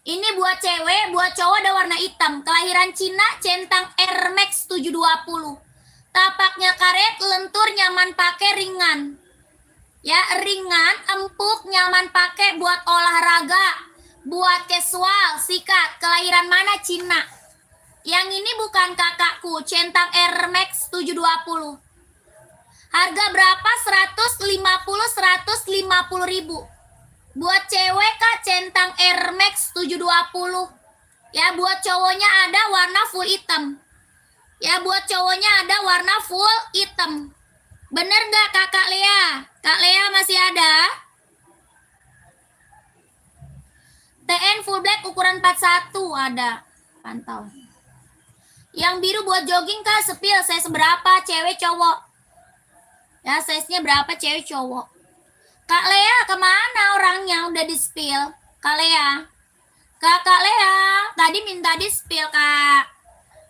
Ini buat cewek, buat cowok ada warna hitam. Kelahiran Cina, centang Air Max 720. Tapaknya karet, lentur, nyaman pakai, ringan. Ya, ringan, empuk, nyaman pakai buat olahraga, buat casual, sikat. Kelahiran mana? Cina. Yang ini bukan kakakku, centang Air Max 720. Harga berapa? 150.000. Buat cewek Kak, centang Air Max 720. Ya, buat cowoknya ada warna full hitam. Ya, buat cowoknya ada warna full hitam. Bener nggak Kakak Lea? Kak Lea masih ada? TN full black ukuran 41 ada. Pantau. Yang biru buat jogging Kak, sepil. Saya seberapa? Cewek cowok? Ya, size-nya berapa cewek cowok? Kak Lea kemana orangnya? Udah di-spill. Kak Lea. Kakak Lea. Tadi minta di-spill, Kak.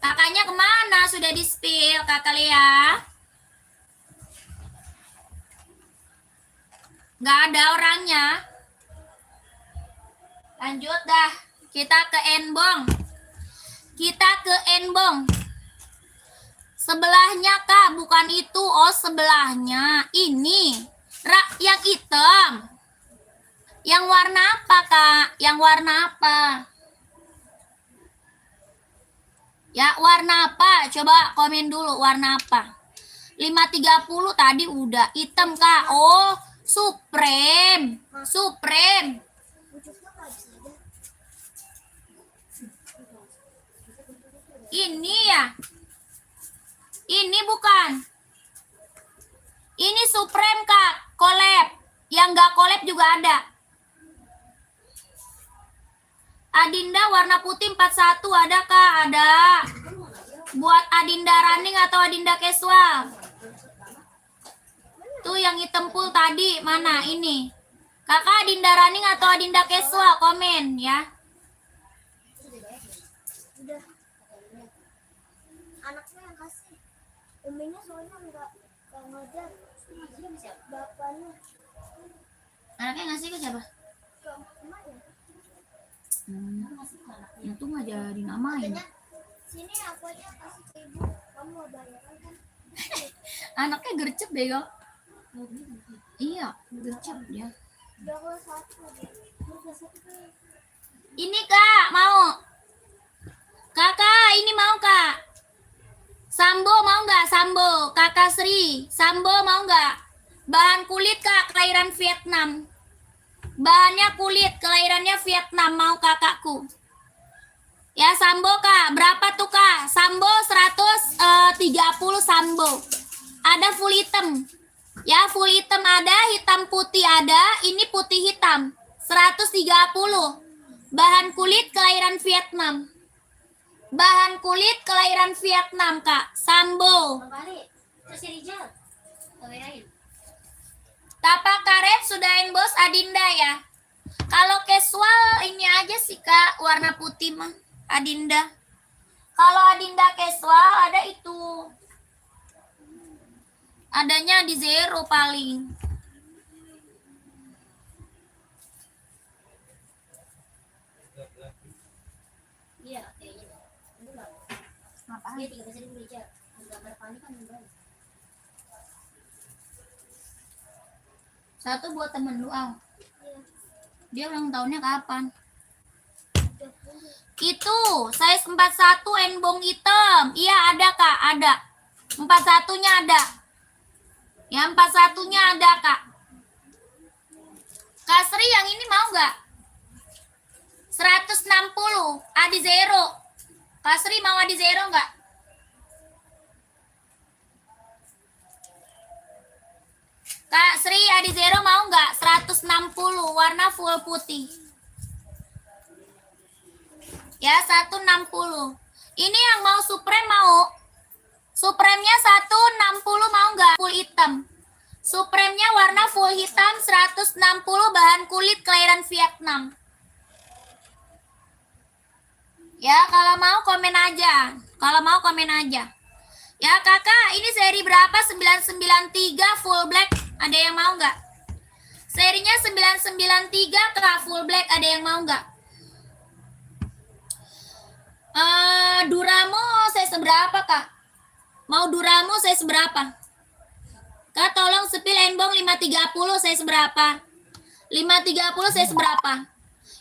Kakaknya kemana? Sudah di-spill, Kakak Lea. Nggak ada orangnya. Lanjut dah. Kita ke enbong. Kita ke enbong. Sebelahnya Kak, bukan itu. Oh, sebelahnya. Ini. Yang hitam. Yang warna apa Kak? Yang warna apa? Ya, warna apa? Coba komen dulu warna apa. 530 tadi udah. Hitam Kak. Oh, Supreme. Supreme. Ini ya. Ini bukan. Ini Supreme Kak, collab. Yang nggak collab juga ada. Adinda warna putih 41 ada Kak? Ada. Buat Adinda running atau Adinda casual? Tuh yang hitam full tadi mana ini? Kakak Adinda Running atau Adinda Casual komen ya. Udah. Anaknya yang kasih. Uminya soalnya nggak ngajar. Bapaknya Anaknya ngasih ke siapa? ke emaknya. Itu nggak jadi namain. Katanya, sini aku aja kasih ke ibu. Kamu mau bayar kan? Anaknya gercep bego. Iya, gercep dia. Udah kelas 1 dia. Udah kelas 1 tuh. Ini Kak, mau. Kakak, ini mau Kak. Sambo mau nggak? Sambo, Kakak Sri. Sambo mau nggak? Bahan kulit Kak, kelahiran Vietnam. Bahannya kulit, kelahirannya Vietnam, mau kakakku. Ya Sambo Kak, berapa tuh Kak? Sambo 130 Sambo. Ada full hitam. Ya full hitam ada, hitam putih ada, ini putih hitam. 130. Bahan kulit kelahiran Vietnam. Bahan kulit kelahiran Vietnam Kak, Sambo. Terus si Rijal. Kamerain. Tapak karet sudahin bos Adinda ya. Kalau casual ini aja sih Kak, warna putih mah Adinda. Kalau Adinda casual ada itu. Adanya di zero paling. Iya, kayaknya. Apaan? Dia 13.000 Rijal. Gambar panik kan enggak. Satu buat temen lu, Al. Iya. Dia ulang tahunnya kapan? 30. Itu, size 41 enbong hitam. Iya, ada Kak, ada. 41-nya ada. Ya, 41-nya ada, Kak. Kak Sri yang ini mau nggak? 160, Adi Zero. Kak Sri mau Adi Zero nggak? Kak Sri Adi Zero mau nggak? 160, warna full putih. Ya, 160. Ini yang mau Supreme mau. Supreme-nya 160 mau nggak? Full hitam. Supreme-nya warna full hitam 160, bahan kulit kelahiran Vietnam. Ya, kalau mau komen aja. Kalau mau komen aja. Ya, Kakak, ini seri berapa? 993 full black. Ada yang mau nggak? Serinya 993 Kak, full black. Ada yang mau nggak? Duramo saya seberapa Kak? Mau Duramo saya seberapa? Kak tolong sepil enbong 530 saya seberapa? 530 saya seberapa?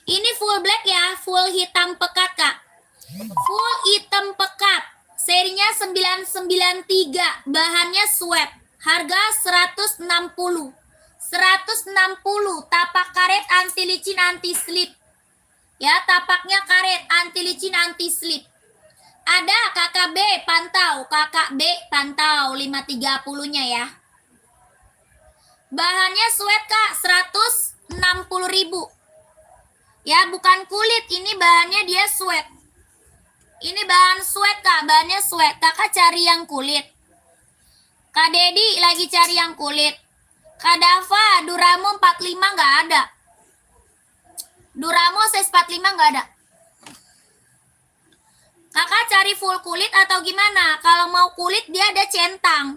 Ini full black ya, full hitam pekat Kak. Full hitam pekat. Serinya 993, bahannya sweat. Harga 160. 160, tapak karet anti licin anti slip. Ya, tapaknya karet anti licin anti slip. Ada kakak B pantau, kakak B pantau 530-nya ya. Bahannya sweat Kak, 160.000. Ya, bukan kulit, ini bahannya dia sweat. Ini bahan sweat Kak, bahannya sweat. Kakak cari yang kulit. Kak Dedi lagi cari yang kulit. Kak Dava, Duramo 45 nggak ada. Duramo size 45 nggak ada. Kakak cari full kulit atau gimana? Kalau mau kulit dia ada centang.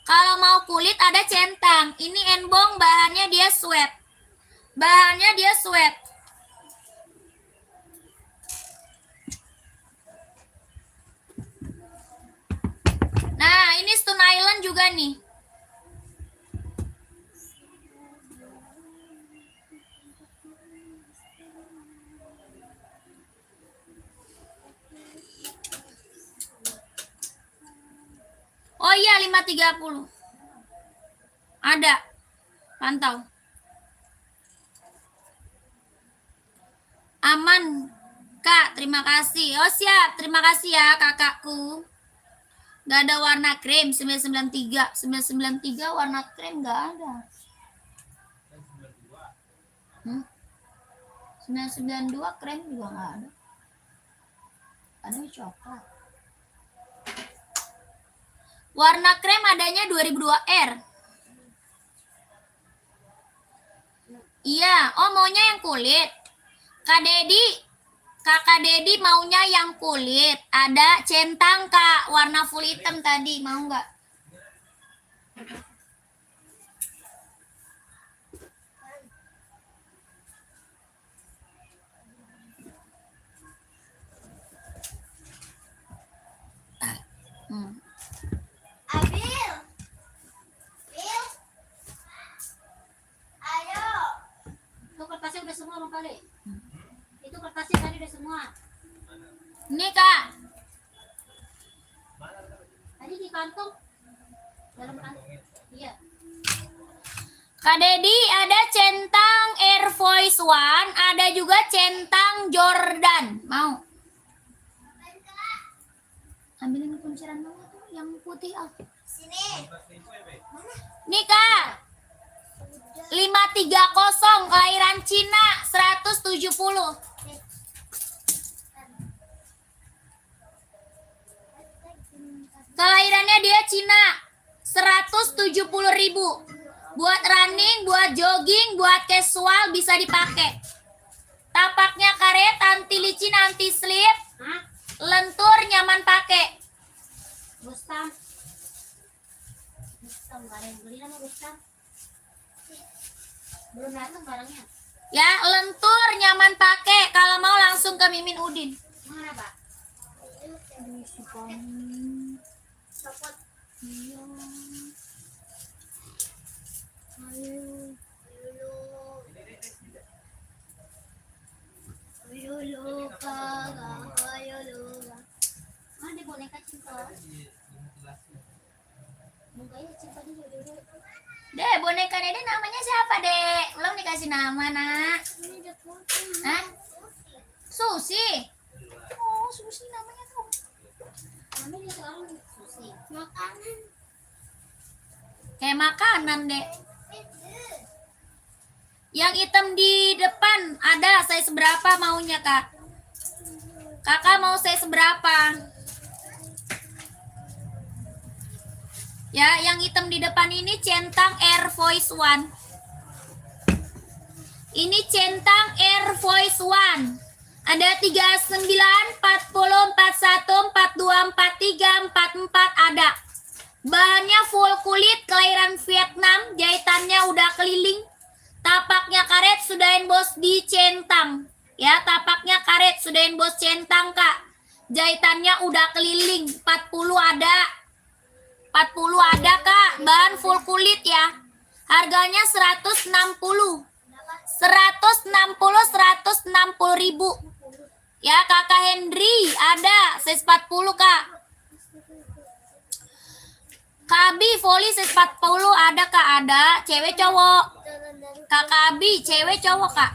Kalau mau kulit ada centang. Ini enbong, bahannya dia sweat. Bahannya dia sweat. Nah, ini Stone Island juga nih. Oh iya, 530. Ada. Pantau. Aman, Kak. Terima kasih. Oh siap. Terima kasih ya, kakakku. Gak ada warna krem 993. 993 warna krem gak ada. 992 krem juga gak ada. Ada coklat. Warna krem adanya 2002R. Iya, oh maunya yang kulit. Kakak Dedi maunya yang kulit. Ada centang Kak, warna full hitam tadi, mau nggak? Abil. Bil. Ayo. Itu kertasnya udah semua Bang Kali. Itu kertasnya tadi udah semua. Ini Kak, Tadi di kantong. Dalam kantong. Iya. Kak Dedi ada centang Air Force One, ada juga centang Jordan. Mau? Ambilin kunciran mama tuh yang putih ah. Sini. Nih Kak, 530 kelahiran Cina 170. Kelahirannya dia Cina 170.000. Buat running, buat jogging, buat casual bisa dipakai. Tapaknya karet, anti licin, anti slip, Hah? lentur, nyaman pakai. Bustam. Bustam gak ada yang beli nama Bustam. Belum datang barangnya. Ya, lentur, nyaman pakai. Kalau mau langsung ke Mimin Udin. Mana Pak? Copot. Ayo kakak, ayo Mana boneka cinta? Mukanya cinta juga dulu. Dek, boneka Dede namanya siapa, Dek? Belum dikasih nama, Nak. ini ada putih. Hah? Susi. Oh, Susi namanya tuh. Kami dia sekarang susi. Makanan. Kayak makanan, Dek. Yang hitam di depan ada size berapa maunya, Kak? Kakak mau size berapa? Ya, yang hitam di depan ini centang Air Voice One. Ini centang Air Voice One. Ada 39, 40, 41, 42, 43, 44 ada. Bahannya full kulit, kelahiran Vietnam, jahitannya udah keliling. Tapaknya karet, sudah emboss di centang. Ya, tapaknya karet, sudah emboss centang, Kak. Jahitannya udah keliling, 40 ada. 40 ada, Kak. Bahan full kulit ya. Harganya 160. 160 ya. Kakak Henry ada size 40, Kak. Kak Abi volley size 40 ada, Kak. Ada cewek cowok. Kakak Abi cewek cowok, Kak.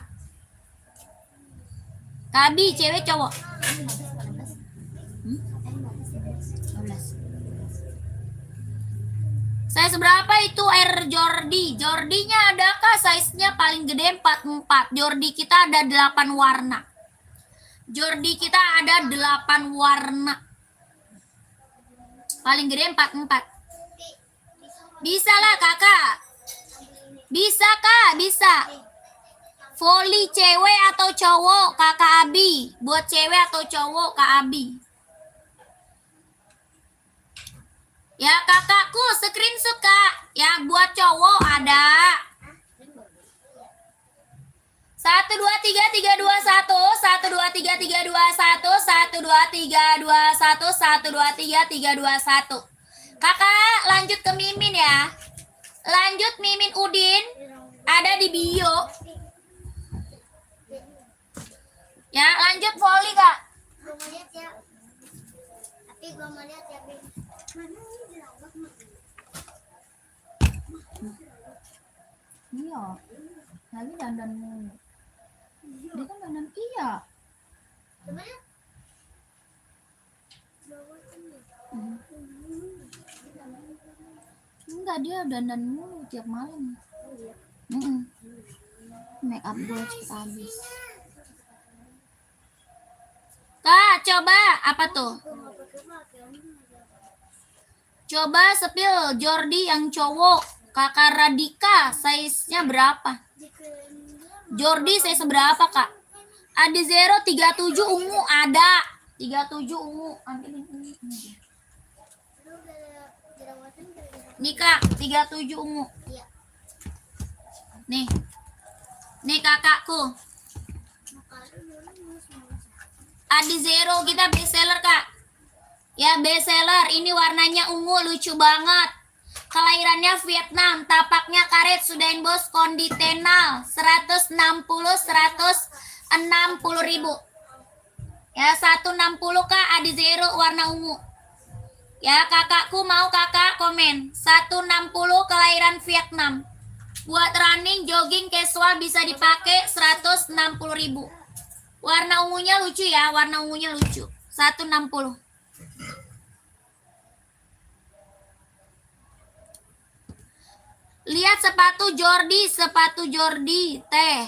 Kak Abi cewek cowok. Size berapa itu Air Jordi? Jordinya ada, Kak, size-nya paling gede 44. Jordi kita ada 8 warna. Jordi kita ada 8 warna. Paling gede 44. Bisa lah, Kakak. Bisa, Kak, bisa. Volley cewek atau cowok, Kakak Abi. Buat cewek atau cowok, Kak Abi. Ya, kakakku screenshot, Kak. Ya, buat cowok ada. 1 2 3 3 2 1 1 2 3 3 2 1 1 2 3 2 1 1 2 3 3 2 1. Kakak lanjut ke Mimin ya. Lanjut Mimin Udin ada di bio. Ya, lanjut volley, Kak. Gua mau lihat ya. Tapi gua mau lihat ya, Bin. Mana ini jerawat, Mak? Iya. Lagi dandan mulu. Dia kan dandan iya. Coba ya. Jerawatnya. Enggak, dia dandan mulu tiap malam. Make up gue cepet habis. Kak, coba apa tuh? Gua nggak pakai. Coba sepil Jordi yang cowok. Kakak Radika size-nya berapa? Jika Jordi saya seberapa, Kak? Ada 37 ungu ada. 37 ungu. Ambilin ini. Lu jerawatan gara-gara Nih, Kak, 37 ungu. iya. Nih. Nih kakakku. Makanya dulu semua. Adi Zero kita bestseller, Kak. Ya, bestseller. Ini warnanya ungu, lucu banget. Kelahirannya Vietnam, tapaknya karet, sudahin bos, konditenal 160 ribu. Ya, 160 Kak, Adi Zero warna ungu. Ya, kakakku mau kakak komen 160 kelahiran Vietnam. Buat running, jogging, casual bisa dipakai 160 ribu. Warna ungunya lucu ya, warna ungunya lucu. 160. Lihat sepatu Jordi, teh.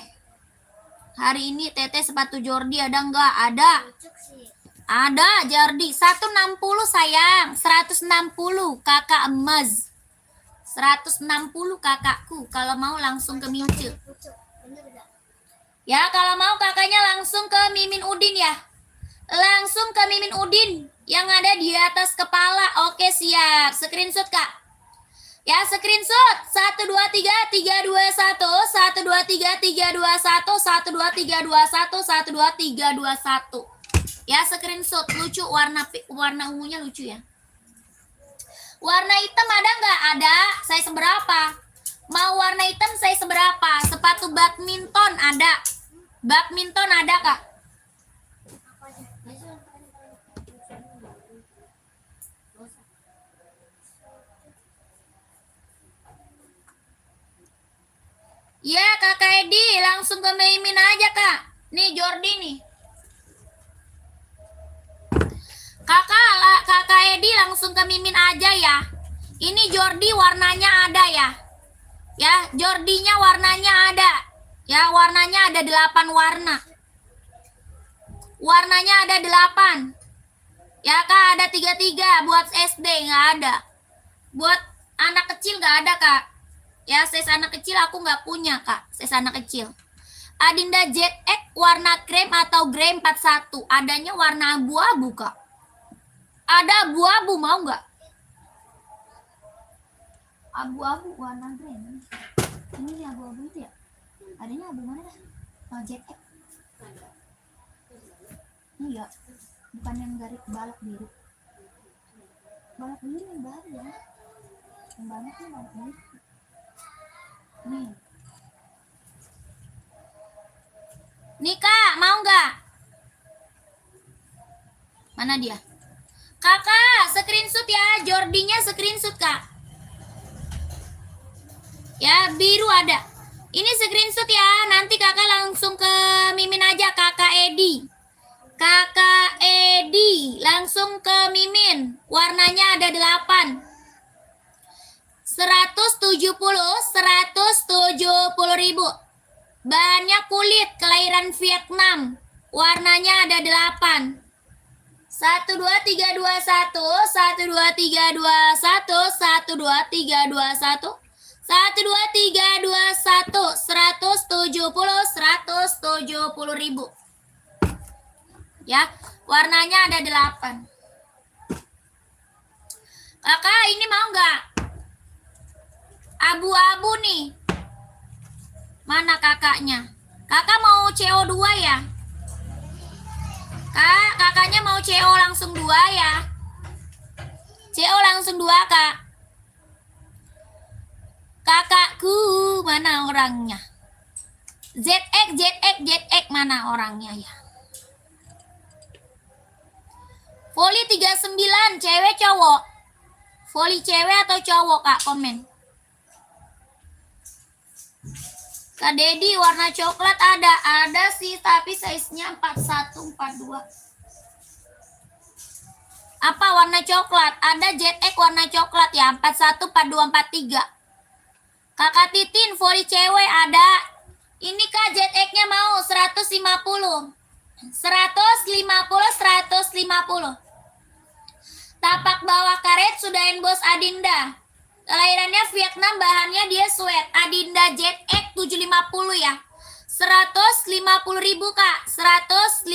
Hari ini teteh sepatu Jordi ada nggak? Ada. Cuk sih. Ada Jordi 160 sayang, 160 kakak emas. 160 kakakku. Kalau mau langsung ke Milce. Pucuk. Bener gak? Ya, kalau mau kakaknya langsung ke Mimin Udin ya. Langsung ke Mimin Udin yang ada di atas kepala. Oke, siap. Screenshot, Kak. Ya, screenshot 123 321 123 321 123 123 123 Ya, screenshot lucu, warna ungunya lucu ya. Warna hitam ada nggak? Ada. Saya seberapa? Mau warna hitam saya seberapa? Sepatu badminton ada. Badminton ada, Kak. Apa aja? Ya, Kakak Edi, langsung ke Mimin aja, Kak. Nih, Jordi nih. Kakak Edi langsung ke Mimin aja ya. Ini Jordi warnanya ada ya. Ya, Jordinya warnanya ada. Ya, warnanya ada 8 warna. Warnanya ada 8. Ya, Kak, ada 33. Buat SD nggak ada. Buat anak kecil nggak ada, Kak. Ya, size anak kecil aku nggak punya, Kak. Size anak kecil. Adinda ZX warna krem atau grey 41. Adanya warna abu-abu, Kak. Ada abu-abu, mau nggak? Abu-abu warna grey. Ini nih abu-abu itu ya? Adanya abu mana dah? Oh, ZX. Ini ya. Bukan yang garis balak biru. Balak biru yang baru ya. Yang banyak nih balak biru. Nih. Nih, Kak, mau nggak? Mana dia? Kakak, screenshot ya. Jordinya screenshot, Kak. Ya, biru ada. Ini screenshot ya. Nanti kakak langsung ke Mimin aja, Kakak Edi. Kakak Edi, langsung ke Mimin. Warnanya ada 8. 170 ribu. Bahannya kulit, kelahiran Vietnam. Warnanya ada 8. 12321 12321 12321 12321 170 ribu. Ya, warnanya ada 8. Kakak, ini mau nggak? Abu-abu nih. Mana kakaknya? Kakak mau CO2 ya? Kak, kakaknya mau CO langsung 2 ya? CO langsung 2, Kak. Kakakku, mana orangnya? ZX mana orangnya ya? Voli 39, cewek cowok? Voli cewek atau cowok, Kak? Komen. Kak Dedi, warna coklat ada sih, tapi size-nya 41, 42. Apa warna coklat? Ada ZX warna coklat ya, 41, 42, 43. Kakak Titin, voli cewek ada. Ini Kak, ZX-nya mau 150. 150. Tapak bawah karet sudahin bos Adinda. Kelahirannya Vietnam, bahannya dia sweat. Adinda ZX 750 ya. 150.000 Kak. 150.000.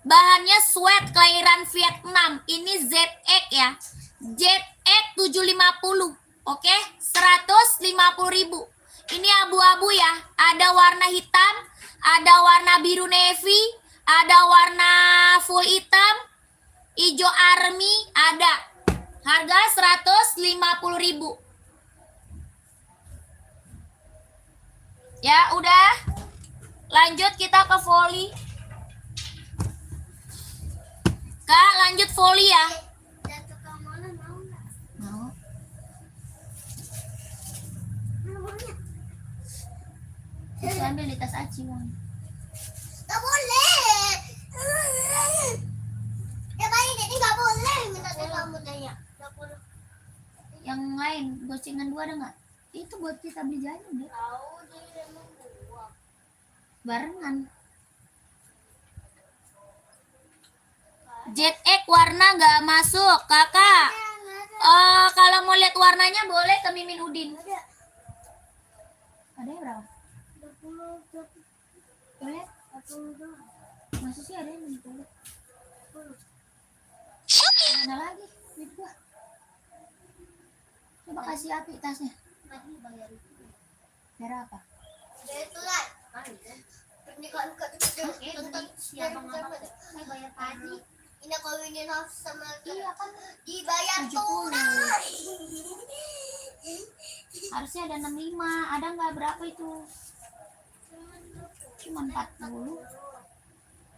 Bahannya sweat kelahiran Vietnam. Ini ZX ya. ZX 750. Oke, 150.000. Ini abu-abu ya. Ada warna hitam, ada warna biru navy, ada warna full hitam, hijau army, ada. Harga 150.000. Ya, udah. Lanjut kita ke volley. Kak, lanjut volley ya. Dan tukang molen mau nggak? Mau. Maunya. Bisa ambil di tas Aci, Bang. Nggak boleh. Ya bayi jadi nggak boleh minta kamu tanya. Nggak boleh. Yang lain, gocengan 2 ada nggak? Itu buat kita beli jajan deh. Tahu dia emang buah. Barengan. ZX warna nggak masuk, kakak. Kalau mau lihat warnanya boleh ke Mimin Udin. Ada. Ada yang berapa? 20. Boleh? 42. Masih sih ada yang boleh. Ada lagi, duit gua. Coba kasih api tasnya. Tadi bayar itu. Biar apa? Ya itu lah. Pernikahan kedua. Siapa ngapa? Saya bayar tadi. Ini kawinin harus sama Iya kan, dibayar 70. tunai. harusnya ada 65. Ada nggak berapa itu? Cuma 40.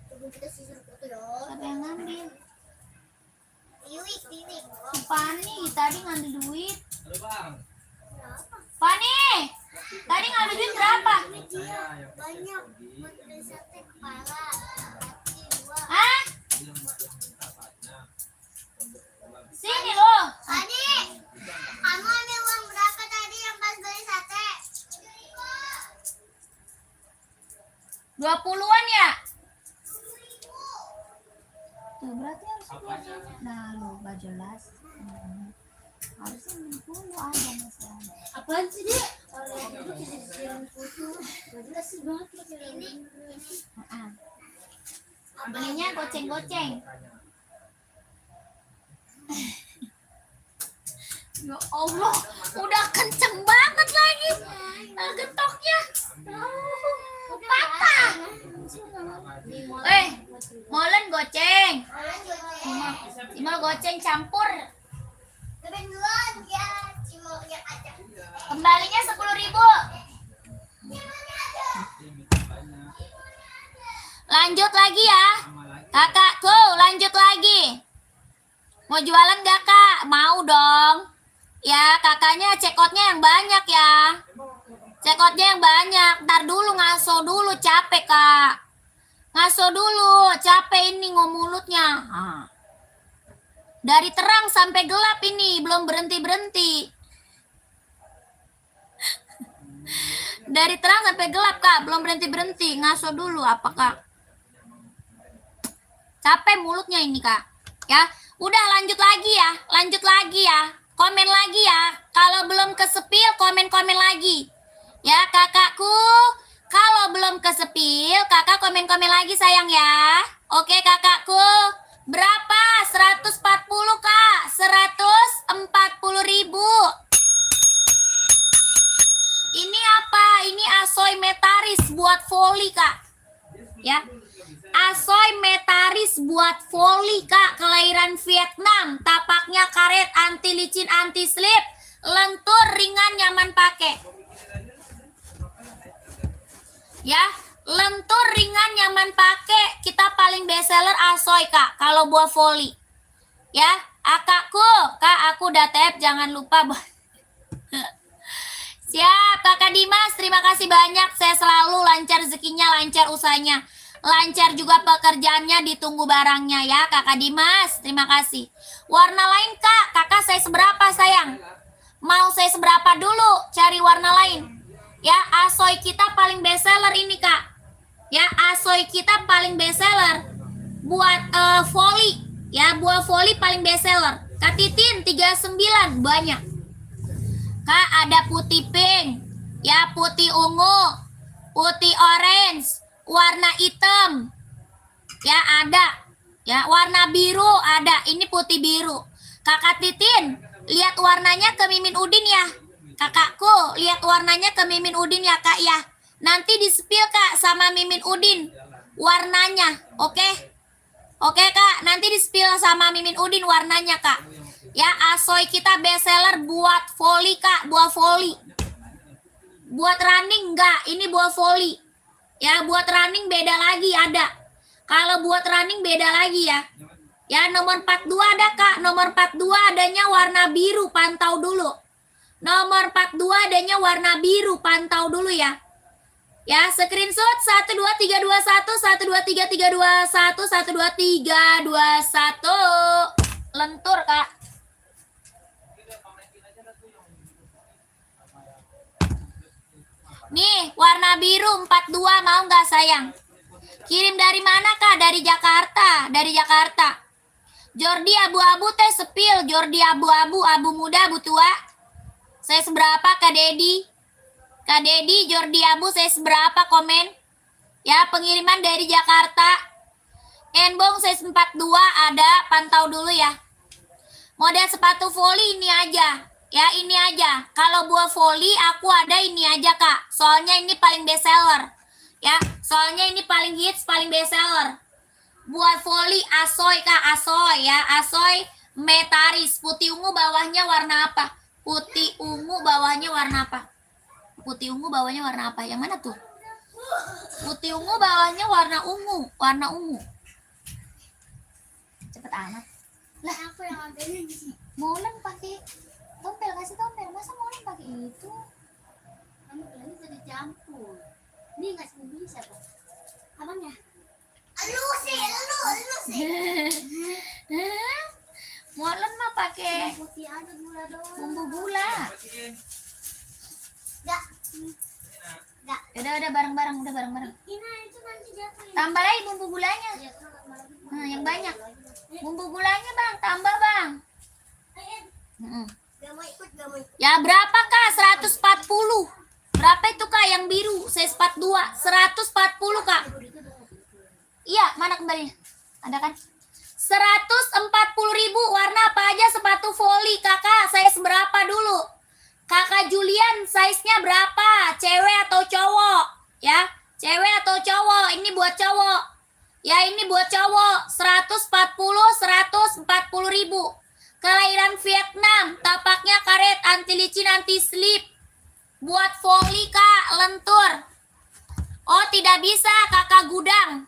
Tunggu kita sisir foto ya. Siapa yang ngambil? Tiwik. Si Pani tadi ngambil duit. Halo Bang. Kenapa? Pani, tadi ngambil duit berapa? Dia banyak buat sate kepala. Hati 2. Hah? Sini loh. Tadi, kamu ambil uang berapa tadi yang pas beli sate? 20-an ya? Tuh berarti harus 20. Nah, lo gak jelas. Harusnya 60 ada masalah. Apaan sih dia? Orang itu sisiran foto. Gak jelas sih banget ini. Belinya goceng-goceng. Ya Allah, udah kenceng banget lagi getoknya. Papa. Molen goceng. Cimol goceng campur. Lebih duluan ya, cuma lihat aja. Kembalinya 10.000. Lanjut lagi ya. Kakakku, lanjut lagi. Mau jualan gak kak? Mau dong. Ya, kakaknya cekotnya yang banyak ya. Cekotnya yang banyak. Ntar dulu, ngaso dulu, capek kak. Ngaso dulu, capek ini ngomulutnya. Dari terang sampai gelap ini, belum berhenti-berhenti. Dari terang sampai gelap kak, belum berhenti-berhenti. Ngaso dulu, apa kak? Capek mulutnya ini kak. Ya, udah lanjut lagi ya. Lanjut lagi ya. Komen lagi ya. Kalau belum kesepil, komen-komen lagi. Ya kakakku, kalau belum kesepil, kakak komen-komen lagi sayang ya. Oke kakakku. Berapa? 140 kak. 140.000. Ini apa? Ini Asoy Metaris buat volley kak. Ya. Asoy Metaris buat volley kak, kelahiran Vietnam, tapaknya karet, anti licin, anti slip, lentur, ringan, nyaman pakai. Ya, lentur, ringan, nyaman pakai, kita paling best seller Asoy kak, kalau buat volley. Ya, akakku, kak aku udah tap, jangan lupa. Siap, kakak Dimas, terima kasih banyak, saya selalu lancar rezekinya, lancar usahanya. Lancar juga pekerjaannya, ditunggu barangnya ya kakak Dimas, terima kasih. Warna lain kak, kakak saya seberapa sayang? Mau saya seberapa dulu, cari warna lain. Ya, Asoy kita paling best seller ini kak. Ya, Asoy kita paling best seller. Buat volley, ya buat volley paling best seller. Kak Titin 39, banyak. Kak ada putih pink, Ya, putih ungu, putih orange, warna hitam. Ya, ada. Ya, warna biru ada. Ini putih biru. Kakak Titin, lihat warnanya ke Mimin Udin ya. Kakakku, lihat warnanya ke Mimin Udin ya, Kak ya. Nanti di-spill Kak sama Mimin Udin warnanya. Oke? Oke, Kak. Nanti di-spill sama Mimin Udin warnanya, Kak. Ya, Asoy kita best seller buat volley, Kak. Buat volley. Buat running enggak, ini buat volley. Ya, buat running beda lagi ada. Kalau buat running beda lagi ya. Ya, nomor 42 ada, Kak. Nomor 42 adanya warna biru, pantau dulu. Nomor 42 adanya warna biru, pantau dulu ya. Ya, screenshot 12321 12321 12321. Lentur, Kak. Nih, warna biru 42 mau nggak sayang? Kirim dari mana, Kak? Dari Jakarta. Dari Jakarta. Jordi abu-abu teh sepil. Jordi abu-abu, abu muda, abu tua. Saya seberapa, Kak Dedi? Kak Dedi, Jordi abu saya seberapa komen? Ya, pengiriman dari Jakarta. Enbong saya 42 ada, pantau dulu ya. Model sepatu volley ini aja. Ya, ini aja. Kalau buah volley aku ada ini aja, Kak. Soalnya ini paling best seller. Ya, soalnya ini paling hits, paling best seller. Buah volley Asoy, Kak. Asoy ya. Asoy Metaris. Putih ungu bawahnya warna apa? Putih ungu bawahnya warna apa? Putih ungu bawahnya warna apa? Yang mana tuh? Putih ungu bawahnya warna ungu. Warna ungu. Cepet amat. Lah aku yang ambil ini. Molen pakai tompel, kasih tompel. Masa Molen pakai itu? Kamu bilang jadi campur. Ini nggak semua bisa kok. Abangnya. Lu sih. Molen mah pakai Putih aja gula doang. bumbu gula. Enggak. Udah bareng-bareng, udah bareng-bareng. Ini itu nanti jatuh. Tambah lagi bumbu gulanya. Ya, kalau lagi. Yang banyak. Bumbu gulanya, Bang. Tambah, Bang. Gak mau ikut. Ya, berapa, Kak? 140. Berapa itu, Kak, yang biru? Size 42. 140, Kak. Iya, mana kembalinya? Ada kan? 140.000. Warna apa aja sepatu volley, Kakak? Size berapa dulu? Kakak Julian, size-nya berapa? Cewek atau cowok? Ya, cewek atau cowok? Ini buat cowok. Ya, ini buat cowok. 140.000. Kelahiran Vietnam. Tapaknya karet, anti licin, anti slip. Buat volley, Kak, lentur. Oh, tidak bisa, Kakak Gudang.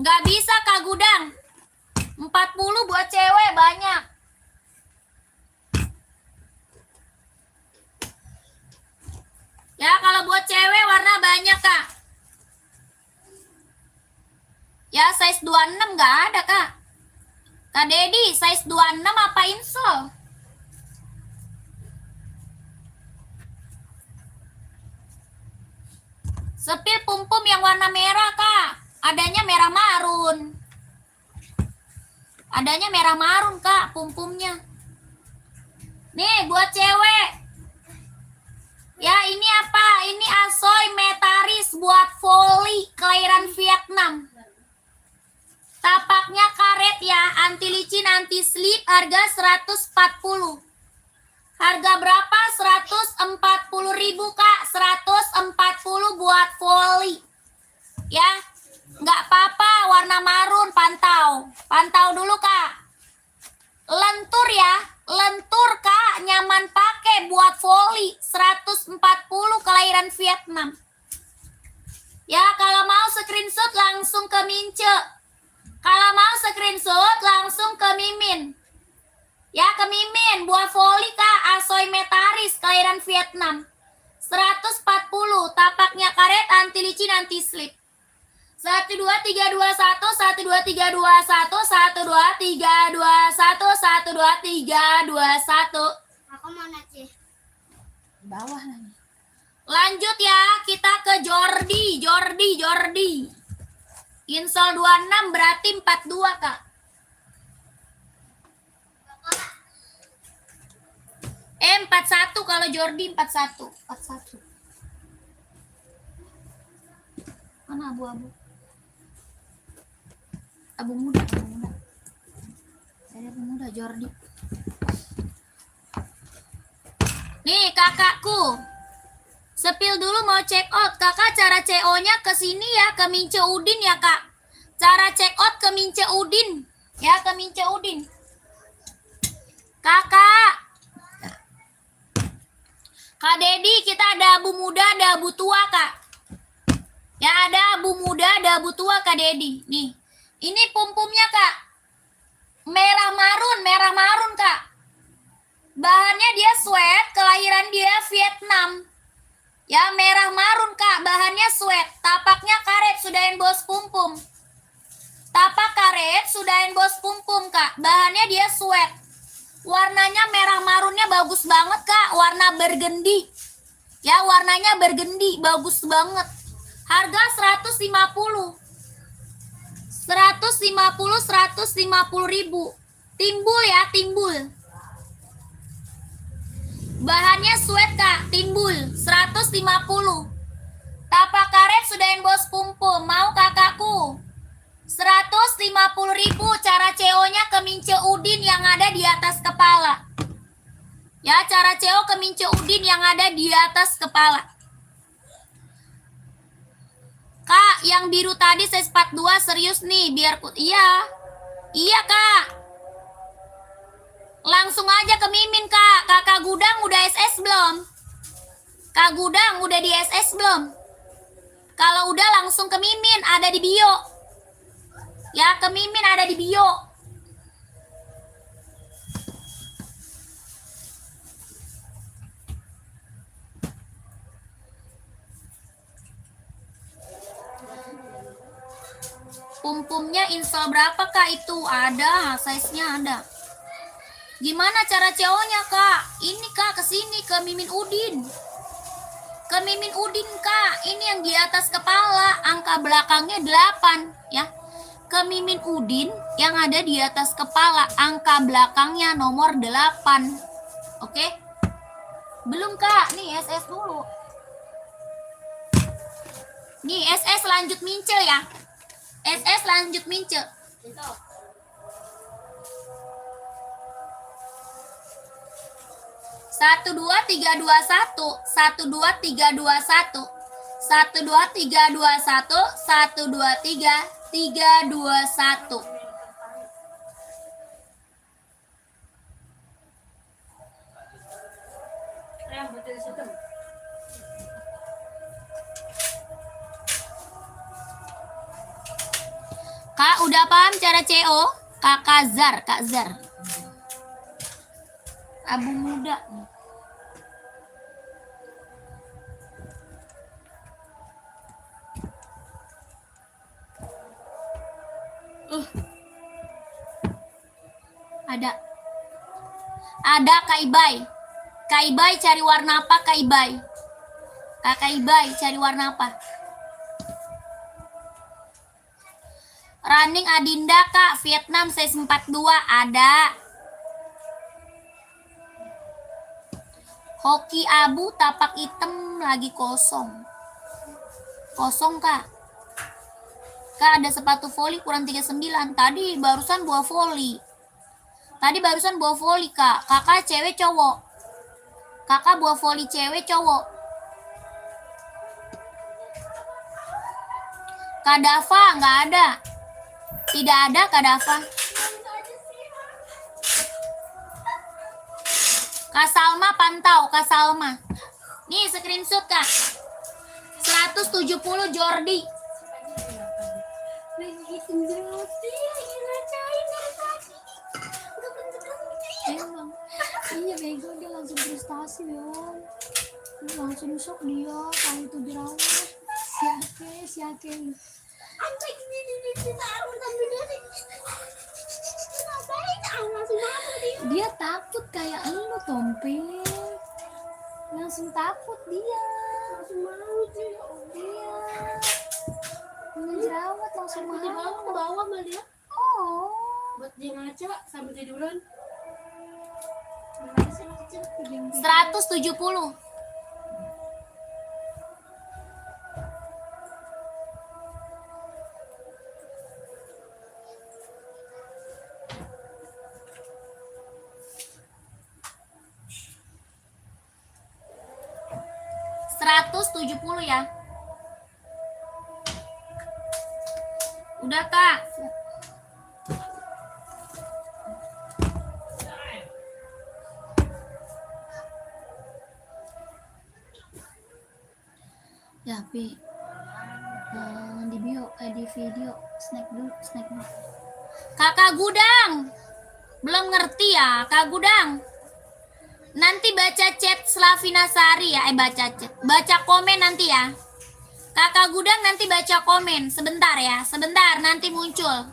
Nggak bisa, Kak Gudang. 40 buat cewek banyak. Ya, kalau buat cewek warna banyak, Kak. Ya, size 26 nggak ada, Kak. Kak Dedi, size 26 apa insole? Sepil pum-pum yang warna merah, Kak. Adanya merah marun. Adanya merah marun, Kak, pum-pumnya. Nih, buat cewek. Ya, ini apa? Ini Asoy Metaris buat volley kelahiran Vietnam. Tapaknya karet ya, anti licin, anti slip, harga 140. Harga berapa? 140.000, Kak. 140 buat volley. Ya, nggak apa-apa, warna marun, pantau. Pantau dulu, Kak. Lentur ya, lentur, Kak. Nyaman pakai buat volley. 140 kelahiran Vietnam. Ya, kalau mau screenshot langsung ke Mince. Kalau mau screenshot langsung ke Mimin. Ya, ke Mimin. Buah volley, Kak. Asoy Metaris kelahiran Vietnam. 140. Tapaknya karet, anti licin, anti slip. 12321 12321 12321 12321. Aku mau nasi. Bawah lagi. Lanjut ya, kita ke Jordi. Insol 26 berarti 42, Kak. kalau Jordi 41. 41. Mana abu-abu? Abu muda, abu muda. Saya abu muda Jordi. Nih kakakku. Sepil dulu mau check out. Kakak cara CO-nya ke sini ya, ke Mince Udin ya, Kak. Cara check out ke Mince Udin. Ya, ke Mince Udin. Kakak. Kak Dedi, kita ada abu muda, ada abu tua, Kak. Ya, ada abu muda, ada abu tua, Kak Dedi. Nih. Ini pum-pumnya, Kak. Merah marun, Kak. Bahannya dia sweat, kelahiran dia Vietnam. Ya, merah marun, Kak. Bahannya sweat. Tapaknya karet, sudahin bos pum-pum. Tapak karet, sudahin bos pum-pum, Kak. Bahannya dia sweat. Warnanya merah marunnya bagus banget, Kak. Warna burgundy. Ya, warnanya burgundy. Bagus banget. Harga 150. 150 ribu. Timbul ya, timbul. Bahannya sweat, Kak. Timbul 150. Tapak karet sudahin bos pum-pum. Mau kakakku? 150 ribu. Cara CO-nya ke Mince Udin yang ada di atas kepala. Ya, cara CO ke Mince Udin yang ada di atas kepala. Kak, yang biru tadi size 42 serius nih, biar iya. Iya, Kak. Langsung aja ke Mimin, Kak. Kakak Gudang udah SS belum? Kak Gudang udah di SS belum? Kalau udah langsung ke Mimin, ada di bio. Ya, ke Mimin ada di bio. Pum-pumnya install berapa, Kak? Itu ada, size-nya ada. Gimana cara CO-nya, Kak? Ini, Kak, ke sini, ke Mimin Udin. Ke Mimin Udin, Kak. Ini yang di atas kepala, angka belakangnya 8, ya. Ke Mimin Udin yang ada di atas kepala, angka belakangnya nomor 8. Oke? Belum, Kak. Nih, SS dulu. Nih, SS lanjut mince ya. SS lanjut mince. 12321 12321 12321 12321. Kak, udah paham cara CO? Kakak Zar, Kak Zar. Abu muda. Ada Kak Ibai. Kak Ibai cari warna apa, Kak Ibai? Kak Ibai cari warna apa? Running Adinda, Kak. Vietnam size 42 ada. Hoki abu tapak hitam lagi kosong. Kosong, Kak. Kak, ada sepatu voli kurang 39. Tadi barusan buah voli. Kak. Kakak cewek cowok. Kakak buah voli cewek cowok. Kak Dava nggak ada. Tidak ada, Kak Dava. Kak Salma pantau, Kak Salma. Nih screenshot, Kak. 170 Jordi. Emang. Iya bego, dia langsung frustasi, Yon. Langsung shock dia, kali itu dirawat. Siake. Dia takut kayak lu, Tompe. Langsung takut dia. Langsung mau dia. Iya. Jerawat langsung mau. Dibawa ke bawah sama dia. Oh. Buat dia ngaca sambil tiduran. 170. Rp170 ya. Udah Kak. Ya, Pi. Di bio, di video, snack dulu. Kakak Gudang. Belum ngerti ya, Kak Gudang. Nanti baca chat Slavina Sari ya, baca komen nanti ya. Kakak Gudang nanti baca komen, sebentar ya, sebentar nanti muncul.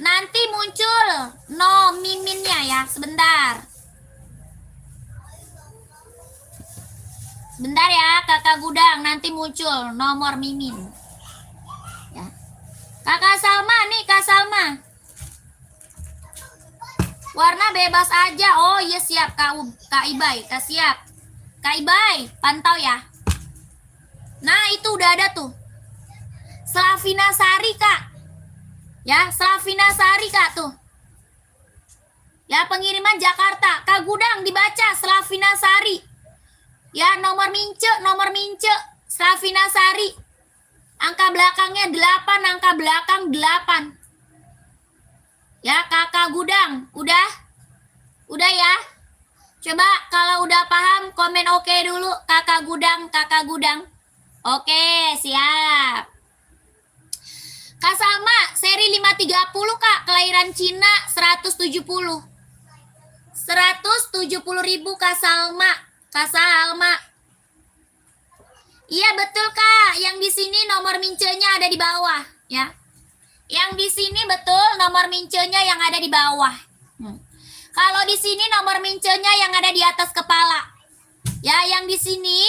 Nanti muncul no miminnya ya, sebentar. Sebentar ya, Kakak Gudang nanti muncul nomor mimin. Ya. Kakak Salma nih, Kak Salma. Warna bebas aja. Oh iya siap Kak Ibai, Kak siap. Kak Ibai, pantau ya. Nah, itu udah ada tuh. Slavina Sari, Kak. Ya, Slavina Sari, Kak tuh. Ya, pengiriman Jakarta. Kak Gudang dibaca Slavina Sari. Ya, nomor mince, Slavina Sari. Angka belakangnya 8, angka belakang 8. Ya, Kakak Gudang, udah? Udah ya? Coba kalau udah paham, komen oke dulu, Kakak Gudang. Oke, siap. Kak Salma, seri 530, Kak, kelahiran Cina, 170. 170.000 Kak Salma. Kak Salma. Iya betul Kak, yang di sini nomor mincenya ada di bawah, ya. Yang di sini betul nomor mincenya yang ada di bawah. Kalau di sini nomor mincenya yang ada di atas kepala. Ya, yang di sini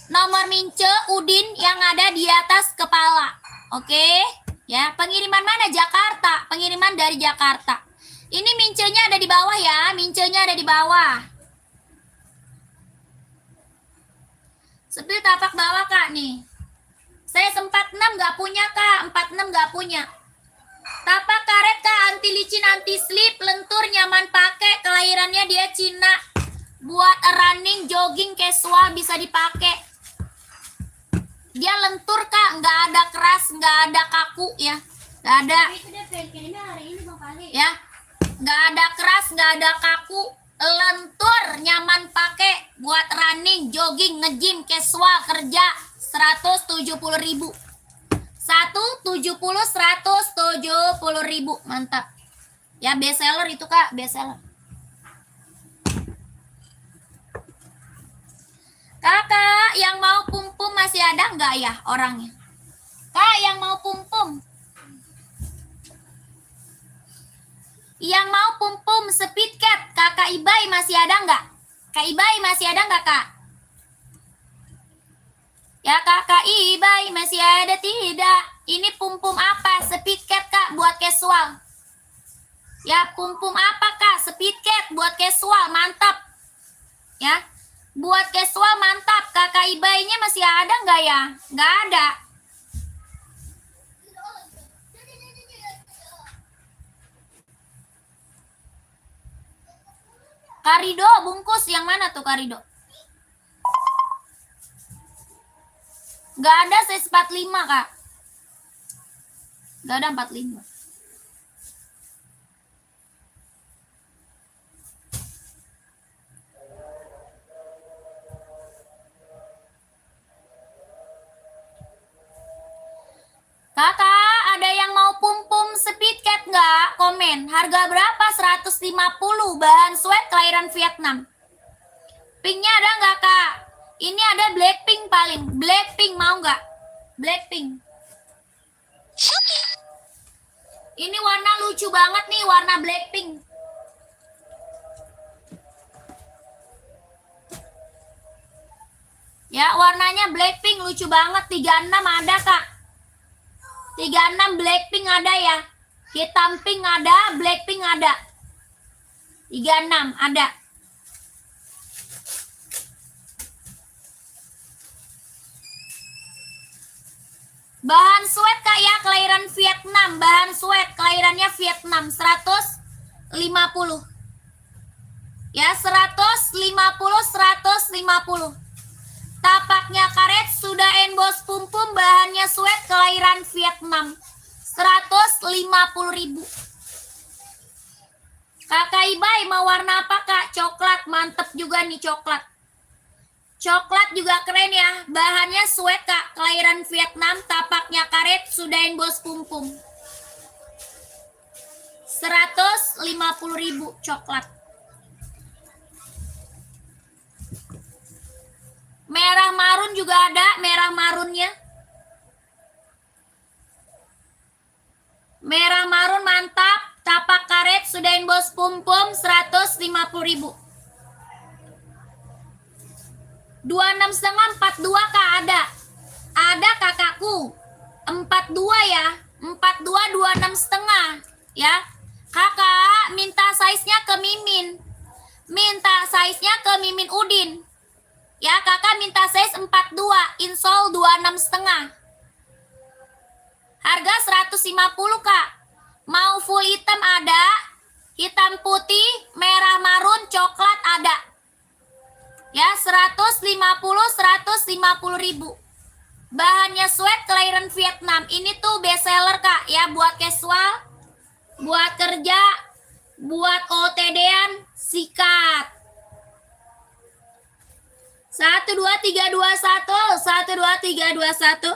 nomor mince Udin yang ada di atas kepala. Oke? Ya, pengiriman mana? Jakarta. Pengiriman dari Jakarta. Ini mincenya ada di bawah ya, mincenya ada di bawah. Sepil tapak bawah Kak nih. Saya 46 nggak punya Kak, 46 nggak punya. Tapak karet Kak, anti licin, anti slip, lentur, nyaman pakai, kelahirannya dia Cina. Buat running, jogging, casual bisa dipakai. Dia lentur Kak, nggak ada keras, nggak ada kaku ya. Nggak ada. Ya, nggak ada keras, nggak ada kaku. Lentur, nyaman pakai, buat running, jogging, nge-gym, casual, kerja, 170.000. 170.000, mantap. Ya, best seller itu Kak, best seller. Kakak, yang mau pum-pum masih ada nggak ya orangnya? Kak, yang mau pum-pum? Yang mau pum-pum speed cat, Kakak Ibai masih ada nggak? Kak Ibai masih ada nggak Kak? Ya Kakak Ibai masih ada tidak? Ini pum-pum apa? Speed cat Kak buat casual. Ya, pum-pum apa Kak? Speed cat buat casual, mantap. Ya, buat casual mantap. Kakak Ibainya masih ada nggak ya? Nggak ada. Karido bungkus yang mana tuh Karido? Nggak ada size 45 Kak. Nggak ada 45. Kakak, ada yang mau pum-pum speed cat nggak? Komen. Harga berapa? 150. Bahan sweat kelahiran Vietnam. Pinknya ada nggak Kak? Ini ada Blackpink paling. Blackpink mau nggak? Blackpink. Ini warna lucu banget nih, warna Blackpink. Ya, warnanya Blackpink lucu banget. 36 ada Kak. 36 Blackpink ada ya. Hitam pink ada, Blackpink ada. 36 ada. Bahan sweat Kak ya, kelahiran Vietnam. Bahan sweat, kelahirannya Vietnam. 150. Ya, 150. Tapaknya karet, sudah emboss pum-pum, bahannya sweat, kelahiran Vietnam. 150.000. Kakak Ibai mau warna apa Kak? Coklat, mantep juga nih coklat. Coklat juga keren ya. Bahannya sweat Kak, kelahiran Vietnam, tapaknya karet, sudah emboss pum-pum. 150.000 coklat. Merah marun juga ada, merah marunnya. Merah marun mantap, tapak karet, sudah emboss pum-pum, 150.000. 26,5 42 Kak ada. Ada kakakku. 42 ya. 42 26,5 ya. Kakak minta size-nya ke Mimin. Minta size-nya ke Mimin Udin. Ya, kakak minta size 42, insole 26,5. Harga 150 Kak. Mau full hitam ada, hitam putih, merah marun, coklat ada. Ya, 150.000. Bahannya sweat, kelahiran Vietnam. Ini tuh best seller Kak ya, buat casual, buat kerja, buat OTD-an, sikat. 1 2 3 2 1 1 2 3 2 1.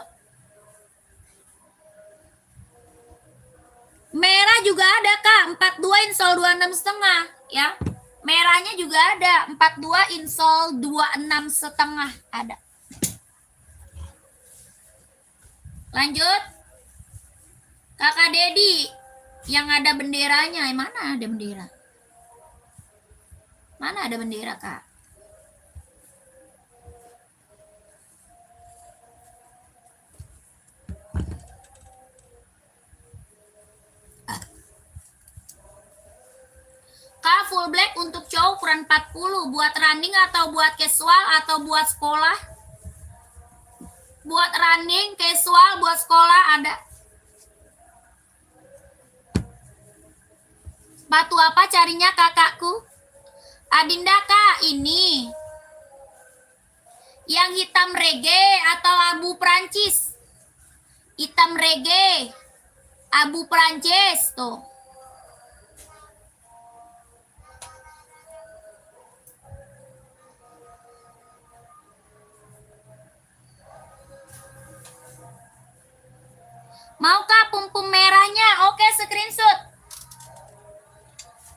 Merah juga ada Kak, 42 insole 26,5 ya. Merahnya juga ada, 42 insole 26,5 ada. Lanjut. Kakak Dedi yang ada benderanya, mana ada bendera? Mana ada bendera Kak? Kak, full black untuk cowok ukuran 40, buat running atau buat casual atau buat sekolah? Buat running, casual, buat sekolah ada. Sepatu apa carinya kakakku? Adinda Kak, ini. Yang hitam reggae atau abu Prancis? Hitam reggae, abu Prancis tuh. Mau Kak pum-pum merahnya? Oke, screenshot.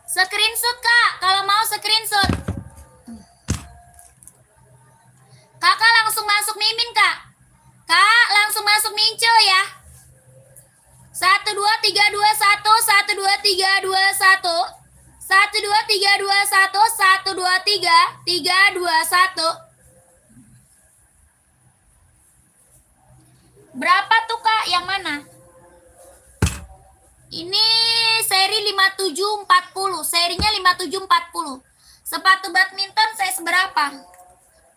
Screenshot Kak, kalau mau screenshot. Kakak langsung masuk Mimin Kak. Kak, langsung masuk Mince ya. 1 2 3 2 1 1 2 3 2 1 1 2 3 2 1 1 2 3 3 2 1. Berapa tuh Kak? Yang mana? Ini seri 5740, serinya 5740. Sepatu badminton size berapa?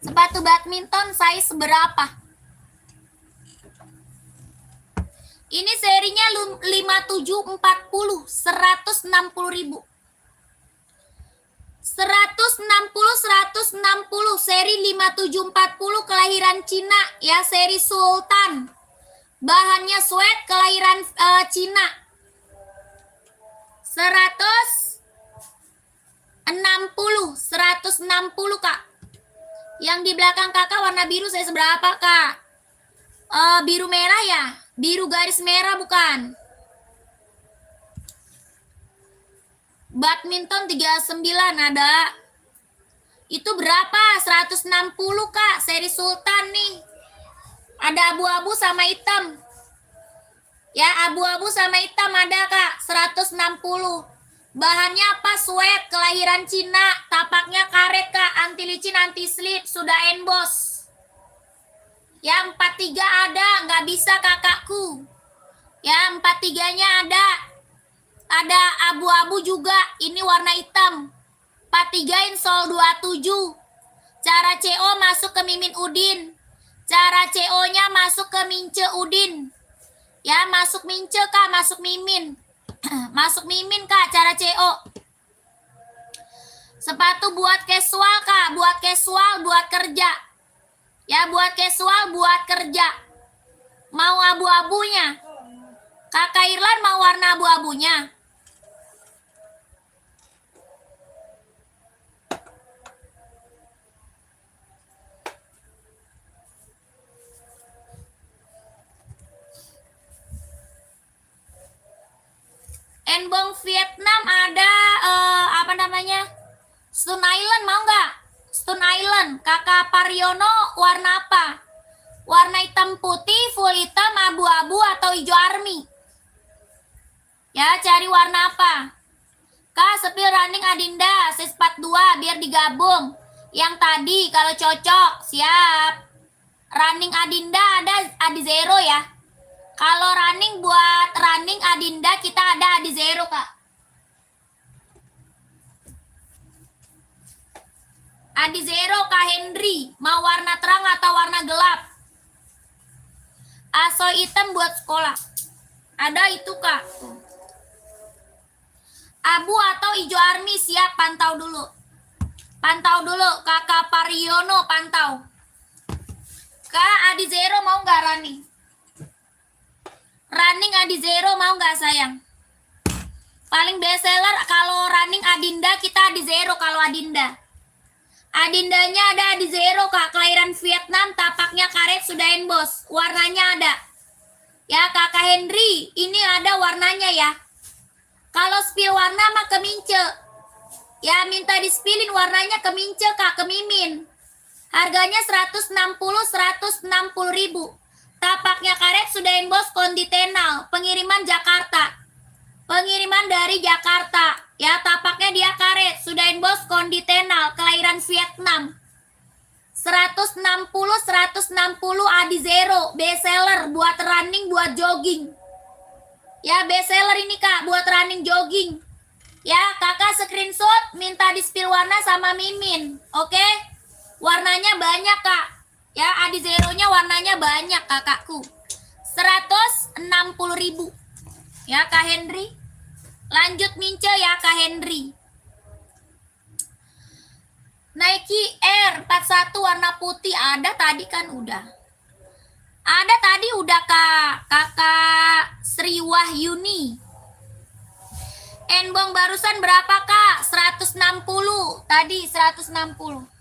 Sepatu badminton size berapa? Ini serinya 5740, 160.000. 160, 160, seri 5740, kelahiran Cina ya, seri Sultan. Bahannya sweat, kelahiran Cina. 160 Kak. Yang di belakang kakak warna biru saya seberapa Kak? Biru merah ya? Biru garis merah bukan? Badminton 39 ada. Itu berapa? 160 Kak, seri Sultan nih. Ada abu-abu sama hitam. Ya, abu-abu sama hitam ada Kak, 160. Bahannya apa? Sweat, kelahiran Cina, tapaknya karet Kak, anti licin, anti slip, sudah emboss. Ya, 43 ada, nggak bisa kakakku. Ya, 43-nya ada. Ada abu-abu juga, ini warna hitam. 43 insole 27. Cara CO masuk ke Mimin Udin. Cara CO-nya masuk ke Mince Udin. Ya, masuk mince Kak, masuk mimin. Masuk mimin Kak, cara CO. Sepatu buat casual Kak, buat casual, buat kerja. Ya, buat casual, buat kerja. Mau abu-abunya? Kakak Irlan mau warna abu-abunya? Enbong Vietnam ada apa namanya? Stone Island mau nggak? Stone Island, Kakak Pariono warna apa? Warna hitam putih, full hitam, abu-abu atau hijau army? Ya, cari warna apa? Kak, sepil running Adinda, size 42 biar digabung. Yang tadi kalau cocok, siap. Running Adinda ada Adi Zero ya. Kalau running buat running Adinda kita ada Adi Zero Kak. Adi Zero Kak Henry, mau warna terang atau warna gelap? Aso hitam buat sekolah. Ada itu Kak. Abu atau hijau army siap, pantau dulu. Pantau dulu, Kakak Pariono pantau. Kak Adi Zero mau nggak running? Running Adi Zero mau nggak sayang? Paling best seller kalau running Adinda kita Adi Zero kalau Adinda. Adindanya ada Adi Zero Kak, kelahiran Vietnam, tapaknya karet sudah embos. Warnanya ada. Ya Kakak Henry, ini ada warnanya ya. Kalau spill warna mah ke mince. Ya minta dispilin warnanya ke mince Kak, ke mimin. Harganya 160 ribu. Tapaknya karet sudah embos konditenal. Pengiriman Jakarta. Pengiriman dari Jakarta. Ya tapaknya dia karet sudah embos konditenal. Kelahiran Vietnam. 160 Adi Zero. Best seller buat running, buat jogging. Ya best seller ini Kak buat running jogging. Ya kakak screenshot minta di spill warna sama mimin. Oke. Warnanya banyak Kak. Ya Adi Zero-nya warnanya banyak kakakku. 160 ribu. Ya Kak Henry. Lanjut mince ya Kak Henry. Nike Air 41 warna putih ada tadi kan udah. Ada tadi udah Kak. Kakak Sri Wahyuni. Enbong barusan berapa Kak? 160. Tadi 160.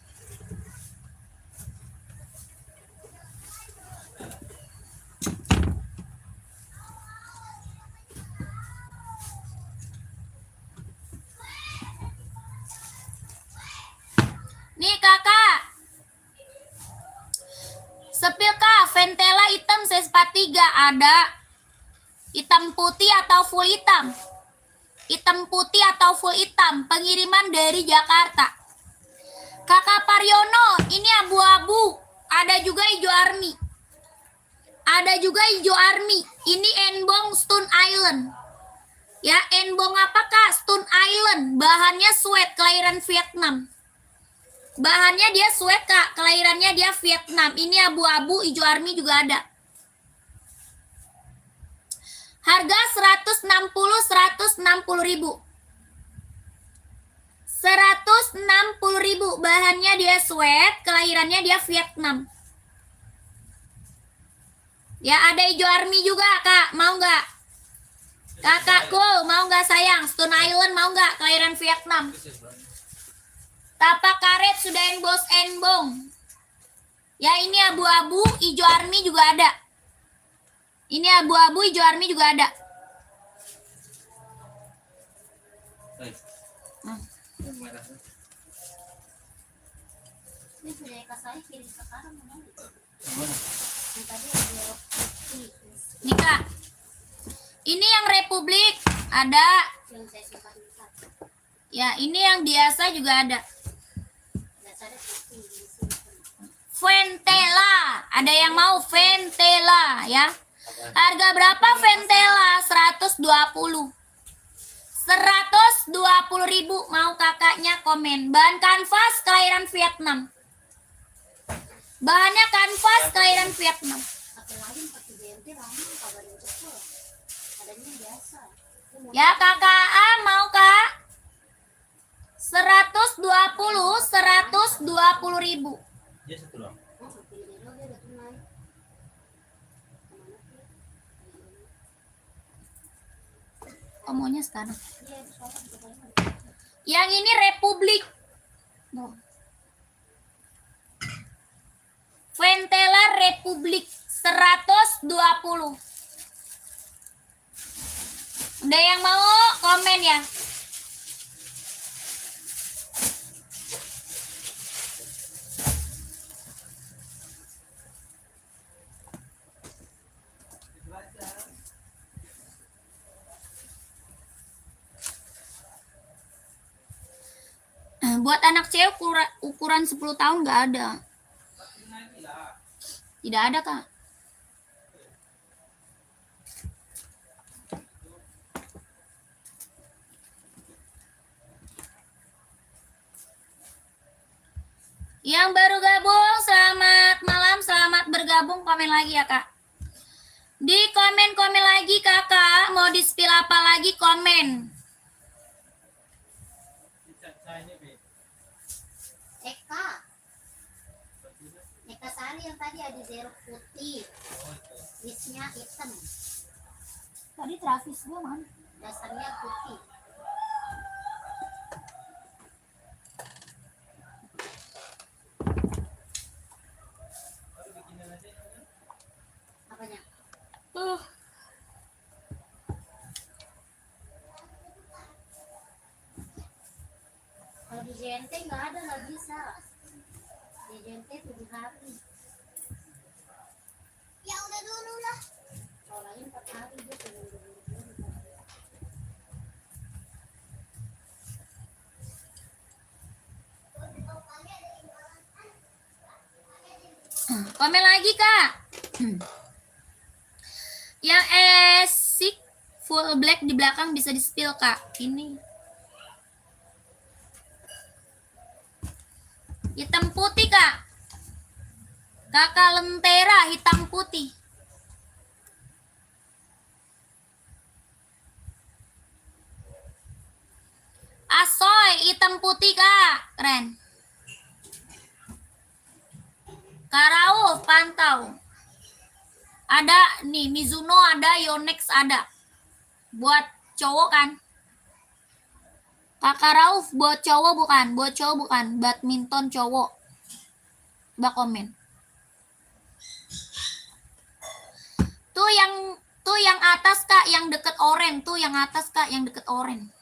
Nih kakak. Sepil Kak, Ventela hitam size 43 ada. Hitam putih atau full hitam? Hitam putih atau full hitam? Pengiriman dari Jakarta. Kakak Pariono, ini abu-abu. Ada juga hijau army. Ada juga hijau army. Ini Enbong Stone Island. Ya, Enbong apa Kak? Stone Island. Bahannya sweat, kelahiran Vietnam. Bahannya dia sweat Kak, kelahirannya dia Vietnam. Ini abu-abu, hijau army juga ada. Harga 160 ribu. 160 ribu. Bahannya dia sweat, kelahirannya dia Vietnam. Ya ada hijau army juga Kak, mau nggak? Kakakku, mau nggak sayang? Stone Island mau nggak? Kelahiran Vietnam. Tapak karet sudah embos enbong. Ya ini abu-abu, hijau army juga ada. Ini abu-abu, hijau army juga ada. Ini sudah saya kirim sekarang mana? Nih Kak. Ini yang Republik ada. Yang saya simpan di sana. Ya ini yang biasa juga ada. Ventela, ada yang mau Ventela ya. Harga berapa Ventela? 120. 120 ribu. Mau kakaknya komen. Bahan kanvas kelahiran Vietnam. Bahannya kanvas kelahiran Vietnam. Satu lagi pakai BMT lama kabarin cepet. adanya biasa. Ya kakak A mau kak? 120 ribu. Dia satu doang. Oh, pilih dia udah tunai. Maunya sekarang. Iya, soalnya bisa banget. Yang ini Republik. No. Ventela Republik 120. Udah yang mau komen ya? Buat anak cewek ukuran 10 tahun nggak ada. Tidak ada kak. Yang baru gabung, selamat malam, selamat bergabung, komen lagi ya kak. Di komen-komen lagi kakak, mau di-spill apa lagi komen. Eka Sari yang tadi ada zero putih, listnya hitam, Tadi Travis gue mana? dasarnya putih. Apanya? Kalau di JNT nggak ada, nggak bisa. Di JNT 7 hari. Ya udah dulu lah. Kalau lain 4 hari dia turun. Komen lagi kak. Yang esik full black di belakang bisa di spill kak. Ini hitam putih kak. Kakak lentera hitam putih. Asoy hitam putih kak. Keren. Karau pantau. Ada nih Mizuno, ada Yonex, ada. Buat cowok kan? Kakak Rauf buat cowok bukan? Buat cowok bukan? Badminton cowok. Coba komen. Tuh yang atas kak, yang deket oren. Tuh yang atas kak, yang deket oren.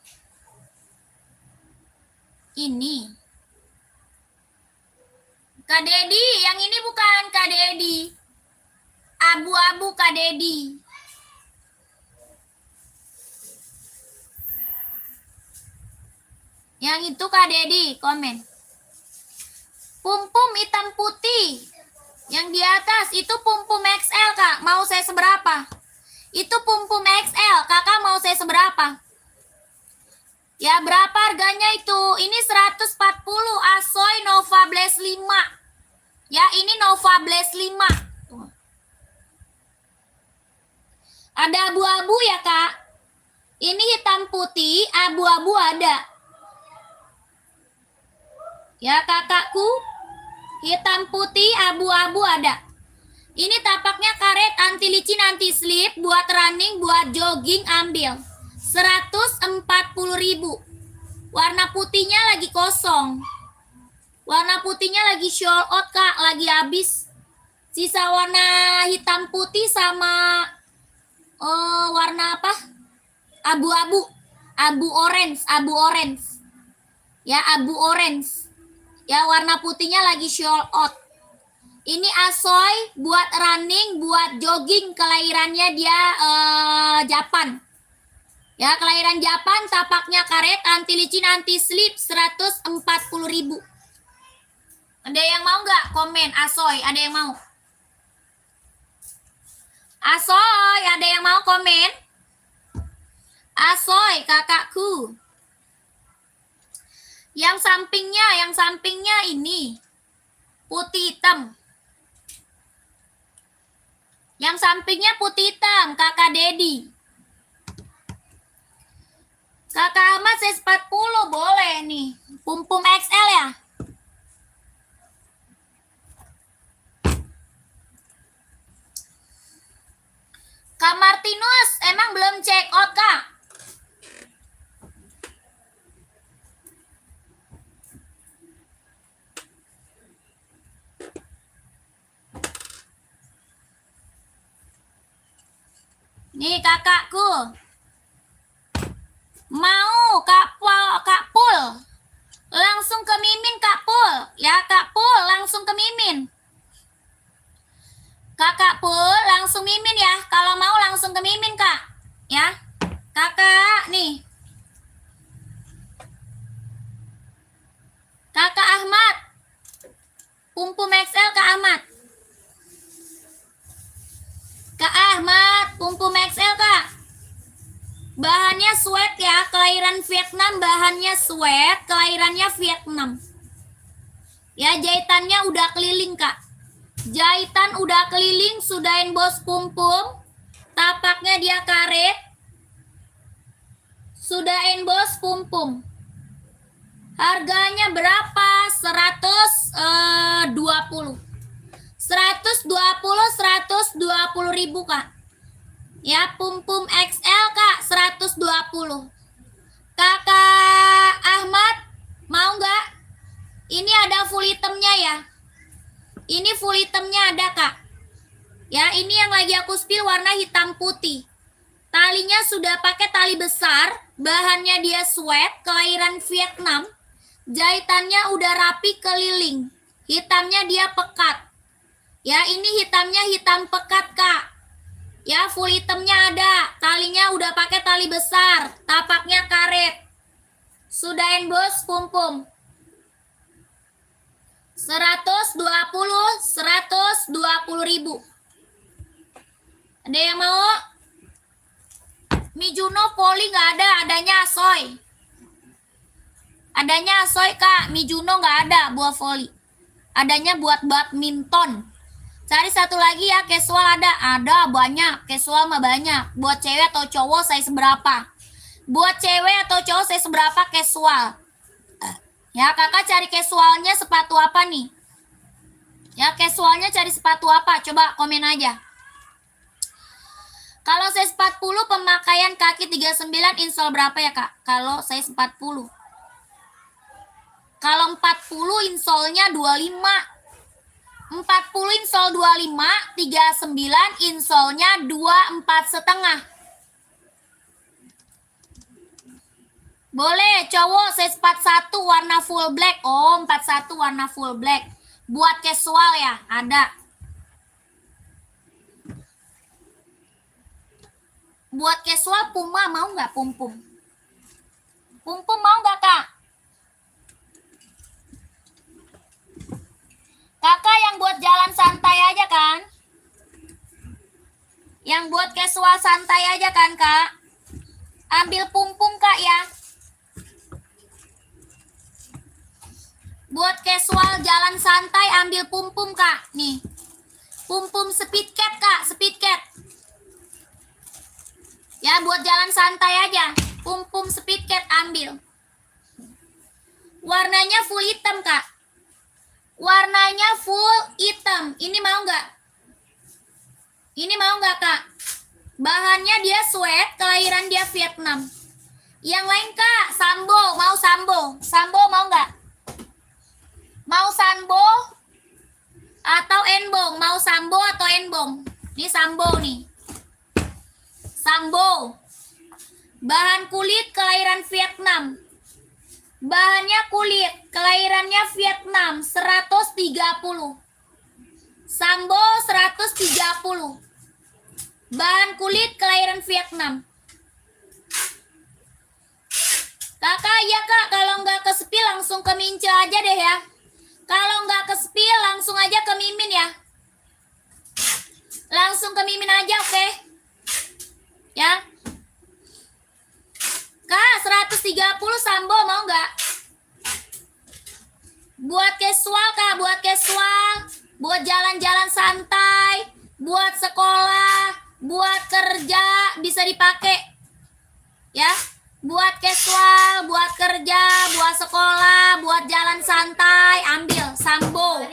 Ini. Kak Dedi, yang ini bukan Kak Dedi. Abu-abu Kak Dedi. Yang itu Kak Dedi, komen. Pum-pum hitam putih. Yang di atas itu pum-pum XL kak. Mau saya seberapa? Itu pum-pum XL. Kakak mau saya seberapa? Ya berapa harganya itu? Ini 140 Asoy Nova Blaze 5. Ya ini Nova Blaze 5. Tuh. Ada abu-abu ya kak? Ini hitam putih, abu-abu ada. Ya kakakku, hitam putih, abu-abu ada. Ini tapaknya karet anti licin, anti slip, buat running, buat jogging, ambil. 140.000. Warna putihnya lagi kosong. Warna putihnya lagi sold out kak, lagi habis. Sisa warna hitam putih sama warna apa? Abu-abu, abu orange. Ya abu orange. Ya warna putihnya lagi sold out. Ini Asoy buat running, buat jogging, kelahirannya dia Japan. Ya kelahiran Japan, tapaknya karet, anti licin, anti slip, 140.000. Ada yang mau nggak komen? Asoy, ada yang mau? Asoy, ada yang mau komen? Asoy, kakakku. Yang sampingnya ini putih hitam. Yang sampingnya putih hitam, kakak Dedi. Kakak Ahmad size 40 boleh nih. Pum-pum XL ya? Kak Martinus, emang belum check out, Kak? Nih kakakku. Mau Kak Pul. Langsung ke Mimin Kak Pul. Ya Kak Pul, langsung ke Mimin. Kakak Pul, langsung Mimin ya. Kalau mau langsung ke Mimin, Kak. Ya. Kakak, nih. Kakak Ahmad. Pum-pum XL Kak Ahmad. Kak Ahmad, pum-pum XL, Kak. Bahannya sweat ya, kelahiran Vietnam, bahannya sweat, kelahirannya Vietnam. Ya, jahitannya udah keliling, Kak. Jahitan udah keliling, sudahin bos pum-pum. Tapaknya dia karet. Sudahin bos pum-pum. Harganya berapa? 120. 120 ribu, Kak. Ya, pum-pum XL, Kak, 120. Kakak Ahmad, mau nggak? Ini ada full itemnya ya. Ini full itemnya ada, Kak. Ya, ini yang lagi aku spill warna hitam putih. Talinya sudah pakai tali besar, bahannya dia sweat, kelahiran Vietnam. Jahitannya udah rapi keliling. Hitamnya dia pekat. Ya, ini hitamnya hitam pekat, Kak. Ya, full itemnya ada. Talinya udah pakai tali besar, tapaknya karet. Sudahin bos pum-pum. 120 ribu. Ada yang mau? Mizuno Poli nggak ada, adanya Asoy. Adanya Asoy, Kak. Mizuno nggak ada buat volley. Adanya buat badminton. Cari satu lagi ya, casual ada banyak. Casual mah banyak. Buat cewek atau cowok size berapa? Buat cewek atau cowok size berapa casual? Ya, kakak cari casualnya sepatu apa nih? Ya, casualnya cari sepatu apa? Coba komen aja. Kalau size 40 pemakaian kaki 39 install berapa ya, Kak? Kalau size 40. Kalau 40 installnya 25. 40 install 25, 39 installnya 24,5. Boleh, cowok size 41 warna full black. Oh, 41 warna full black. Buat casual ya, ada. Buat casual Puma mau nggak pum-pum? Pum-pum mau nggak, Kak? Kakak yang buat jalan santai aja kan? Yang buat casual santai aja kan, Kak? Ambil pum-pum, Kak, ya. Buat casual jalan santai ambil pum-pum, Kak. Nih. Pum-pum speed cat, Kak, speed cat. Ya, buat jalan santai aja. Pum-pum speed cat ambil. Warnanya full hitam, Kak. Warnanya full hitam. Ini mau nggak? Ini mau nggak, Kak? Bahannya dia sweat, kelahiran dia Vietnam. Yang lain, Kak, sambo. Mau sambo? Sambo mau nggak? Mau sambo atau enbong? Mau sambo atau enbong? Ini sambo nih. Sambo. Bahan kulit kelahiran Vietnam. Bahannya kulit, kelahirannya Vietnam, 130. Sambo 130. Bahan kulit kelahiran Vietnam. Kakak, ya Kak, kalau nggak ke spill langsung ke Mince aja deh ya. Kalau nggak ke spill langsung aja ke Mimin ya. Langsung ke Mimin aja, oke? Ya. Kak, 130 sambo mau nggak? Buat casual, Kak, buat casual. Buat jalan-jalan santai, buat sekolah, buat kerja, bisa dipakai. Ya, Buat casual, buat kerja, buat sekolah, buat jalan santai, ambil Sambo.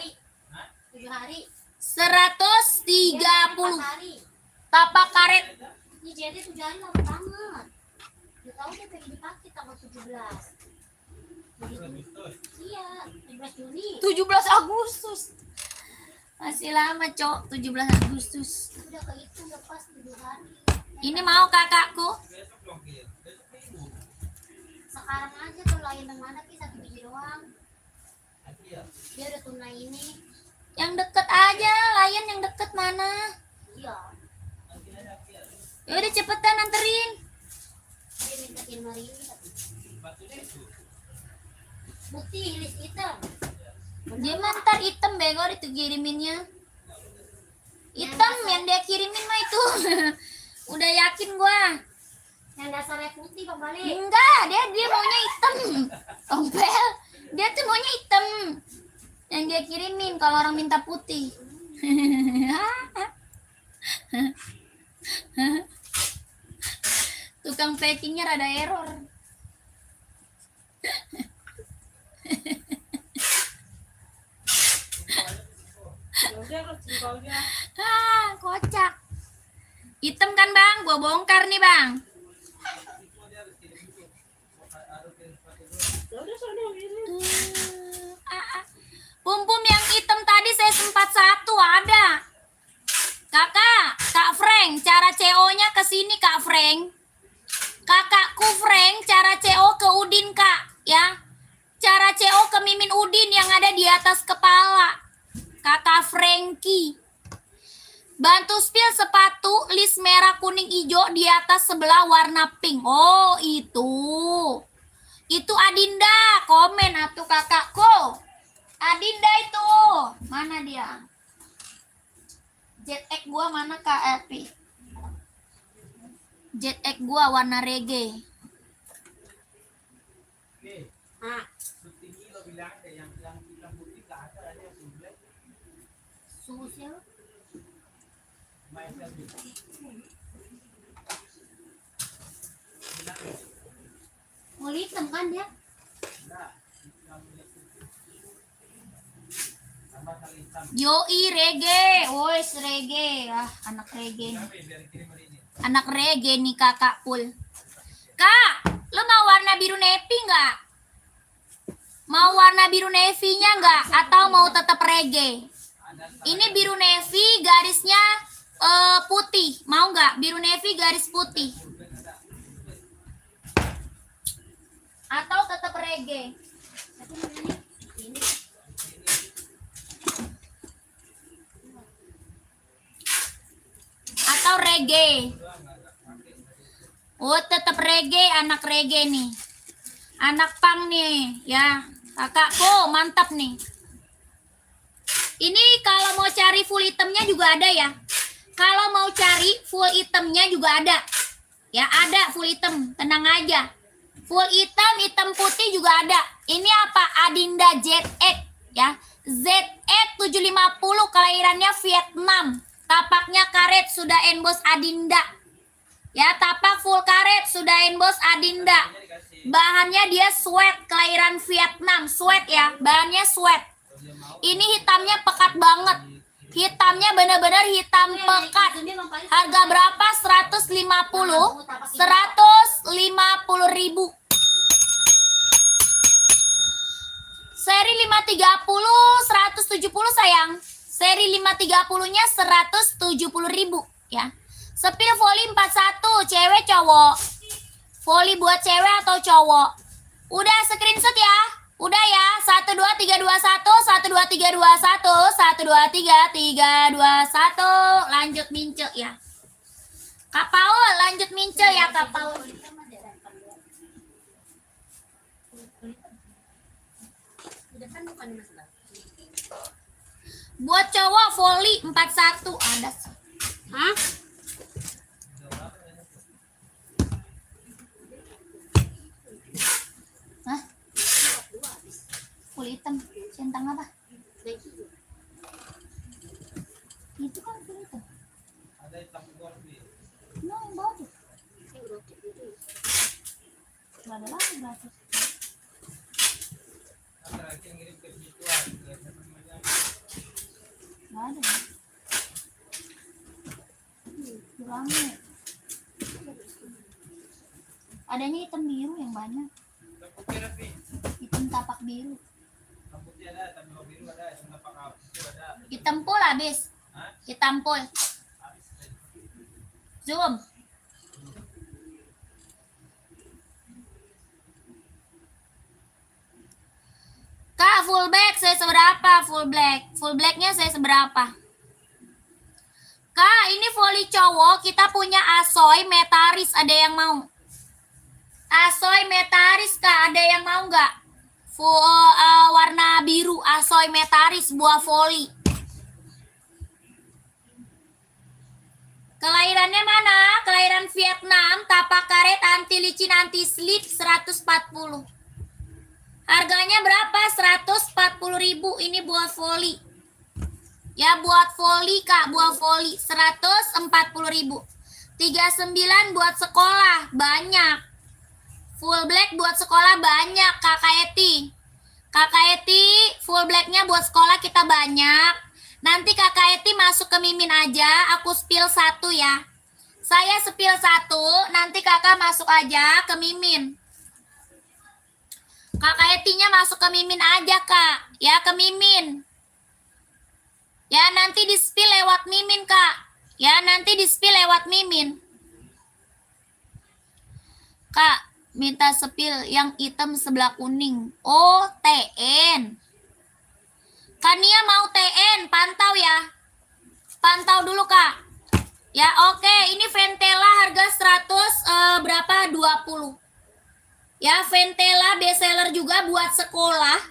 7 hari. 130. 4 hari. Tapak karet. Ini jadi 7 hari lama banget. Udah tahu dia pengen dipakai tanggal 17. Iya, 17 Juni. 17 Agustus. Masih lama, Cok. 17 Agustus. Udah kehitung udah pas 7 hari. Ini mau kakakku. Sekarang aja tuh lain yang mana ki 1 biji doang. Dia udah tunai ini. Yang deket aja, layan yang deket mana? Iya. Ya udah cepetan anterin. Dia minta kirim hari ini. Bukti list hitam. Dia mantar hitam bego itu kiriminnya. Hitam yang dia kirimin mah itu. Udah yakin gua. Yang dasarnya putih Bang Bali. Enggak, dia maunya hitam. Tompel. Dia tuh maunya hitam. Yang dia kirimin kalau orang minta putih. Tukang packingnya rada error. Kocak. Hitam kan bang, gua bongkar nih bang. Pum-pum yang hitam tadi saya sempat satu ada. Kak Frank, cara CO-nya ke sini Kak Frank. Kakakku Frank, cara CO ke Udin Kak, ya. Cara CO ke Mimin Udin yang ada di atas kepala. Kakak Franky. Bantu spill sepatu list merah kuning hijau di atas sebelah warna pink. Oh, itu. Itu Adinda, komen atuh kakakku. Adinda itu. Mana dia? Jet gua mana Kak Epi? Jet gua warna reggae. Ah, susil. Mau hitam kan dia? Yoi reggae, woi reggae, anak reggae nih. Anak reggae nih kakak Pul. Kak, lo mau warna biru navy nggak? Mau warna biru navy-nya nggak? Atau mau tetap reggae? Ini biru navy garisnya putih, mau nggak? Biru navy garis putih. Atau tetap reggae? Atau reggae? Oh, tetap reggae, anak reggae nih. Anak pang nih, ya. Kakakku, mantap nih. Ini kalau mau cari full itemnya juga ada ya. Kalau mau cari full itemnya juga ada. Ya, ada full item, tenang aja. Full item, hitam putih juga ada. Ini apa? Adinda ZX, ya. ZX 750, kelahirannya Vietnam. Tapaknya karet, sudah emboss Adinda. Ya, tapak full karet, sudah emboss Adinda. Bahannya dia sweat, kelahiran Vietnam. Sweat ya, bahannya sweat. Ini hitamnya pekat banget. Hitamnya bener-bener hitam pekat. Harga berapa? 150. 150 ribu. Seri 530 170 sayang. Seri 530-nya 170 ribu ya. Spill volley 41, cewek cowok. Volley buat cewek atau cowok. Udah screenshot ya. Udah ya. 12321, 12321, 12321. Lanjut mince ya. Kak Paul, lanjut mince ya Kak Paul. Buat cowok volley 41 ada. Hah? Hah? Full hitam. Centang apa? Itu kan full hitam. No, yang bawah tuh. Nggak ada lagi gratis. Nggak ada. Rame. Adanya hitam biru yang banyak. Hitam tapak biru. Hitam pul habis. Hitam pul. Zoom. Kak, full black saya seberapa? Full black. Full blacknya saya seberapa? Kak, ini volley cowok. Kita punya Asoy Metaris. Ada yang mau? Asoy Metaris, Kak. Ada yang mau nggak? Warna biru. Asoy Metaris buah volley. Kelahirannya mana? Kelahiran Vietnam. Tapak karet, anti licin, anti slip. 140. Harganya berapa? 140.000. Ini buah volley. Ya, buat volley, Kak. Buah volley. 140.000. 39 buat sekolah. Banyak. Full black buat sekolah banyak, Kakak Eti. Kakak Eti, full blacknya buat sekolah kita banyak. Nanti Kakak Eti masuk ke Mimin aja. Aku spill 1 ya. Saya spill 1. Nanti kakak masuk aja ke Mimin. Kakak Etinya masuk ke Mimin aja, Kak. Ya, ke Mimin. Ya, nanti di-spill lewat Mimin, Kak. Ya, nanti di-spill lewat Mimin. Kak, minta spill yang hitam sebelah kuning. Oh, TN. Kania mau TN, pantau ya. Pantau dulu, Kak. Ya, oke. Ini Ventela harga 100 berapa? 20. Ya, Ventela bestseller juga buat sekolah.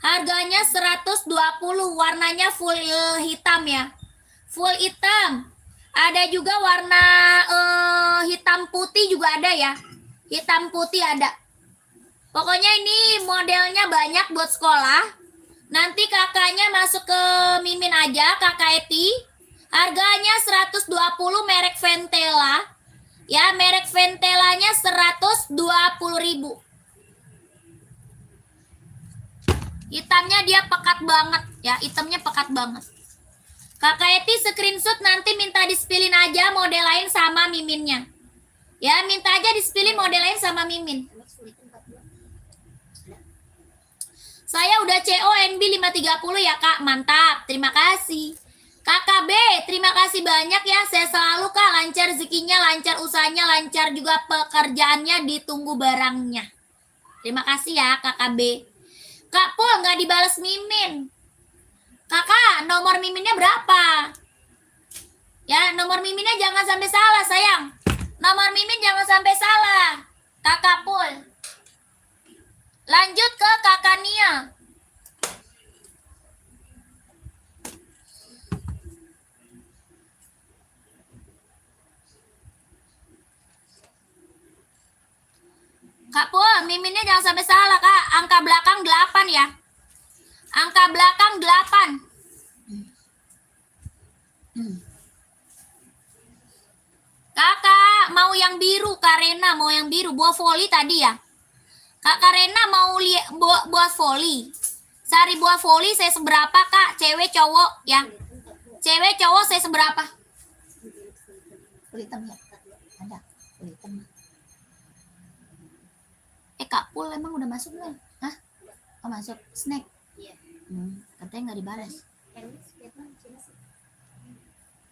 Harganya 120, warnanya full hitam ya. Full hitam. Ada juga warna hitam putih juga ada ya. Hitam putih ada. Pokoknya ini modelnya banyak buat sekolah. Nanti kakaknya masuk ke Mimin aja, Kakak Eti. Harganya 120 merek Ventela. Ya, merek Ventelanya 120.000. Hitamnya dia pekat banget ya, hitamnya pekat banget. Kakak Eti screenshot nanti minta di-spillin aja model lain sama Miminnya. Ya, minta aja di-spillin model lain sama Mimin. Saya udah CONB 530 ya, Kak. Mantap. Terima kasih. KKB, terima kasih banyak ya. Saya selalu, Kak, lancar rezekinya, lancar usahanya, lancar juga pekerjaannya, ditunggu barangnya. Terima kasih ya, KKB. Kak Pul, nggak dibales Mimin. Kakak, nomor Miminnya berapa? Ya, nomor Miminnya jangan sampai salah, sayang. Nomor Mimin jangan sampai salah. Kakak Pul. Lanjut ke Kakak Nia. Kak Pul, Miminnya jangan sampai salah, Kak. Angka belakang 8 ya. Angka belakang 8. Kakak, mau yang biru, Kak Rena mau yang biru. Buah volley tadi ya. Kak Rena mau buah volley. Sari buah volley saya seberapa, Kak? Cewek cowok ya. Cewek cowok saya seberapa? Kulit hitam ya. Ada kulit hitam. Kak Pul emang udah masuk belum? Hah? Oh, masuk. Snack? Iya. Katanya nggak dibalas.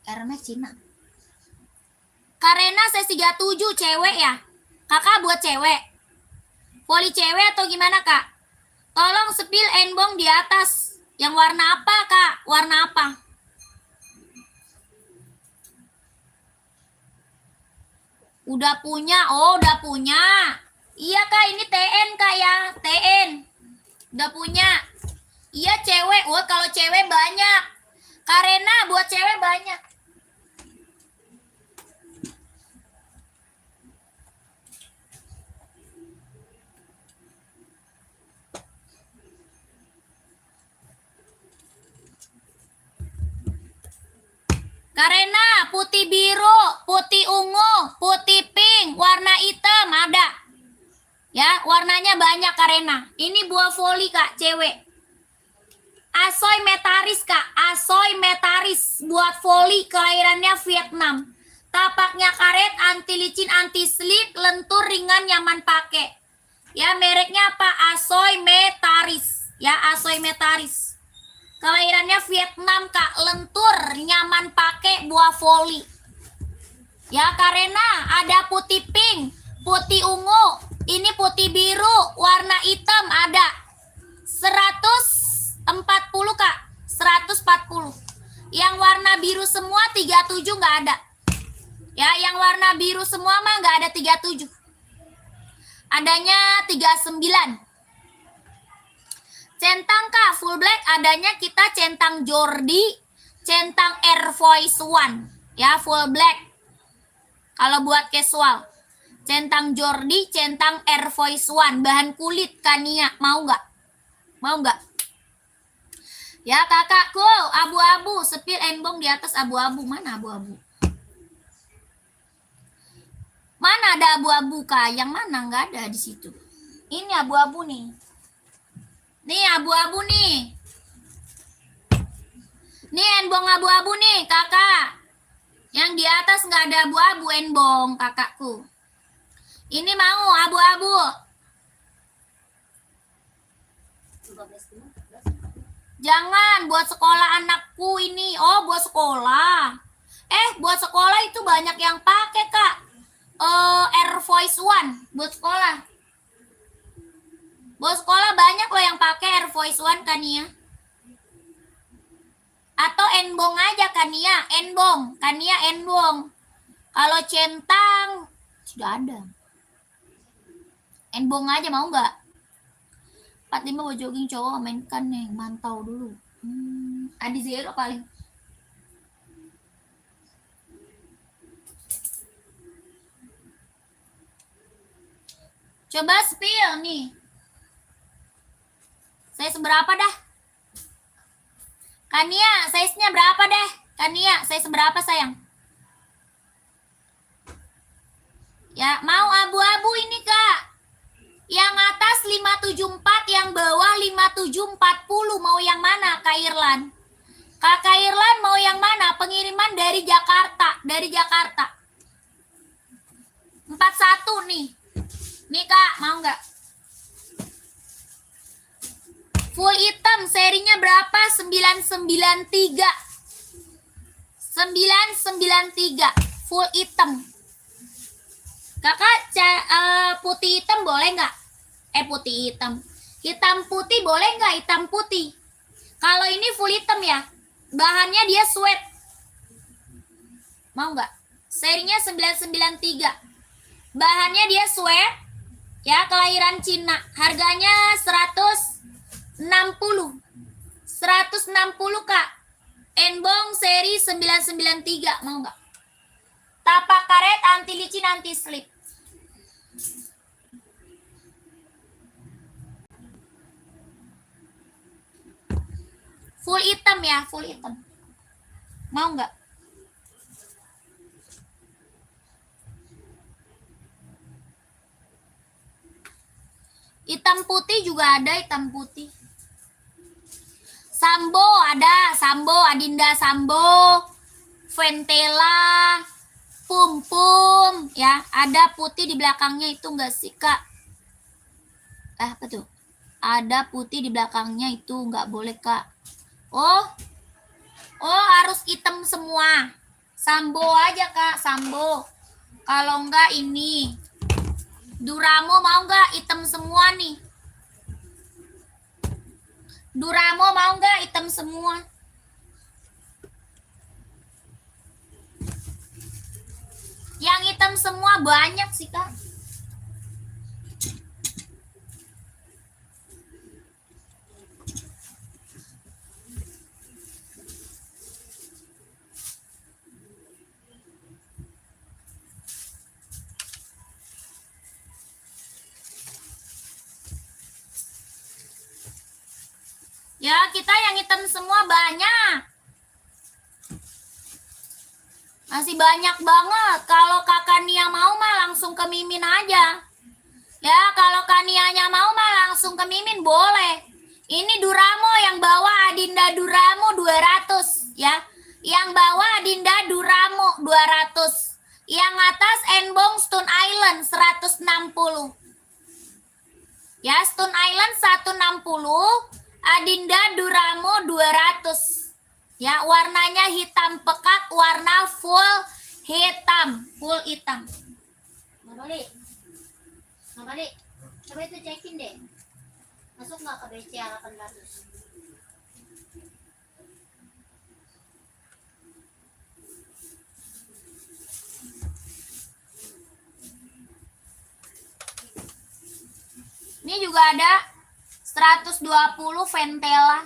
Hermes Cina. Karena saya 37 cewek ya. Kakak buat cewek. Poli cewek atau gimana, Kak? Tolong spill enbong di atas. Yang warna apa, Kak? Warna apa? Udah punya. Oh, udah punya. Iya, Kak, ini TN, Kak ya. TN. Udah punya. Iya, cewek. Wah, kalau cewek banyak. Karena buat cewek banyak. Karena putih biru, putih ungu, putih pink, warna hitam ada. Ya, warnanya banyak Karena. Ini buah voli Kak, cewek. Asoy metaris Kak, Asoy metaris buat voli, kelahirannya Vietnam. Tapaknya karet, anti licin, anti slip, lentur, ringan, nyaman pakai. Ya, mereknya apa? Asoy metaris. Ya, Asoy metaris. Kelahirannya Vietnam Kak, lentur, nyaman pakai, buah voli. Ya, Karena ada putih pink, putih ungu, ini putih biru, warna hitam ada. 140 Kak, 140. Yang warna biru semua 37 nggak ada. Ya, yang warna biru semua mah nggak ada 37. Adanya 39. Centang Kak, full black adanya kita centang Jordi, centang Air Voice One. Ya, full black. Kalau buat casual. Centang Jordi, centang Air Voice One. Bahan kulit Kania. Mau nggak? Mau nggak? Ya kakakku, abu-abu. Sepil embong di atas abu-abu. Mana abu-abu? Mana ada abu-abu Kak? Yang mana? Nggak ada di situ. Ini abu-abu nih. Nih abu-abu nih. Nih enbong abu-abu nih kakak. Yang di atas nggak ada abu-abu enbong kakakku. Ini mau abu-abu. Jangan buat sekolah anakku ini. Oh, buat sekolah. Buat sekolah itu banyak yang pakai Kak. Air Voice One buat sekolah. Buat sekolah banyak loh yang pakai Air Voice One Kania. Atau enbong aja Kania, enbong, Kania enbong. Kalau centang sudah ada. Enbong aja mau nggak? 45 buat jogging cowok mainkan nih, mantau dulu. Adi zero paling. Coba spill nih. Saya seberapa dah? Kania, size-nya berapa deh? Kania, size seberapa sayang? Ya, mau abu-abu ini Kak. Yang atas 574, yang bawah 5740. Mau yang mana Kak Irlan? Kakak Irlan mau yang mana? Pengiriman dari Jakarta. Dari Jakarta. 41 nih. Nih Kak, mau nggak? Full hitam, serinya berapa? 993. 993. Full hitam. Kakak, putih hitam boleh nggak? Putih hitam. Hitam putih boleh nggak? Hitam putih. Kalau ini full hitam ya. Bahannya dia sweat. Mau nggak? Serinya 993. Bahannya dia sweat. Ya, kelahiran Cina. Harganya 160. 160 Kak. Enbong seri 993. Mau nggak? Tapak karet, anti licin, anti slip. Full hitam ya, full hitam. Mau nggak? Hitam putih juga ada, hitam putih. Sambo ada, Sambo, Adinda Sambo, Ventela, Pum, ya. Ada putih di belakangnya itu enggak sih, Kak? Apa tuh? Ada putih di belakangnya itu enggak boleh, Kak. Oh, harus hitam semua. Sambo aja, Kak, Sambo. Kalau enggak ini Duramo mau enggak hitam semua nih? Duramo mau enggak hitam semua? Yang hitam semua banyak sih, Kak. Ya, kita yang hitam semua banyak. Masih banyak banget. Kalau Kakak Nia mau mah langsung ke Mimin aja. Ya, kalau Kanianya mau mah langsung ke Mimin boleh. Ini Duramo yang bawah Adinda Duramo 200 ya. Yang bawah Adinda Duramo 200. Yang atas Enbong Stone Island 160. Ya, Stone Island 160, Adinda Duramo 200. Ya, warnanya hitam pekat, warna full hitam. Mabalik. Mabalik. Coba itu cekin deh. Masuk nggak ke BCA 800? Ini juga ada 120 Ventela.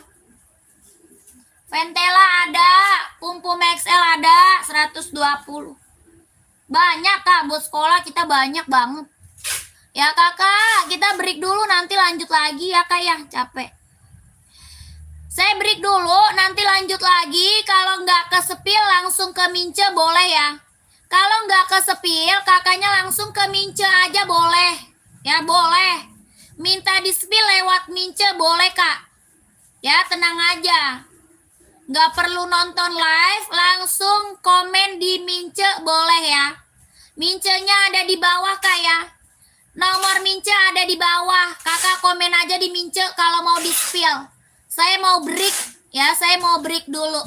Ventela ada, Pumpum XL ada 120. Banyak Kak, buat sekolah kita banyak banget. Ya Kakak, kita break dulu nanti lanjut lagi ya Kak ya, capek. Saya break dulu, nanti lanjut lagi. Kalau nggak kesepil langsung ke Mince boleh ya. Kalau nggak kesepil, kakaknya langsung ke Mince aja boleh. Ya boleh. Minta di spill lewat Mince boleh Kak. Ya tenang aja. Nggak perlu nonton live, langsung komen di Mince boleh ya. Mincenya ada di bawah Kak ya. Nomor Mince ada di bawah. Kakak komen aja di Mince kalau mau di spill. Saya mau break ya, saya mau break dulu.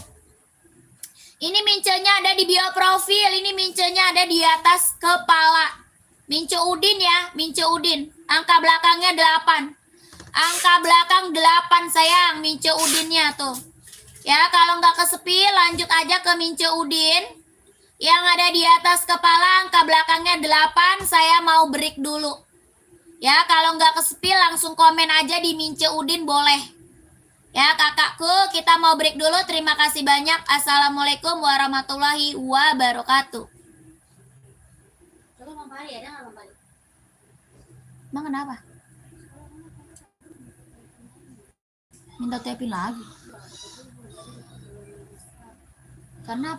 Ini Mincenya ada di bio profil, ini Mincenya ada di atas kepala. Mince Udin ya, Mince Udin. Angka belakangnya 8. Angka belakang 8 sayang, Mince Udinnya tuh. Ya, kalau nggak kesepi lanjut aja ke Mince Udin. Yang ada di atas kepala angka belakangnya 8, saya mau break dulu. Ya, kalau nggak kesepi langsung komen aja di Mince Udin boleh. Ya, kakakku, kita mau break dulu. Terima kasih banyak. Assalamualaikum warahmatullahi wabarakatuh. Coba Mabalik, ada nggak Mabalik? Emang kenapa? Minta tapin lagi. Karena